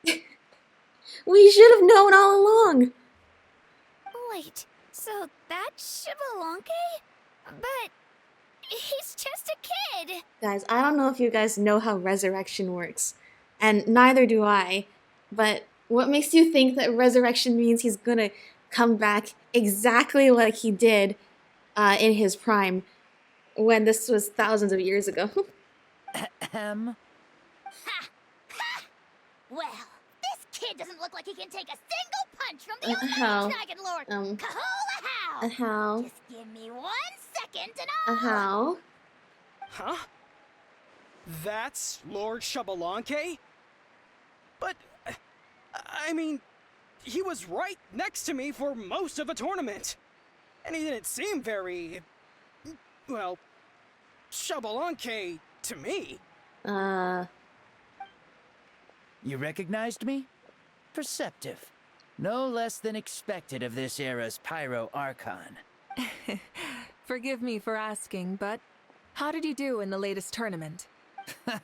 We should have known all along. Wait, so that's Xbalanque? But he's just a kid. Guys, I don't know if you guys know how resurrection works, and neither do I, but what makes you think that resurrection means he's gonna come back exactly like he did in his prime, when this was thousands of years ago? Well, this kid doesn't look like he can take a single punch from the How? Almighty Dragon Lord. Kahula how? How? Just give me 1 second and How? Huh? That's Lord Xbalanque? But, I mean, he was right next to me for most of the tournament. And he didn't seem very, well, Xbalanque to me. You recognized me? Perceptive. No less than expected of this era's Pyro Archon. Forgive me for asking, but how did you do in the latest tournament? I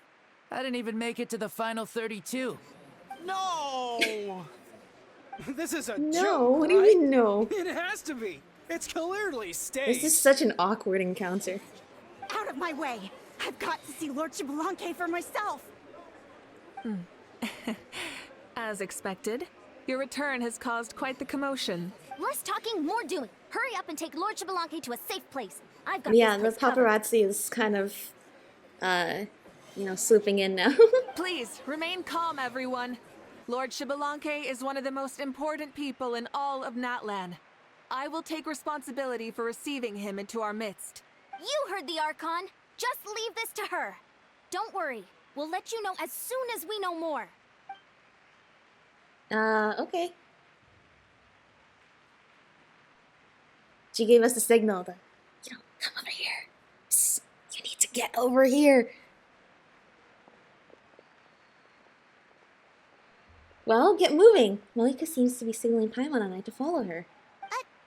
didn't even make it to the final 32. No! This is a No, joke, what do you right? mean no? It has to be. It's clearly staged. This is such an awkward encounter. Out of my way! I've got to see Lord Xbalanque for myself! As expected, your return has caused quite the commotion. Less talking, more doing. Hurry up and take Lord Xbalanque to a safe place. I've got Yeah, this the place covered. paparazzi is kind of, swooping in now. Please, remain calm, everyone. Lord Xbalanque is one of the most important people in all of Natlan. I will take responsibility for receiving him into our midst. You heard the Archon. Just leave this to her. Don't worry. We'll let you know as soon as we know more. Okay. She gave us the signal that, come over here. Psst, you need to get over here. Well, get moving. Mavuika seems to be signaling Paimon and I to follow her.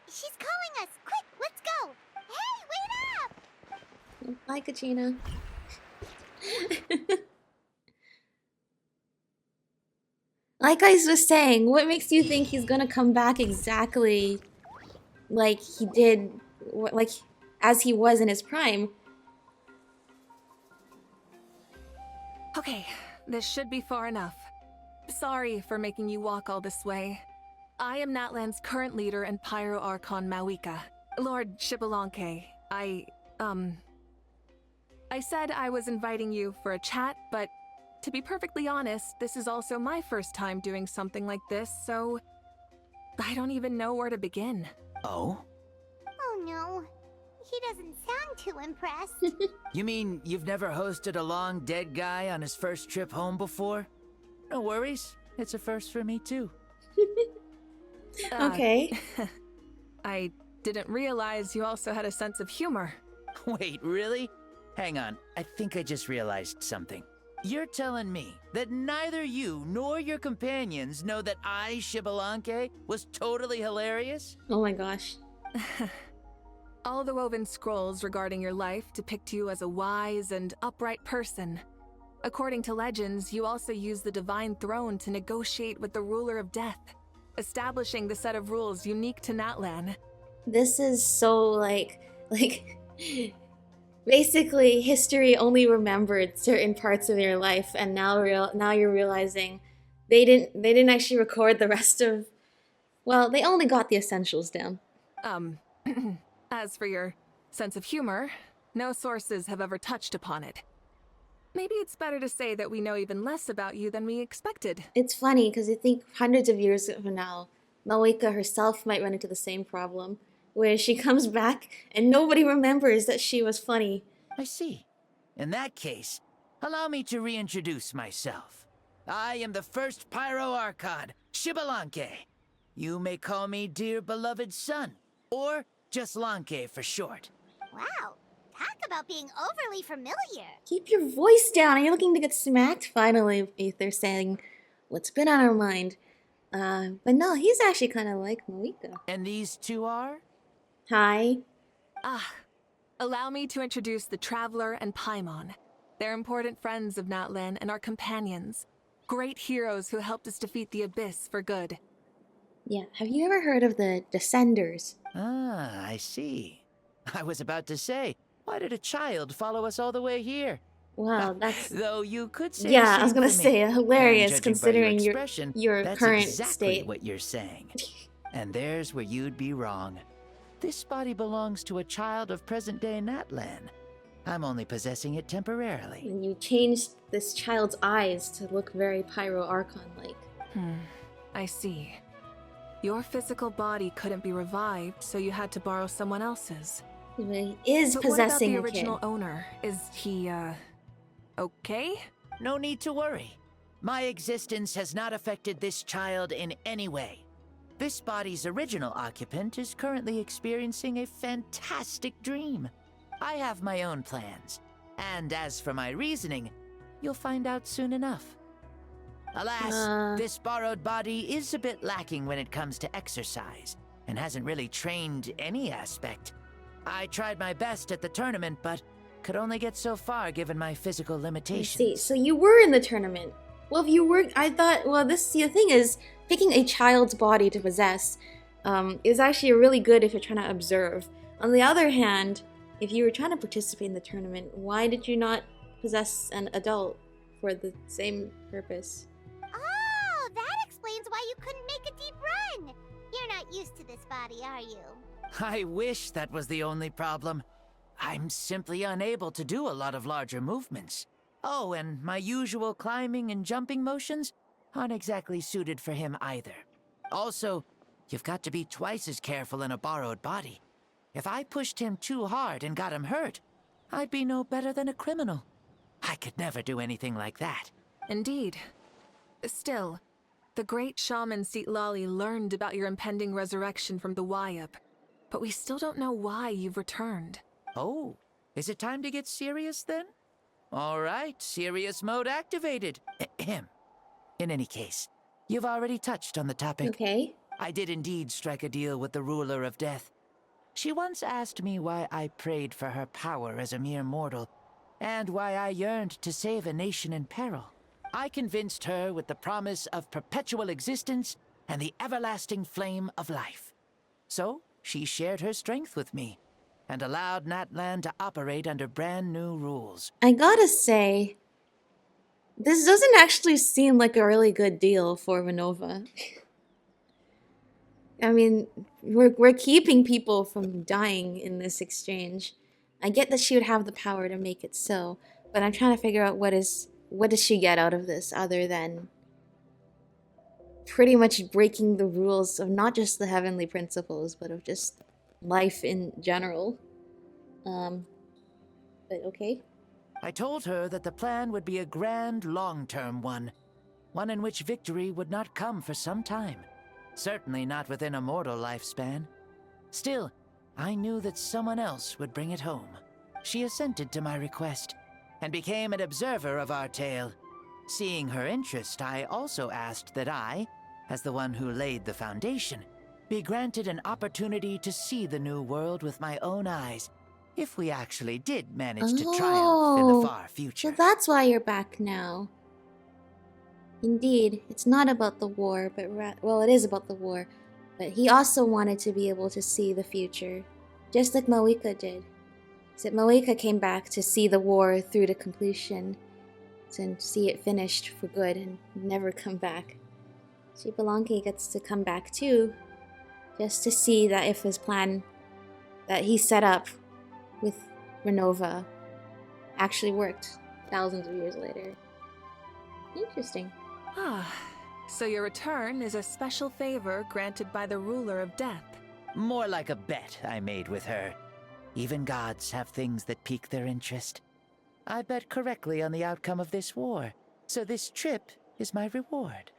She's calling us. Quick, let's go. Hey, wait up! Bye, Kachina. Like I was saying, what makes you think he's gonna come back exactly like he did, like as he was in his prime? Okay, this should be far enough. Sorry for making you walk all this way. I am Natlan's current leader and Pyro Archon Mavuika. Lord Xbalanque, I said I was inviting you for a chat, but to be perfectly honest, this is also my first time doing something like this, so I don't even know where to begin. Oh? Oh no. He doesn't sound too impressed. You mean you've never hosted a long dead guy on his first trip home before? No worries. It's a first for me, too. Okay. I didn't realize you also had a sense of humor. Wait, really? Hang on. I think I just realized something. You're telling me that neither you nor your companions know that I, Xbalanque, was totally hilarious? Oh my gosh. All the woven scrolls regarding your life depict you as a wise and upright person. According to legends, you also use the Divine Throne to negotiate with the Ruler of Death, establishing the set of rules unique to Natlan. This is so like basically history only remembered certain parts of your life, and now you're realizing they didn't actually record the rest of. Well, they only got the essentials down. As for your sense of humor, no sources have ever touched upon it. Maybe it's better to say that we know even less about you than we expected. It's funny because I think hundreds of years from now, Mavuika herself might run into the same problem, where she comes back and nobody remembers that she was funny. I see. In that case, allow me to reintroduce myself. I am the first Pyro Archon, Xbalanque. You may call me dear beloved son, or just Lanque for short. Wow, talk about being overly familiar. Keep your voice down. Are you looking to get smacked? Finally, Aether saying what's been on her mind. But no, he's actually kind of like Mavuika. And these two are? Hi. Allow me to introduce the Traveler and Paimon. They're important friends of Natlan and our companions. Great heroes who helped us defeat the Abyss for good. Yeah, have you ever heard of the Descenders? Ah, I see. I was about to say, why did a child follow us all the way here? Wow, that's... Though you could say yeah, the same I was gonna for me. say, hilarious And judging by considering your expression, your that's current exactly state. What you're saying. And there's where you'd be wrong. This body belongs to a child of present-day Natlan. I'm only possessing it temporarily. And you changed this child's eyes to look very Pyro Archon-like. I see. Your physical body couldn't be revived, so you had to borrow someone else's. He is But possessing what about a the kid. original owner? Is he, okay? No need to worry. My existence has not affected this child in any way. This body's original occupant is currently experiencing a fantastic dream. I have my own plans, and as for my reasoning, you'll find out soon enough. Alas, this borrowed body is a bit lacking when it comes to exercise, and hasn't really trained any aspect. I tried my best at the tournament, but could only get so far given my physical I limitations. see. So you were in the tournament. Well, if you were, I thought, well, the thing is, picking a child's body to possess is actually really good if you're trying to observe. On the other hand, if you were trying to participate in the tournament, why did you not possess an adult for the same purpose? Oh, that explains why you couldn't make a deep run. You're not used to this body, are you? I wish that was the only problem. I'm simply unable to do a lot of larger movements. Oh, and my usual climbing and jumping motions aren't exactly suited for him either. Also, you've got to be twice as careful in a borrowed body. If I pushed him too hard and got him hurt, I'd be no better than a criminal. I could never do anything like that. Indeed. Still, the great shaman Lali learned about your impending resurrection from the Wayup, but we still don't know why you've returned. Oh, is it time to get serious then? All right, serious mode activated. Ahem. In any case, you've already touched on the topic. Okay. I did indeed strike a deal with the ruler of death. She once asked me why I prayed for her power as a mere mortal, and why I yearned to save a nation in peril. I convinced her with the promise of perpetual existence and the everlasting flame of life. So, she shared her strength with me, and allowed Natlan to operate under brand new rules. I gotta say, this doesn't actually seem like a really good deal for Renova. I mean, we're keeping people from dying in this exchange. I get that she would have the power to make it so, but I'm trying to figure out what does she get out of this other than pretty much breaking the rules of not just the heavenly principles, but of just life in general. But okay. I told her that the plan would be a grand, long-term one in which victory would not come for some time. Certainly not within a mortal lifespan. Still, I knew that someone else would bring it home. She assented to my request, and became an observer of our tale. Seeing her interest, I also asked that I, as the one who laid the foundation, be granted an opportunity to see the new world with my own eyes, if we actually did manage to triumph in the far future. So that's why you're back now. Indeed, it's not about the war, but well, it is about the war, but he also wanted to be able to see the future, just like Mavuika did. Except Mavuika came back to see the war through to completion, to see it finished for good and never come back. Xbalanque gets to come back too, just to see that if his plan that he set up with Renova actually worked thousands of years later. Interesting. Ah, so your return is a special favor granted by the ruler of death. More like a bet I made with her. Even gods have things that pique their interest. I bet correctly on the outcome of this war, so this trip is my reward.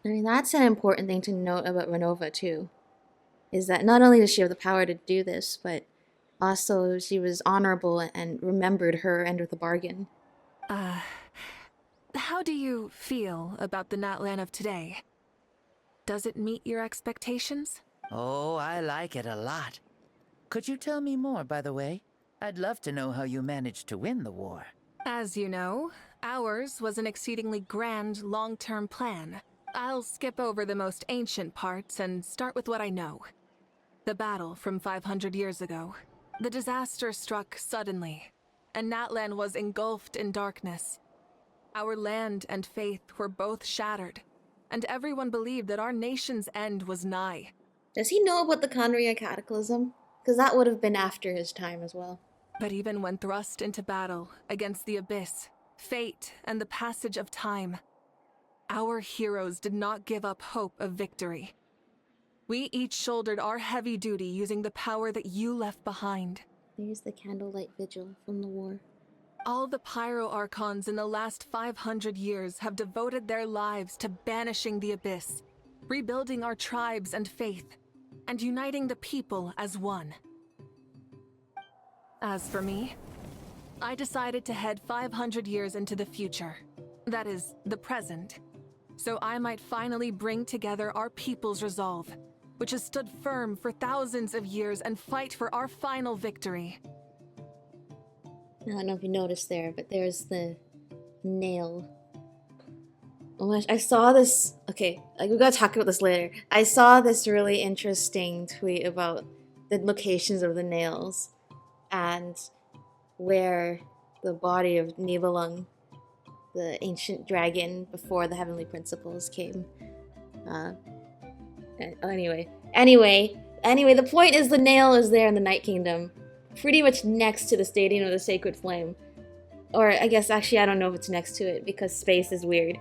I mean, that's an important thing to note about Renova too, is that not only does she have the power to do this, but also she was honorable and remembered her end of the bargain. How do you feel about the Natlan of today? Does it meet your expectations? Oh, I like it a lot. Could you tell me more, by the way? I'd love to know how you managed to win the war. As you know, ours was an exceedingly grand, long-term plan. I'll skip over the most ancient parts and start with what I know. The battle from 500 years ago. The disaster struck suddenly, and Natlan was engulfed in darkness. Our land and faith were both shattered, and everyone believed that our nation's end was nigh. Does he know about the Conria Cataclysm? Because that would have been after his time as well. But even when thrust into battle against the abyss, fate, and the passage of time, our heroes did not give up hope of victory. We each shouldered our heavy duty using the power that you left behind. There's the candlelight vigil from the war. All the Pyro Archons in the last 500 years have devoted their lives to banishing the Abyss, rebuilding our tribes and faith, and uniting the people as one. As for me, I decided to head 500 years into the future, that is, the present, so I might finally bring together our people's resolve, which has stood firm for thousands of years, and fight for our final victory. I don't know if you noticed there, but there's the nail. Oh, I saw this. Okay, we gotta talk about this later. I saw this really interesting tweet about the locations of the nails and where the body of Nibelung, the ancient dragon before the heavenly principles came. Anyway, the point is the nail is there in the Night Kingdom, pretty much next to the Stadium of the Sacred Flame. Or I guess actually I don't know if it's next to it because space is weird.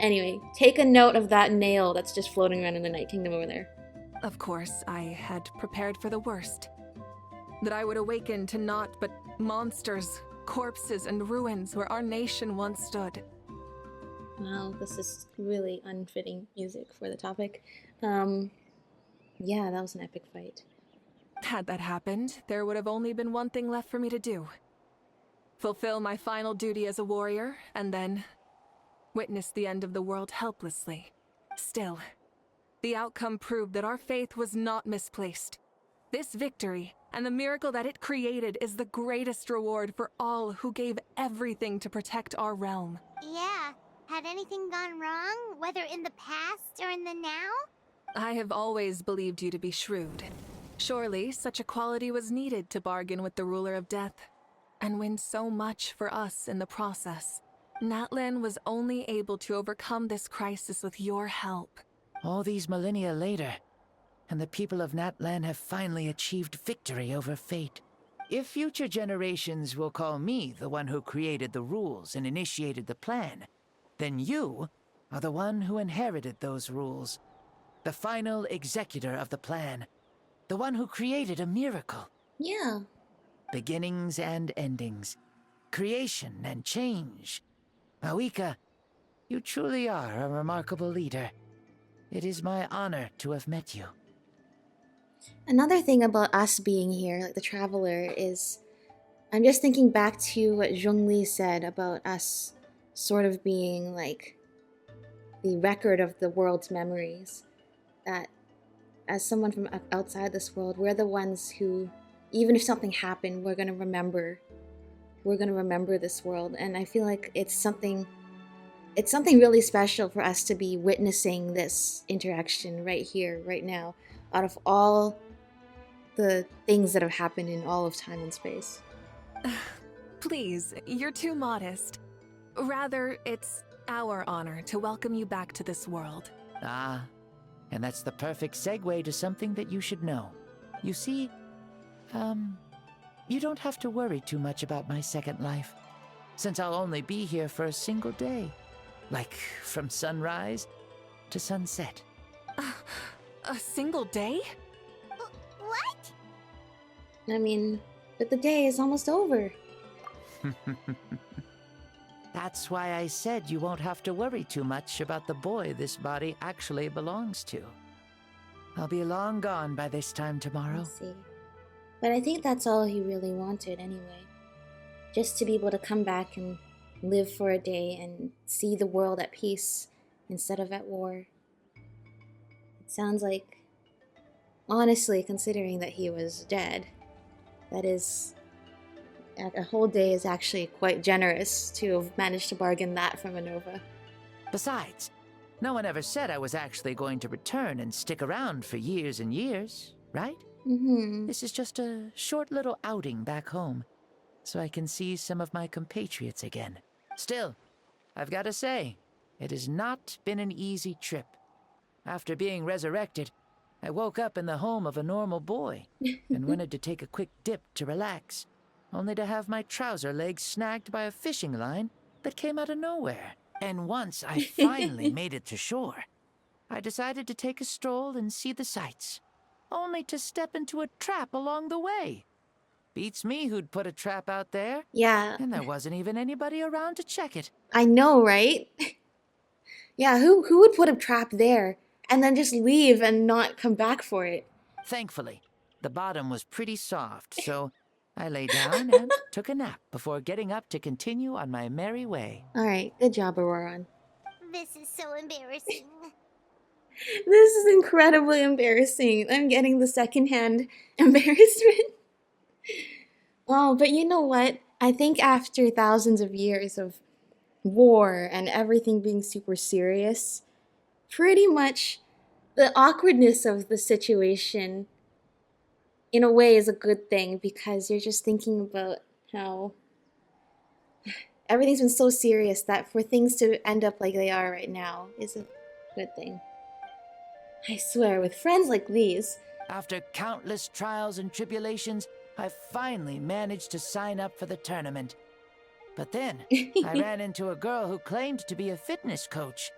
Anyway, take a note of that nail that's just floating around in the Night Kingdom over there. Of course, I had prepared for the worst. That I would awaken to naught but monsters, corpses, and ruins where our nation once stood. Wow, this is really unfitting music for the topic. Yeah, that was an epic fight. Had that happened, there would have only been one thing left for me to do. Fulfill my final duty as a warrior, and then witness the end of the world helplessly. Still, the outcome proved that our faith was not misplaced. This victory, and the miracle that it created, is the greatest reward for all who gave everything to protect our realm. Yeah. Had anything gone wrong, whether in the past or in the now? I have always believed you to be shrewd. Surely, such a quality was needed to bargain with the ruler of death, and win so much for us in the process. Natlan was only able to overcome this crisis with your help. All these millennia later, and the people of Natlan have finally achieved victory over fate. If future generations will call me the one who created the rules and initiated the plan, then you are the one who inherited those rules. The final executor of the plan. The one who created a miracle. Yeah. Beginnings and endings. Creation and change. Mavuika, you truly are a remarkable leader. It is my honor to have met you. Another thing about us being here, like the Traveler, is I'm just thinking back to what Zhongli said about us sort of being like the record of the world's memories. That as someone from outside this world, we're the ones who, even if something happened, we're gonna remember this world. And I feel like it's something really special for us to be witnessing this interaction right here, right now, out of all the things that have happened in all of time and space. Please, you're too modest. Rather, it's our honor to welcome you back to this world. Ah, and that's the perfect segue to something that you should know. You see, you don't have to worry too much about my second life, since I'll only be here for a single day. Like, from sunrise to sunset. A single day? What? I mean, but the day is almost over. That's why I said you won't have to worry too much about the boy this body actually belongs to. I'll be long gone by this time tomorrow. I see. But I think that's all he really wanted anyway. Just to be able to come back and live for a day and see the world at peace instead of at war. It sounds like, honestly, considering that he was dead, that is, a whole day is actually quite generous to have managed to bargain that from Anova. Besides, no one ever said I was actually going to return and stick around for years and years, right? Mm-hmm. This is just a short little outing back home, so I can see some of my compatriots again. Still, I've got to say, it has not been an easy trip. After being resurrected, I woke up in the home of a normal boy and wanted to take a quick dip to relax, only to have my trouser legs snagged by a fishing line that came out of nowhere. And once I finally made it to shore, I decided to take a stroll and see the sights. only to step into a trap along the way. Beats me who'd put a trap out there. Yeah. And there wasn't even anybody around to check it. I know, right? Yeah, who would put a trap there and then just leave and not come back for it? Thankfully, the bottom was pretty soft, so I lay down and took a nap before getting up to continue on my merry way. Alright, good job, Auroron. This is so embarrassing. This is incredibly embarrassing. I'm getting the secondhand embarrassment. Oh, but you know what? I think after thousands of years of war and everything being super serious, pretty much the awkwardness of the situation in a way is a good thing, because you're just thinking about how everything's been so serious that for things to end up like they are right now is a good thing. I swear, with friends like these... After countless trials and tribulations, I finally managed to sign up for the tournament. But then, I ran into a girl who claimed to be a fitness coach.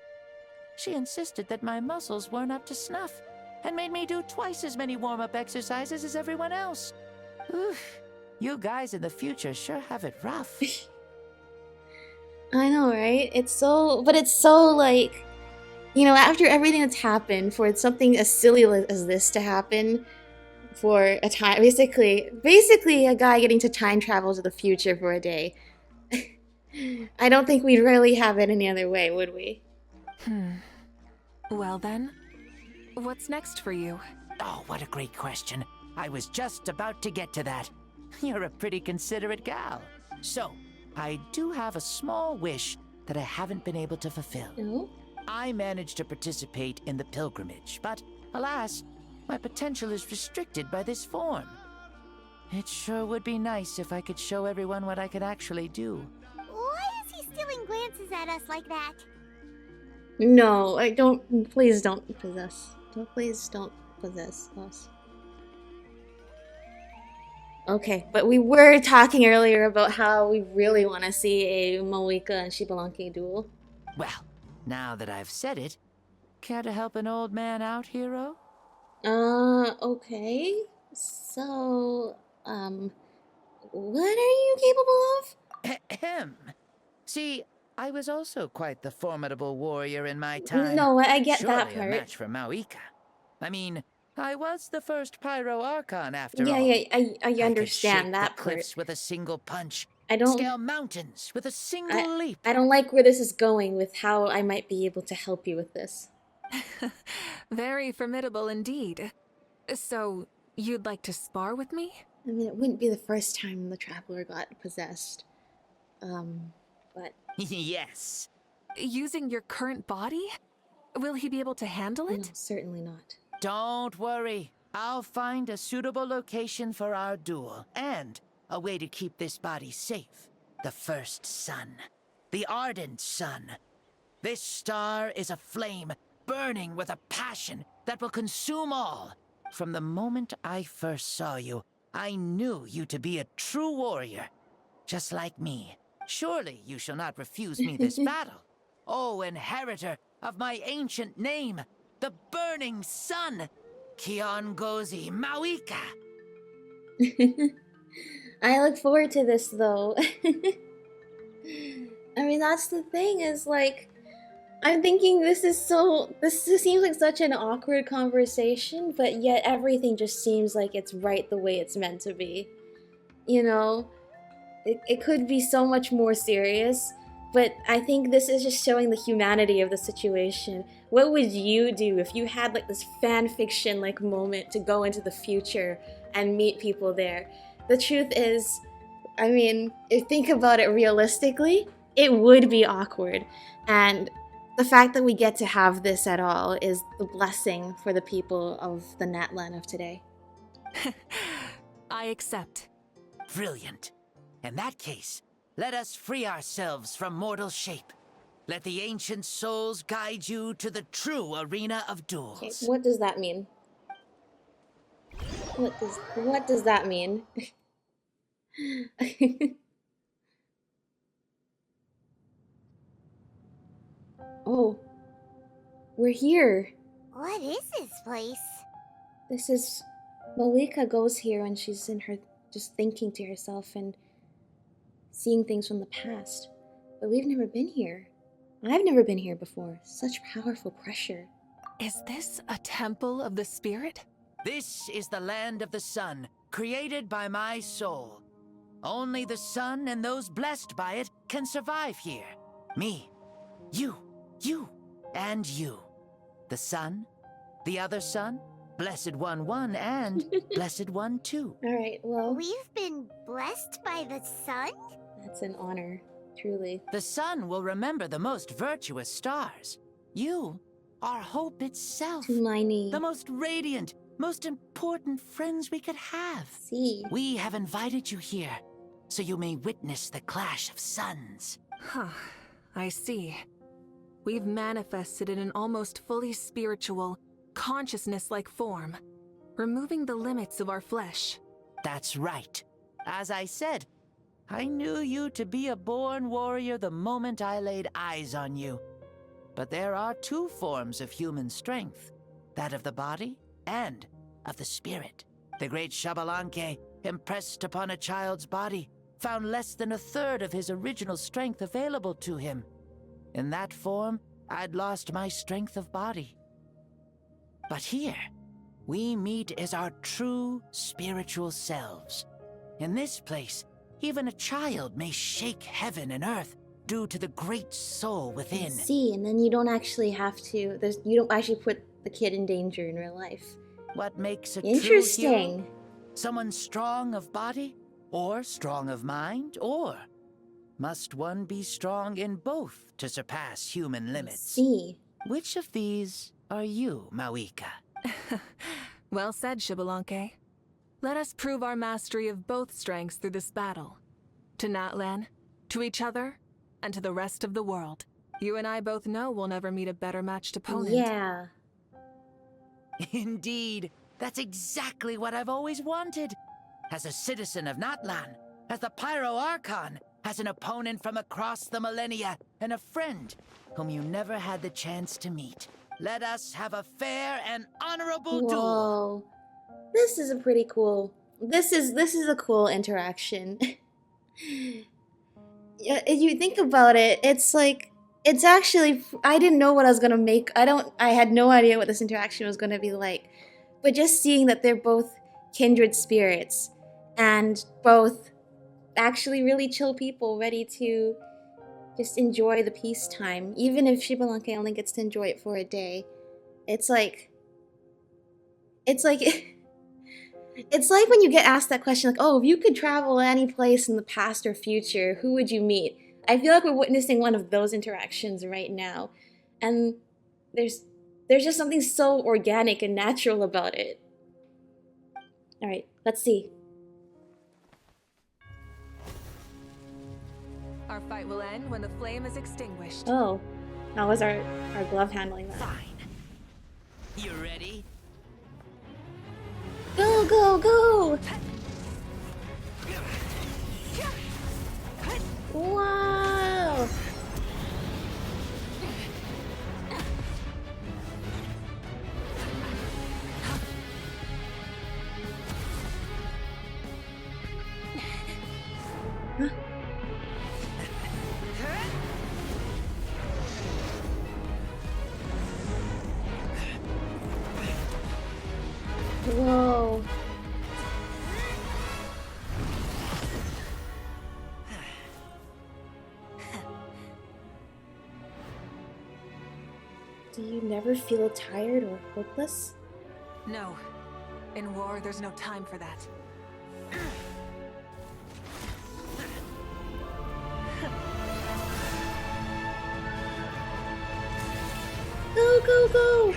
She insisted that my muscles weren't up to snuff, and made me do twice as many warm-up exercises as everyone else. Oof, you guys in the future sure have it rough. I know, right? It's so... But it's so, like... You know, after everything that's happened, for something as silly as this to happen, for a time... Basically a guy getting to time travel to the future for a day. I don't think we'd really have it any other way, would we? Well then, what's next for you? Oh, what a great question. I was just about to get to that. You're a pretty considerate gal. So, I do have a small wish that I haven't been able to fulfill. Oh? I managed to participate in the pilgrimage, but alas, my potential is restricted by this form. It sure would be nice if I could show everyone what I could actually do. Why is he stealing glances at us like that? No, I don't... Please don't possess. Please don't possess us. Okay, but we were talking earlier about how we really want to see a Mavuika and Xbalanque duel. Well, now that I've said it, care to help an old man out, hero? Okay. So, what are you capable of? Ahem. See, I was also quite the formidable warrior in my time. No, I get Surely that part. a match for Mavuika. I mean, I was the first Pyro Archon after all. Yeah, I could understand shake that the part. cliffs with a single punch. I don't... Scale mountains with a single leap. I don't like where this is going with how I might be able to help you with this. Very formidable indeed. So, you'd like to spar with me? I mean, it wouldn't be the first time the Traveler got possessed. But... Yes. Using your current body? Will he be able to handle it? No, certainly not. Don't worry. I'll find a suitable location for our duel, and a way to keep this body safe. The first sun. The ardent sun. This star is a flame, burning with a passion that will consume all. From the moment I first saw you, I knew you to be a true warrior. Just like me. Surely you shall not refuse me this battle. O inheritor of my ancient name, the burning sun, Kiongozi Mavuika. I look forward to this, though. I mean, that's the thing, is like, I'm thinking this seems like such an awkward conversation, but yet everything just seems like it's right the way it's meant to be. You know? It could be so much more serious, but I think this is just showing the humanity of the situation. What would you do if you had like this fan fiction like moment to go into the future and meet people there? The truth is, I mean, if you think about it realistically, it would be awkward. And the fact that we get to have this at all is the blessing for the people of the Natlan of today. I accept. Brilliant. In that case, let us free ourselves from mortal shape. Let the ancient souls guide you to the true arena of duels. Okay, what does that mean? What does that mean? Oh, we're here. What is this place? This is... Mavuika goes here when she's in her... just thinking to herself and seeing things from the past. But we've never been here. I've never been here before. Such powerful pressure. Is this a temple of the spirit? This is the land of the sun, created by my soul. Only the sun and those blessed by it can survive here. Me, you, and you. The sun, the other sun, Blessed One 1, and Blessed One 2. Alright, well... We've been blessed by the sun? That's an honor, truly. The sun will remember the most virtuous stars. You are hope itself. The most radiant, most important friends we could have. See. We have invited you here, so you may witness the clash of suns. Huh, I see. We've manifested in an almost fully spiritual, consciousness-like form, removing the limits of our flesh. That's right. As I said, I knew you to be a born warrior the moment I laid eyes on you. But there are two forms of human strength, that of the body and of the spirit. The great Xbalanque, impressed upon a child's body, found less than a third of his original strength available to him. In that form, I'd lost my strength of body. But here, we meet as our true spiritual selves. In this place, even a child may shake heaven and earth due to the great soul within. See, and then you don't actually have to... you don't actually put the kid in danger in real life. What makes a Interesting. true hero? Someone strong of body, or strong of mind, or must one be strong in both to surpass human limits? See. Which of these are you, Mavuika? Well said, Xbalanque. Let us prove our mastery of both strengths through this battle. To Natlan, to each other, and to the rest of the world. You and I both know we'll never meet a better matched opponent. Yeah. Indeed. That's exactly what I've always wanted. As a citizen of Natlan, as the Pyro Archon, as an opponent from across the millennia, and a friend whom you never had the chance to meet. Let us have a fair and honorable duel. Whoa. This is a pretty cool... This is a cool interaction. Yeah, if you think about it, it's like... It's actually... I didn't know what I was gonna make. I had no idea what this interaction was gonna be like. But just seeing that they're both kindred spirits, and both actually really chill people ready to just enjoy the peacetime, even if Xbalanque only gets to enjoy it for a day. It's like it's like when you get asked that question, like, oh, if you could travel any place in the past or future, who would you meet? I feel like we're witnessing one of those interactions right now. And there's just something so organic and natural about it. Alright, let's see. Our fight will end when the flame is extinguished. Oh, how was our glove handling that? Fine. You ready? Go, go, go! Wow! Whoa. Do you never feel tired or hopeless? No. In war, there's no time for that. Go, go, go!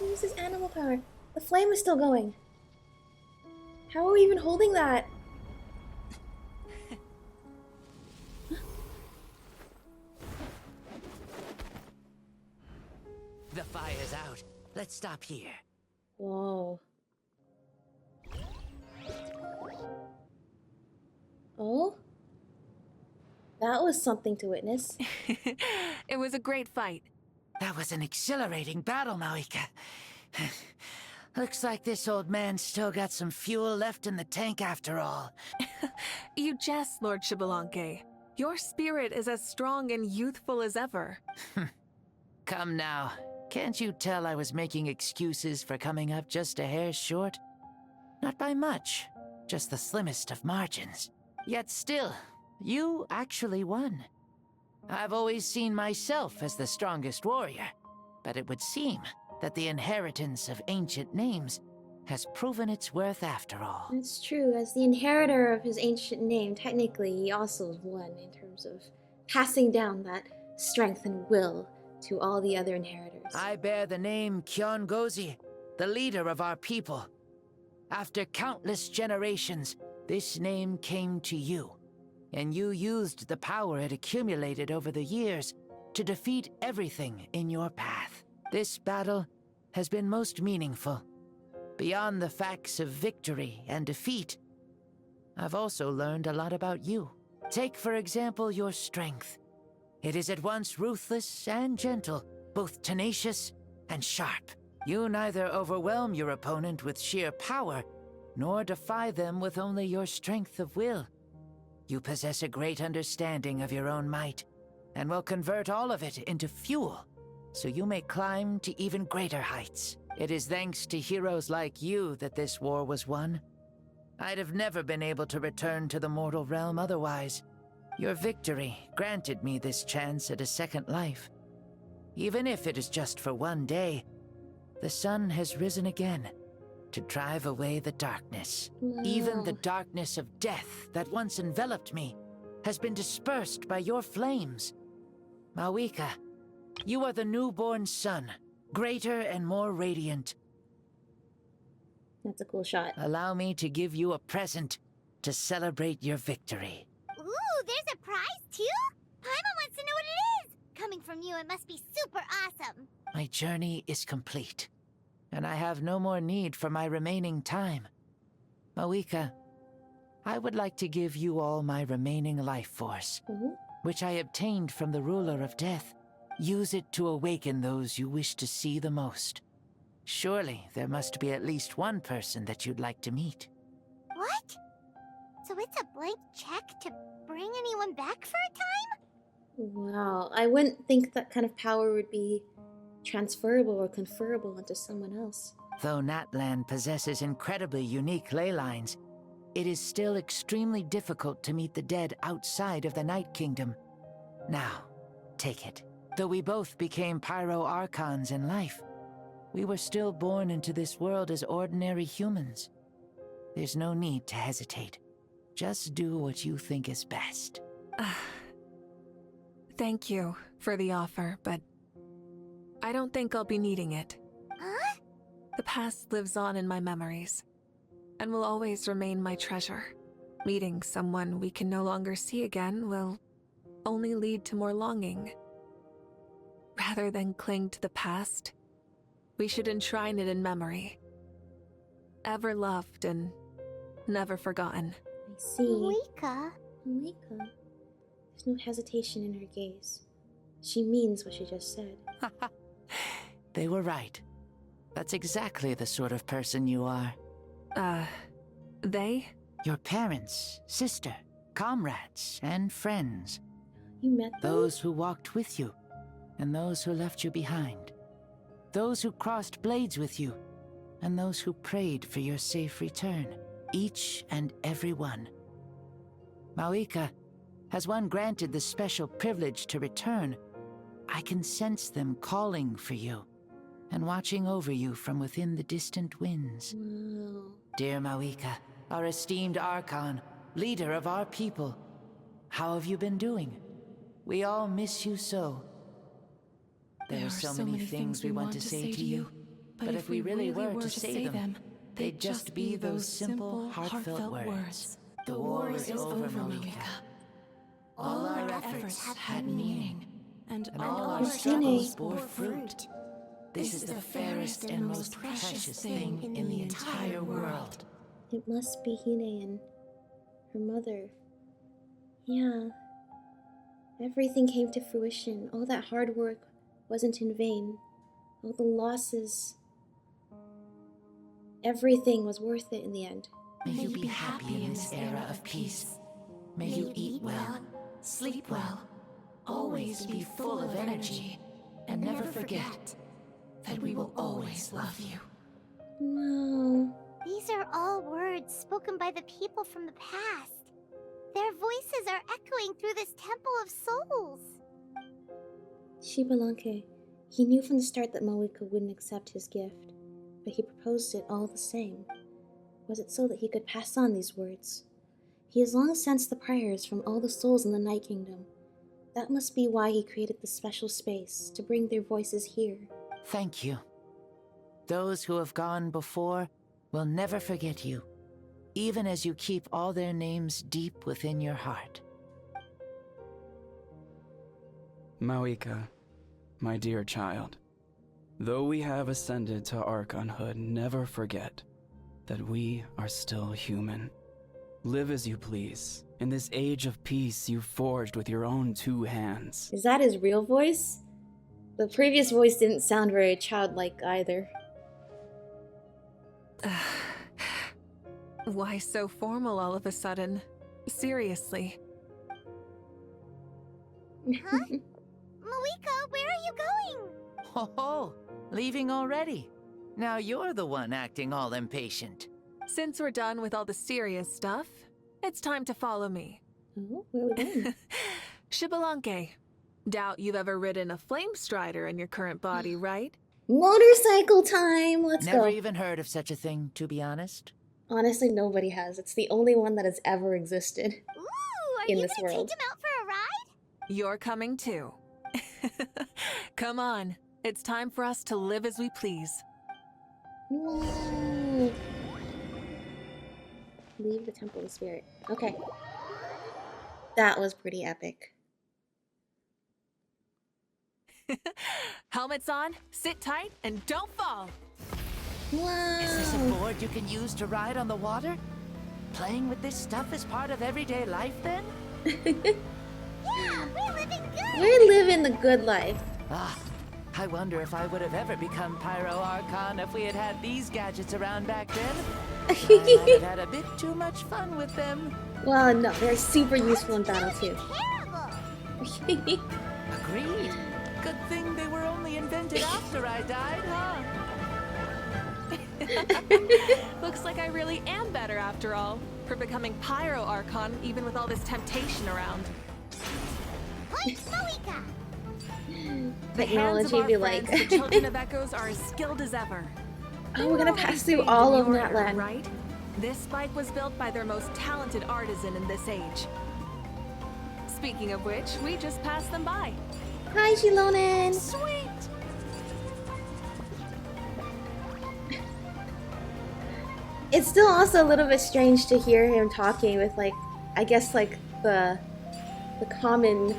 Use his animal power. The flame is still going. How are we even holding that? The fire's out. Let's stop here. Whoa. Oh? That was something to witness. It was a great fight. That was an exhilarating battle, Mavuika. Looks like this old man's still got some fuel left in the tank after all. You jest, Lord Xbalanque. Your spirit is as strong and youthful as ever. Come now. Can't you tell I was making excuses for coming up just a hair short? Not by much, just the slimmest of margins. Yet still, you actually won. I've always seen myself as the strongest warrior, but it would seem that the inheritance of ancient names has proven its worth after all. It's true. As the inheritor of his ancient name, technically he also won in terms of passing down that strength and will to all the other inheritors. I bear the name Kiongozi, the leader of our people. After countless generations, this name came to you, and you used the power it accumulated over the years to defeat everything in your path. This battle has been most meaningful. Beyond the facts of victory and defeat, I've also learned a lot about you. Take, for example, your strength. It is at once ruthless and gentle, both tenacious and sharp. You neither overwhelm your opponent with sheer power, nor defy them with only your strength of will. You possess a great understanding of your own might, and will convert all of it into fuel, so you may climb to even greater heights. It is thanks to heroes like you that this war was won. I'd have never been able to return to the mortal realm otherwise. Your victory granted me this chance at a second life. Even if it is just for one day, the sun has risen again to drive away the darkness. Even the darkness of death that once enveloped me has been dispersed by your flames. Mavuika, you are the newborn sun, greater and more radiant. That's a cool shot. Allow me to give you a present to celebrate your victory. Ooh, there's a prize too? Paimon wants to know what it is! Coming from you, it must be super awesome. My journey is complete, and I have no more need for my remaining time. Mavuika, I would like to give you all my remaining life force, which I obtained from the ruler of death. Use it to awaken those you wish to see the most. Surely there must be at least one person that you'd like to meet. What? So it's a blank check to bring anyone back for a time? Wow, I wouldn't think that kind of power would be transferable or conferable onto someone else. Though Natlan possesses incredibly unique ley lines, it is still extremely difficult to meet the dead outside of the Night Kingdom. Now, take it. Though we both became Pyro Archons in life, we were still born into this world as ordinary humans. There's no need to hesitate. Just do what you think is best. Thank you for the offer, but I don't think I'll be needing it. Huh? The past lives on in my memories, and will always remain my treasure. Meeting someone we can no longer see again will only lead to more longing. Rather than cling to the past, we should enshrine it in memory. Ever loved and never forgotten. I see. Mavuika. Mavuika. There's no hesitation in her gaze. She means what she just said. They were right. That's exactly the sort of person you are. They? Your parents, sister, comrades, and friends. You met them? Those who walked with you, and those who left you behind. Those who crossed blades with you, and those who prayed for your safe return. Each and every one. Mavuika, has one granted the special privilege to return, I can sense them calling for you, and watching over you from within the distant winds. Wow. Dear Mavuika, our esteemed Archon, leader of our people, how have you been doing? We all miss you so. There are so many things we want to say to you, but if we really were to say them, they'd just be those simple, heartfelt words. The war is over, Mavuika. All our efforts had meaning, and all our struggles bore fruit. This is the fairest and most precious thing in the entire world. It must be Hine, her mother. Yeah. Everything came to fruition. All that hard work wasn't in vain. All the losses. Everything was worth it in the end. May you be happy in this era of peace. May you eat well, sleep well, always be full of energy, and never forget that we will always love you. No. These are all words spoken by the people from the past. Their voices are echoing through this Temple of Souls. Xbalanque. He knew from the start that Mavuika wouldn't accept his gift, but he proposed it all the same. Was it so that he could pass on these words? He has long sensed the prayers from all the souls in the Night Kingdom. That must be why he created this special space, to bring their voices here. Thank you. Those who have gone before will never forget you, even as you keep all their names deep within your heart. Mavuika, my dear child, though we have ascended to Archonhood, never forget that we are still human. Live as you please, in this age of peace you forged with your own 2 hands. Is that his real voice? The previous voice didn't sound very childlike either. Why so formal all of a sudden? Seriously. Huh? Mavuika, where are you going? Ho, leaving already? Now you're the one acting all impatient. Since we're done with all the serious stuff, it's time to follow me. Oh, where are we going? Xbalanque. Doubt you've ever ridden a Flamestrider in your current body, right? Motorcycle time! Let's go. Never even heard of such a thing, to be honest. Honestly, nobody has. It's the only one that has ever existed in this world. Take him out for a ride? You're coming too. Come on. It's time for us to live as we please. Whoa. Leave the Temple of Spirit. Okay. That was pretty epic. Helmets on, sit tight, and don't fall. Wow. Is this a board you can use to ride on the water? Playing with this stuff is part of everyday life, then? Yeah, we're living good! We're living the good life. Ah, I wonder if I would have ever become Pyro Archon if we had had these gadgets around back then. I might have had a bit too much fun with them. Well, no, they're super useful in battle, too. Agreed. Good thing they were only invented after I died, huh? Looks like I really am better after all, for becoming Pyro Archon even with all this temptation around. The hands of our friends, the Children of Echoes, are as skilled as ever. Oh, we're gonna pass through all of Natlan. Right? This bike was built by their most talented artisan in this age. Speaking of which, we just passed them by. Hi, Shilonen! Sweet! It's still also a little bit strange to hear him talking with, like, I guess, like, the common,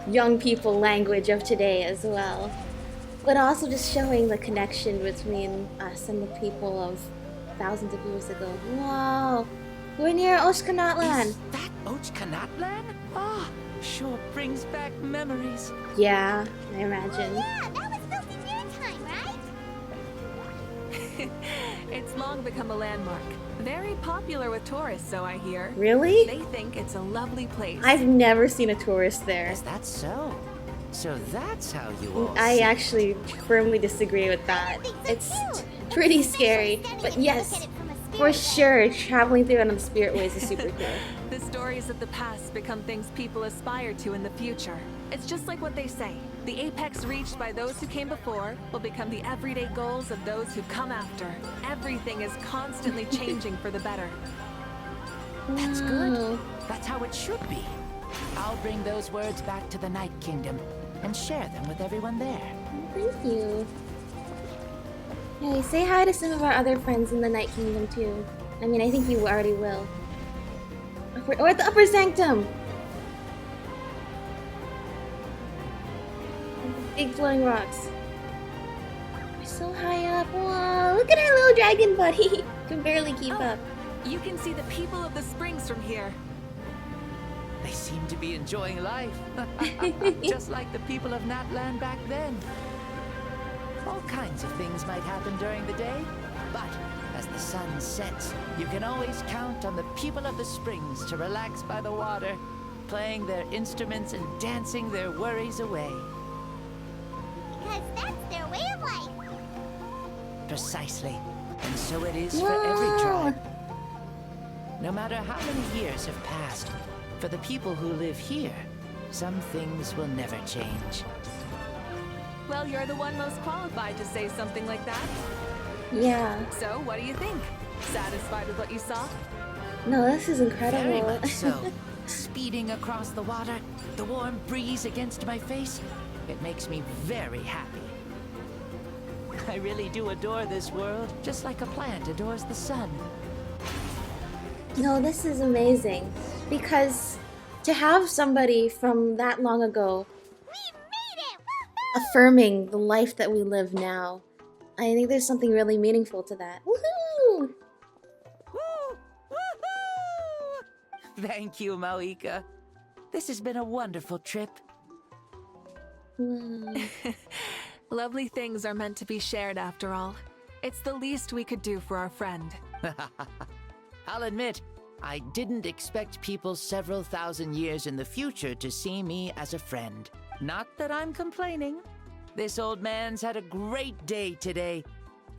young people language of today as well. But also just showing the connection between us and the people of thousands of years ago. Wow! We're near Natlan. Is that Natlan? Ah, sure brings back memories. Yeah, I imagine. Yeah, that was built in your time, right? It's long become a landmark. Very popular with tourists, so I hear. Really? They think it's a lovely place. I've never seen a tourist there. Is that so? So that's how you all I actually firmly disagree with that. It's pretty scary, but yes, for sure, traveling through on the Spirit Ways is super cool. The stories of the past become things people aspire to in the future. It's just like what they say. The apex reached by those who came before will become the everyday goals of those who come after. Everything is constantly changing for the better. That's good. That's how it should be. I'll bring those words back to the Night Kingdom and share them with everyone there. Thank you. Hey, say hi to some of our other friends in the Night Kingdom too. I mean, I think you already will. Or at the Upper Sanctum! big floating rocks. We're so high up. Whoa, look at our little dragon buddy. Can barely keep up. You can see the people of the springs from here. They seem to be enjoying life. Just like the people of Natlan back then. All kinds of things might happen during the day, but as the sun sets, you can always count on the people of the springs to relax by the water, playing their instruments and dancing their worries away. Because that's their way of life. Precisely. And so it is for every tribe. No matter how many years have passed, for the people who live here, some things will never change. Well, you're the one most qualified to say something like that. Yeah. So, what do you think? Satisfied with what you saw? No, this is incredible. Very much so. Speeding across the water, the warm breeze against my face, it makes me very happy. I really do adore this world, just like a plant adores the sun. No, this is amazing. Because to have somebody from that long ago affirming the life that we live now, I think there's something really meaningful to that. Woohoo! Thank you, Mavuika. This has been a wonderful trip. Lovely things are meant to be shared after all. It's the least we could do for our friend. I'll admit, I didn't expect people several thousand years in the future to see me as a friend. Not that I'm complaining. This old man's had a great day today.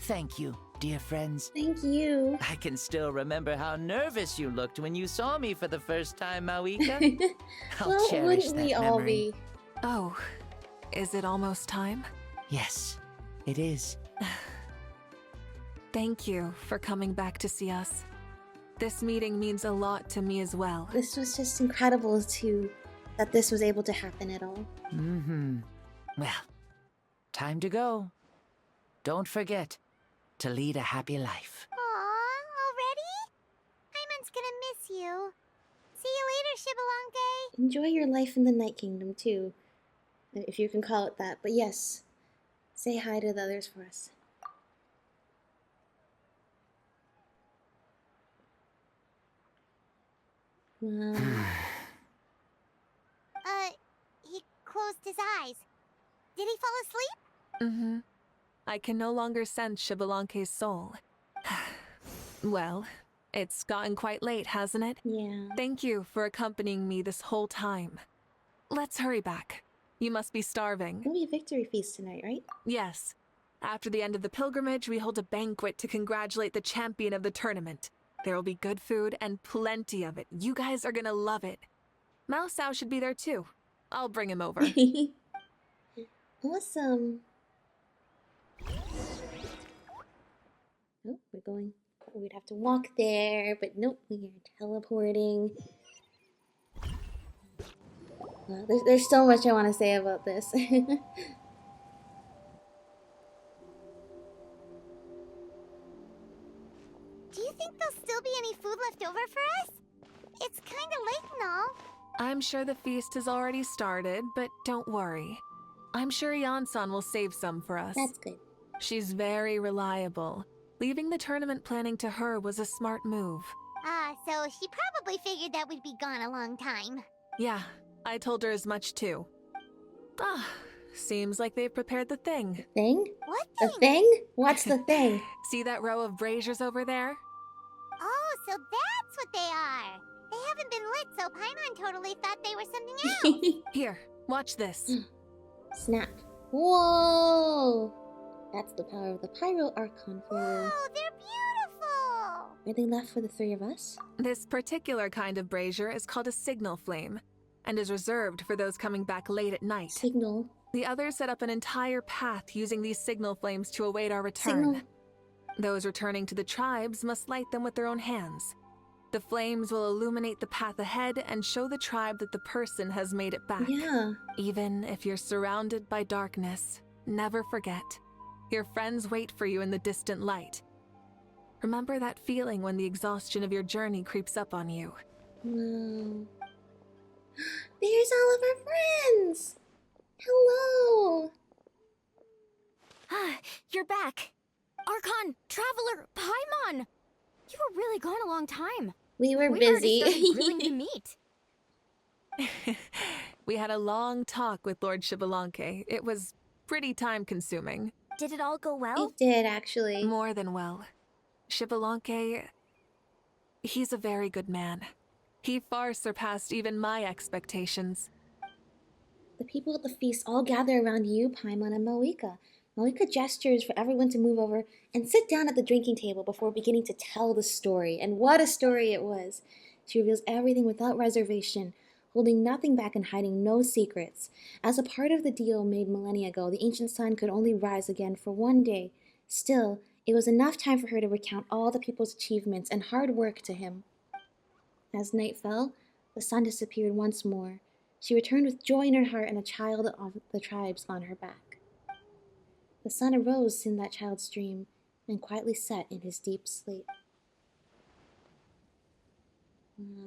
Thank you, dear friends. Thank you. I can still remember how nervous you looked when you saw me for the first time, Mavuika. I'll cherish wouldn't that we all memory. be? Oh, is it almost time? Yes, it is. Thank you for coming back to see us. This meeting means a lot to me as well. This was just incredible that this was able to happen at all. Mm-hmm. Well, time to go. Don't forget to lead a happy life. Aw, already? Paimon's gonna miss you. See you later, Xbalanque. Enjoy your life in the Night Kingdom too, if you can call it that. But yes, say hi to the others for us. He closed his eyes. Did he fall asleep? Mm-hmm. I can no longer sense Xbalanque's soul. Well, it's gotten quite late, hasn't it? Yeah. Thank you for accompanying me this whole time. Let's hurry back. You must be starving. It's gonna be a victory feast tonight, right? Yes. After the end of the pilgrimage, we hold a banquet to congratulate the champion of the tournament. There will be good food and plenty of it. You guys are gonna love it. Mao Sao should be there too. I'll bring him over. Awesome. Oh, we're going. We'd have to walk there, but nope, we are teleporting. Well, there's so much I want to say about this. Do you think there'll still be any food left over for us? It's kinda late and all. I'm sure the feast has already started, but don't worry. I'm sure Yan-san will save some for us. That's good. She's very reliable. Leaving the tournament planning to her was a smart move. So she probably figured that we'd be gone a long time. Yeah, I told her as much too. Ah, seems like they've prepared the thing. Thing? What The thing? What's the thing? See that row of braziers over there? Oh, so that's what they are. They haven't been lit, so Paimon totally thought they were something else. Here, watch this. Snap. Whoa! That's the power of the Pyro Archon for you. Oh, they're beautiful! Are they left for the three of us? This particular kind of brazier is called a signal flame, and is reserved for those coming back late at night. Signal. The others set up an entire path using these signal flames to await our return. Signal. Those returning to the tribes must light them with their own hands. The flames will illuminate the path ahead and show the tribe that the person has made it back. Yeah. Even if you're surrounded by darkness, never forget. Your friends wait for you in the distant light. Remember that feeling when the exhaustion of your journey creeps up on you. Wow. There's all of our friends! Hello! you're back. Archon, Traveler, Paimon! You were really gone a long time. We were We've already busy. started grilling the meat. We had a long talk with Lord Xbalanque. It was pretty time-consuming. Did it all go well? It did, actually. More than well. Xbalanque, he's a very good man. He far surpassed even my expectations. The people at the feast all gather around you, Paimon, and Mavuika. Mavuika gestures for everyone to move over and sit down at the drinking table before beginning to tell the story. And what a story it was! She reveals everything without reservation, holding nothing back and hiding no secrets. As a part of the deal made millennia ago, the ancient sun could only rise again for one day. Still, it was enough time for her to recount all the people's achievements and hard work to him. As night fell, the sun disappeared once more. She returned with joy in her heart and a child of the tribes on her back. The sun arose in that child's dream and quietly set in his deep sleep.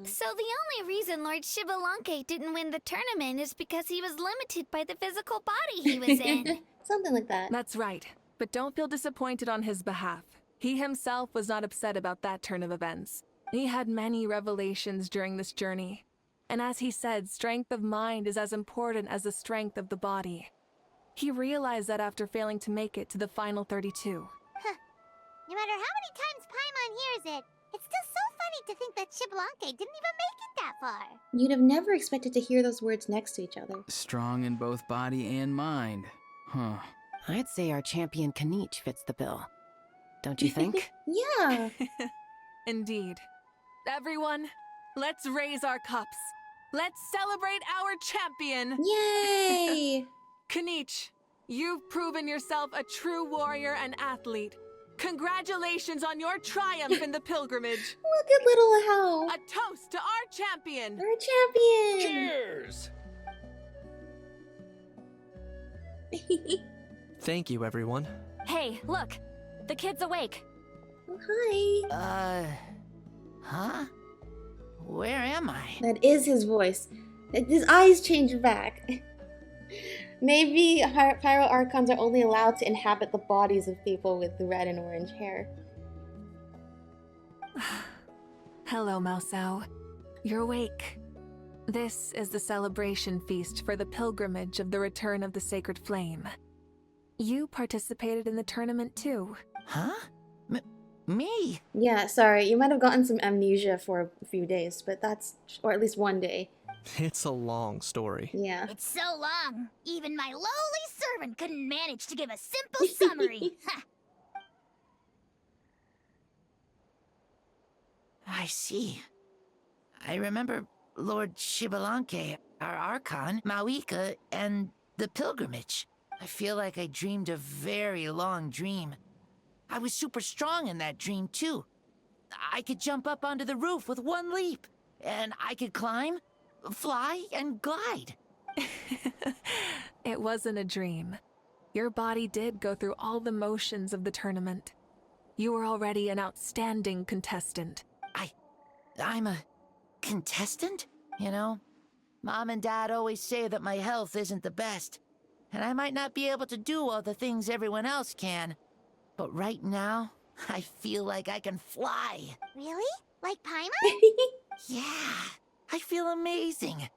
So the only reason Lord Xbalanque didn't win the tournament is because he was limited by the physical body he was in. Something like that. That's right, but don't feel disappointed on his behalf. He himself was not upset about that turn of events. He had many revelations during this journey. And as he said, strength of mind is as important as the strength of the body. He realized that after failing to make it to the final 32. Huh. No matter how many times Paimon hears it, it's still so funny to think that Xbalanque didn't even make it that far. You'd have never expected to hear those words next to each other. Strong in both body and mind. Huh. I'd say our champion Kaniche fits the bill. Don't you think? Yeah. Indeed. Everyone, let's raise our cups. Let's celebrate our champion! Yay! Kaniche, you've proven yourself a true warrior and athlete. Congratulations on your triumph in the pilgrimage. Look at little Hao. A toast to our champion. Our champion. Cheers! Thank you, everyone. Hey, look! The kid's awake. Oh, hi. Huh? Where am I? That is his voice. His eyes change back. Maybe Pyro Archons are only allowed to inhabit the bodies of people with red and orange hair. Hello, Mausao. You're awake. This is the celebration feast for the pilgrimage of the return of the Sacred Flame. You participated in the tournament too. Huh? Me? Yeah, sorry. You might have gotten some amnesia for a few days, but that's... or at least one day. It's a long story. Yeah. It's so long, even my lowly servant couldn't manage to give a simple summary. I see. I remember Lord Xbalanque, our Archon, Mavuika, and the pilgrimage. I feel like I dreamed a very long dream. I was super strong in that dream, too. I could jump up onto the roof with one leap, and I could climb, fly, and glide. It wasn't a dream. Your body did go through all the motions of the tournament. You were already an outstanding contestant. I'm a contestant? You know, Mom and Dad always say that my health isn't the best, and I might not be able to do all the things everyone else can. But right now, I feel like I can fly. Really? Like Paimon? Yeah, I feel amazing.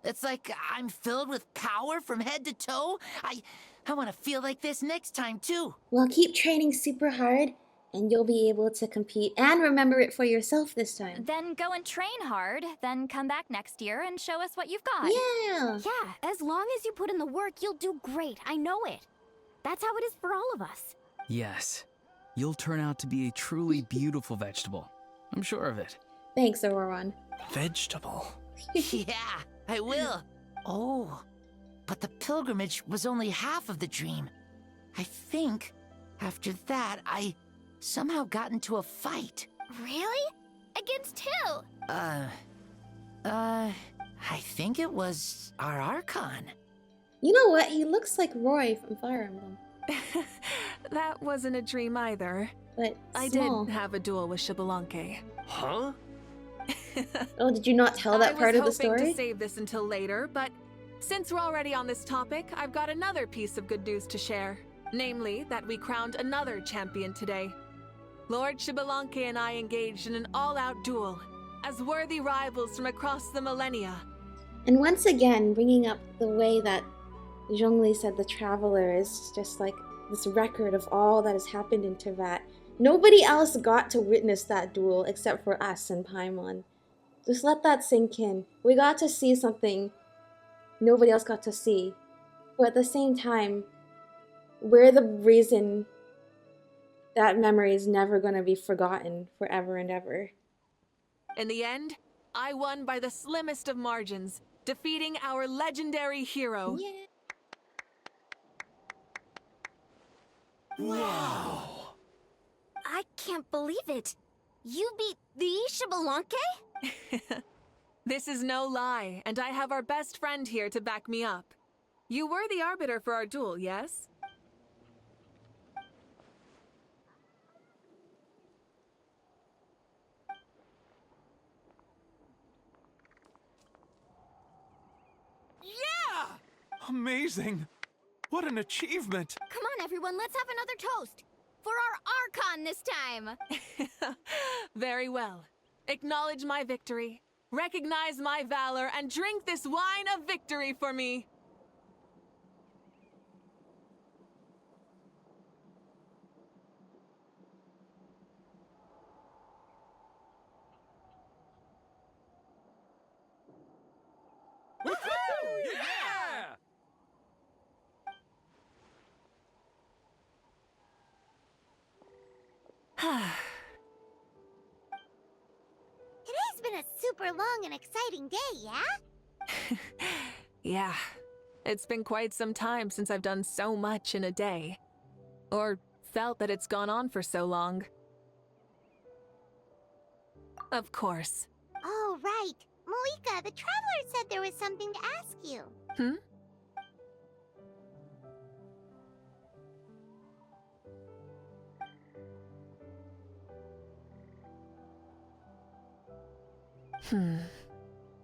It's like I'm filled with power from head to toe. I want to feel like this next time, too. Well, keep training super hard, and you'll be able to compete and remember it for yourself this time. Then go and train hard, then come back next year and show us what you've got. Yeah! Yeah, as long as you put in the work, you'll do great. I know it. That's how it is for all of us. Yes. You'll turn out to be a truly beautiful vegetable. I'm sure of it. Thanks, Auroron. Vegetable. Yeah, I will. Oh, but the pilgrimage was only half of the dream. I think after that, I somehow got into a fight. Really? Against who? I think it was our Archon. You know what? He looks like Roy from Fire Emblem. That wasn't a dream either. But I small. did have a duel with Xbalanque. Huh? Oh, did you not tell that part of the I was hoping story? to save this until later, but since we're already on this topic, I've got another piece of good news to share. Namely, that we crowned another champion today. Lord Xbalanque and I engaged in an all-out duel, as worthy rivals from across the millennia. And once again, bringing up the way that Zhongli said the Traveler is just like this record of all that has happened in Teyvat. Nobody else got to witness that duel except for us and Paimon. Just let that sink in. We got to see something nobody else got to see. But at the same time, we're the reason that memory is never going to be forgotten forever and ever. In the end, I won by the slimmest of margins, defeating our legendary hero. Yeah. Wow! I can't believe it. You beat the Xbalanque? This is no lie, and I have our best friend here to back me up. You were the arbiter for our duel, yes? Yeah! Amazing! What an achievement! Come on, everyone, let's have another toast. For our Archon this time! Very well. Acknowledge my victory, recognize my valor, and drink this wine of victory for me. Woohoo! Yeah! Today's been a super long and exciting day, yeah? Yeah, it's been quite some time since I've done so much in a day. Or felt that it's gone on for so long. Of course. Oh, right. Mavuika, the Traveler said there was something to ask you.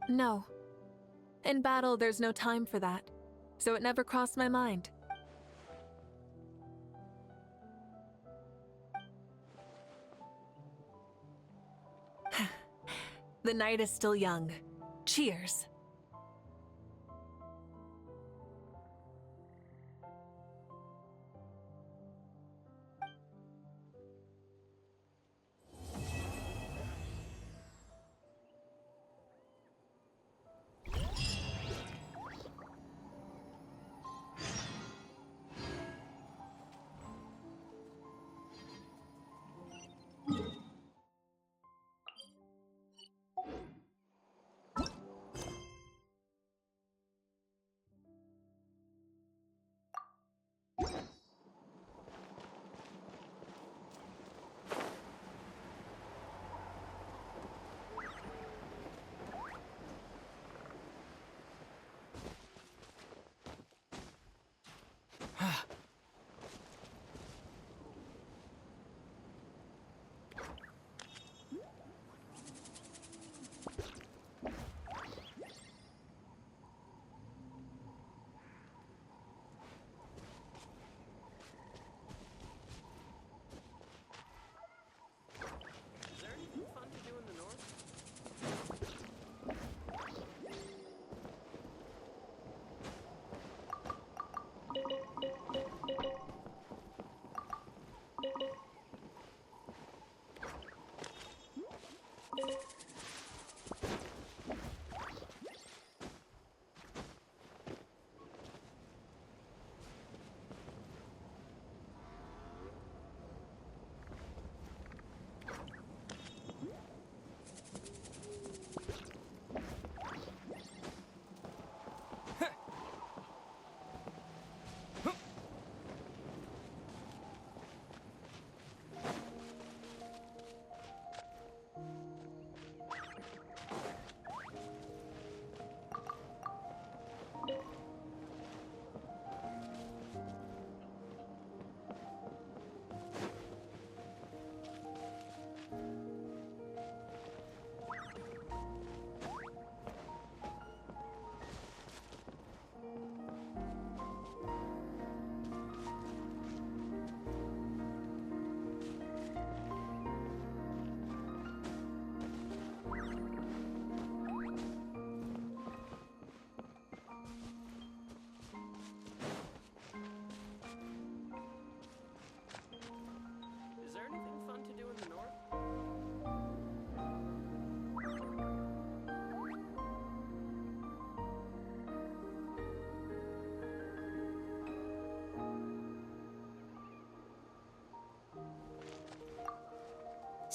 No. In battle, there's no time for that, so it never crossed my mind. The night is still young. Cheers.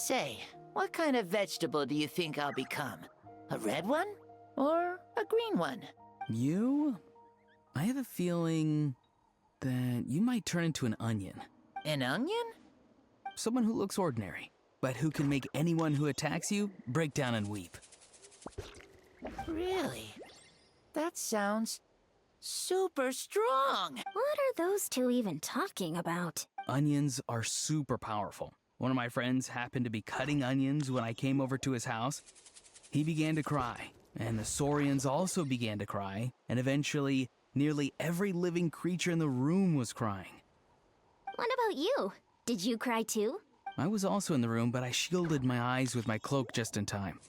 Say, what kind of vegetable do you think I'll become? A red one? Or a green one? You? I have a feeling that you might turn into an onion. An onion? Someone who looks ordinary, but who can make anyone who attacks you break down and weep. Really? That sounds super strong. What are those two even talking about? Onions are super powerful. One of my friends happened to be cutting onions when I came over to his house. He began to cry, and the Saurians also began to cry, and eventually, nearly every living creature in the room was crying. What about you? Did you cry too? I was also in the room, but I shielded my eyes with my cloak just in time.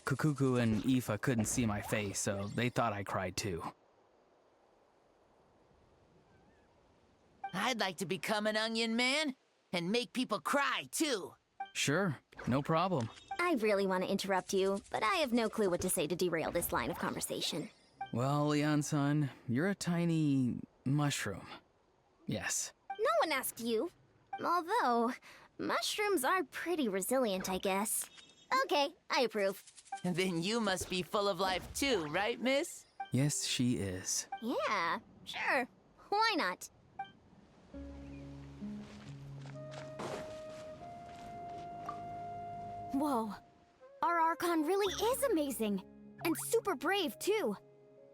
Kukuku and Aoife couldn't see my face, so they thought I cried too. I'd like to become an onion man and make people cry too. Sure, no problem. I really want to interrupt you, but I have no clue what to say to derail this line of conversation. Well, Leon-san, you're a tiny mushroom. Yes. No one asked you. Although, mushrooms are pretty resilient, I guess. Okay, I approve. Then you must be full of life too, right, miss? Yes, she is. Yeah, sure. Why not? Whoa. Our Archon really is amazing. And super brave, too.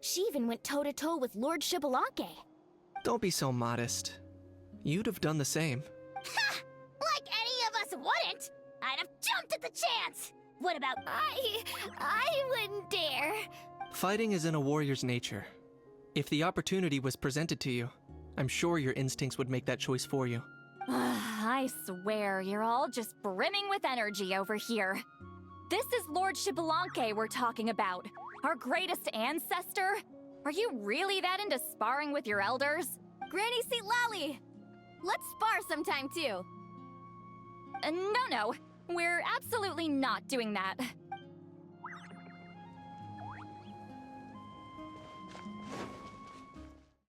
She even went toe-to-toe with Lord Xbalanque. Don't be so modest. You'd have done the same. Ha! Like any of us wouldn't! I'd have jumped at the chance! What about I wouldn't dare. Fighting is in a warrior's nature. If the opportunity was presented to you, I'm sure your instincts would make that choice for you. I swear, you're all just brimming with energy over here. This is Lord Xbalanque we're talking about. Our greatest ancestor? Are you really that into sparring with your elders? Granny Seat Lolly! Let's spar sometime, too. No. We're absolutely not doing that.